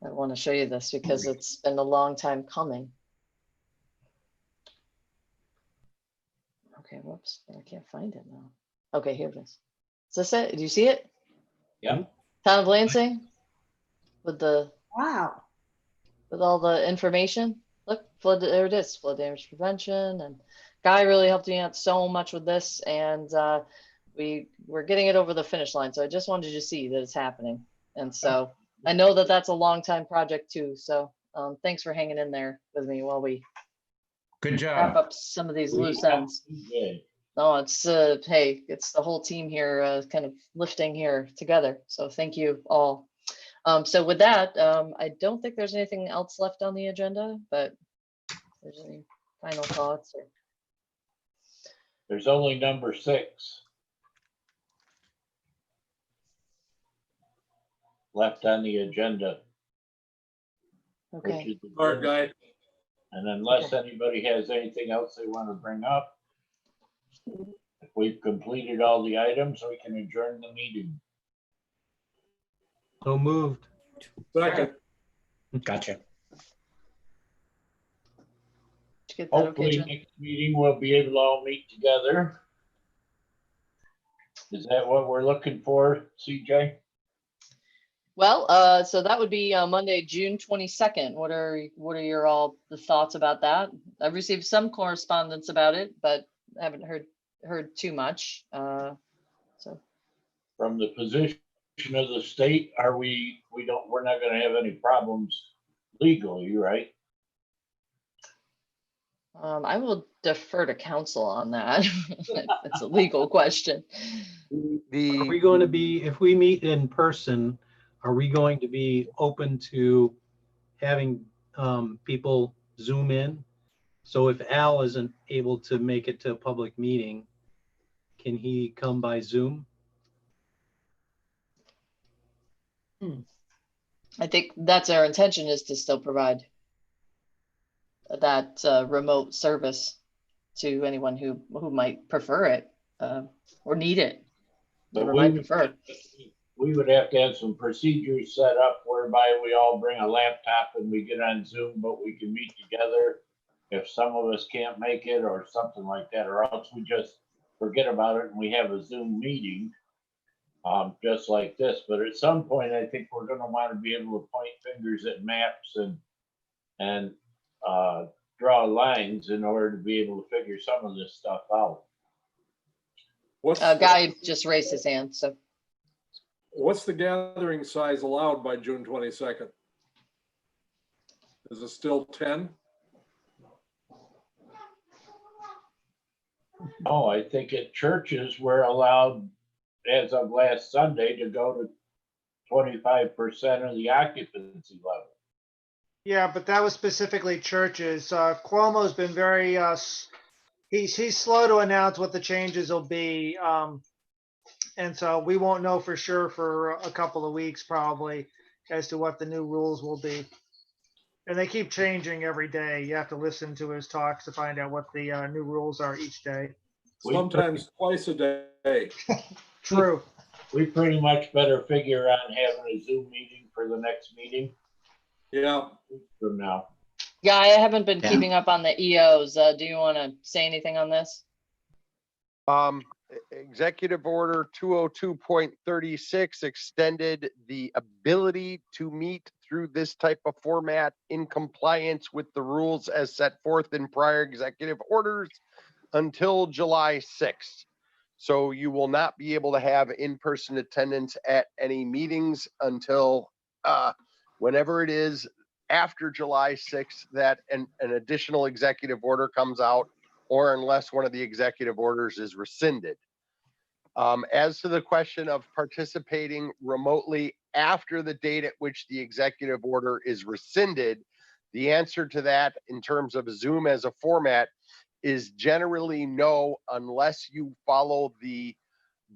I want to show you this because it's been a long time coming. Okay, whoops, I can't find it now. Okay, here it is. Is this it? Do you see it? Yep. Town of Lansing with Wow. with all the information. Look, flood, there it is, flood damage prevention. And Guy really helped me out so much with this, and we're getting it over the finish line. So I just wanted you to see that it's happening. And so I know that that's a long time project too. So thanks for hanging in there with me while we Good wrap job. up some of these loose ends. Good. No, it's hey, it's the whole team here kind of lifting here together. So thank you all. So with that, I don't think there's anything else left on the agenda, but if there's any final thoughts or There's only number 6 left on the agenda. which okay. is the Smart guy. And unless anybody has anything else they want to bring up, if we've completed all the items, we can adjourn the meeting. So moved. Second. Gotcha. Did you get that okay, Hopefully Jen? next meeting we'll be able to all meet together. Is that what we're looking for, CJ? Well, so that would be Monday, June 22nd. What are your all the thoughts about that? I've received some correspondence about it, but I haven't heard too much. So From the position of the state, we're not gonna have any problems legally, right? I will defer to counsel on that. It's a legal question. Are we going to be, if we meet in person, are we going to be open to having people Zoom in? So if Al isn't able to make it to a public meeting, can he come by Zoom? I think that's our intention, is to still provide that remote service to anyone who might prefer it or need it. But Or might prefer. we would have to have some procedures set up whereby we all bring a laptop and we get on Zoom, but we can meet together if some of us can't make it or something like that, or else we just forget about it and we have a Zoom meeting just like this. But at some point, I think we're going to want to be able to point fingers at maps and draw lines in order to be able to figure some of this stuff out. Guy just raised his hand, so. What's the gathering size allowed by June 22nd? Is it still 10? Oh, I think at churches we're allowed, as of last Sunday, to go to 25% of the occupancy level. Yeah, but that was specifically churches. Cuomo's been very, he's slow to announce what the changes will be. And so we won't know for sure for a couple of weeks probably as to what the new rules will be. And they keep changing every day. You have to listen to his talks to find out what the new rules are each day. Sometimes twice a day. True. We pretty much better figure on having a Zoom meeting for the next meeting. Yeah. From now. Yeah, I haven't been keeping up on the EOs. Do you want to say anything on this? Executive Order 202.36 extended the ability to meet through this type of format in compliance with the rules as set forth in prior executive orders until July 6th. So you will not be able to have in-person attendance at any meetings until whenever it is after July 6th that an additional executive order comes out, or unless one of the executive orders is rescinded. As to the question of participating remotely after the date at which the executive order is rescinded, the answer to that in terms of Zoom as a format is generally no, unless you follow the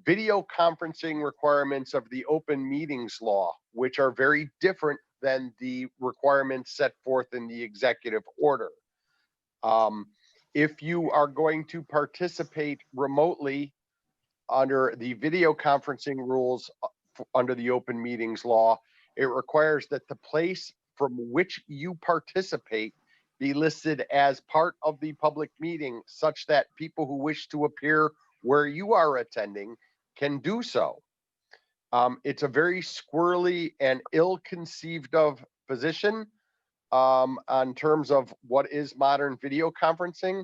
video conferencing requirements of the open meetings law, which are very different than the requirements set forth in the executive order. If you are going to participate remotely under the video conferencing rules under the open meetings law, it requires that the place from which you participate be listed as part of the public meeting such that people who wish to appear where you are attending can do so. It's a very squirrely and ill-conceived of position on terms of what is modern video conferencing.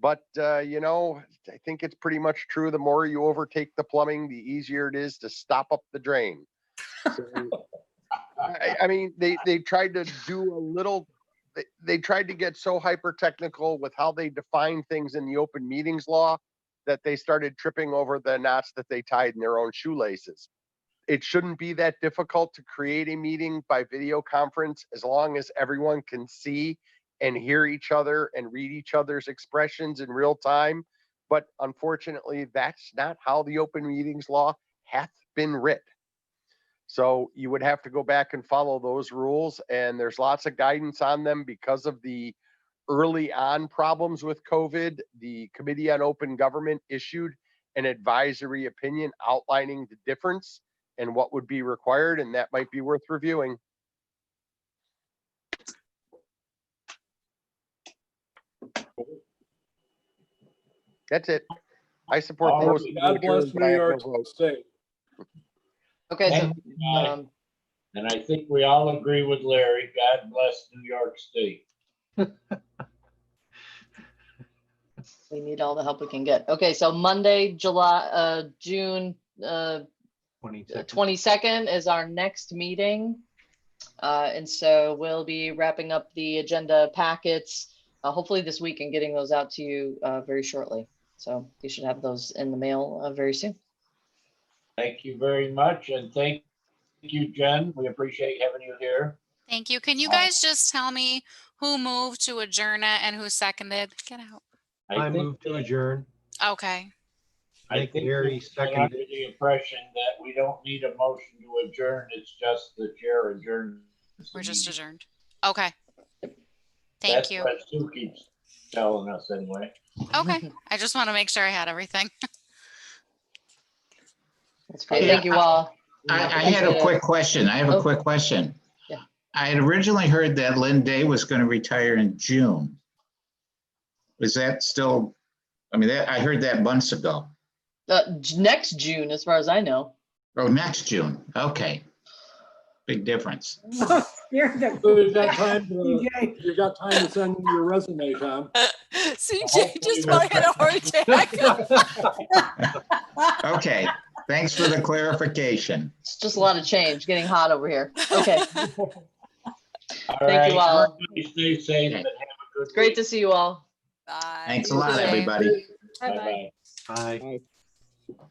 But, you know, I think it's pretty much true. The more you overtake the plumbing, the easier it is to stop up the drain. So, I mean, they tried to do a little, they tried to get so hyper technical with how they define things in the open meetings law that they started tripping over the knots that they tied in their own shoelaces. It shouldn't be that difficult to create a meeting by video conference as long as everyone can see and hear each other and read each other's expressions in real time. But unfortunately, that's not how the open meetings law hath been writ. So you would have to go back and follow those rules. And there's lots of guidance on them because of the early on problems with COVID. The Committee on Open Government issued an advisory opinion outlining the difference and what would be required, and that might be worth reviewing. That's it. I support the motion. God bless New York State. Okay, so and I think we all agree with Larry. God bless New York State. we need all the help we can get. Okay, so Monday, June 22nd is our next meeting. And so we'll be wrapping up the agenda packets, hopefully this week, and getting those out to you very shortly. So you should have those in the mail very soon. Thank you very much. And thank you, Jen. We appreciate having you here. Thank you. Can you guys just tell me who moved to adjourn it and who seconded? Get out. I moved to adjourn. Okay. I think Gary seconded under the impression that we don't need a motion to adjourn. It's just the chair adjourns. We're just adjourned. Okay. Thank That's you. what Sue keeps telling us anyway. Okay, I just want to make sure I had everything. That's great. Yeah, Thank you all. I had a quick question. I have a quick question. Yeah. I had originally heard that Lynn Day was going to retire in June. Is that still, I mean, I heard that months ago. Next June, as far as I know. Oh, next June. Okay. Big difference. You're the- So you got time to, DJ. you got time to send your resume, Tom. CJ just about had a heart attack. Okay. Thanks for the clarification. It's just a lot of change, getting hot over here. Okay. All Thank you right, all. everybody stay safe and have a good Great week. to see you all. Bye. Thanks a lot, everybody. Bye-bye. Bye. Bye.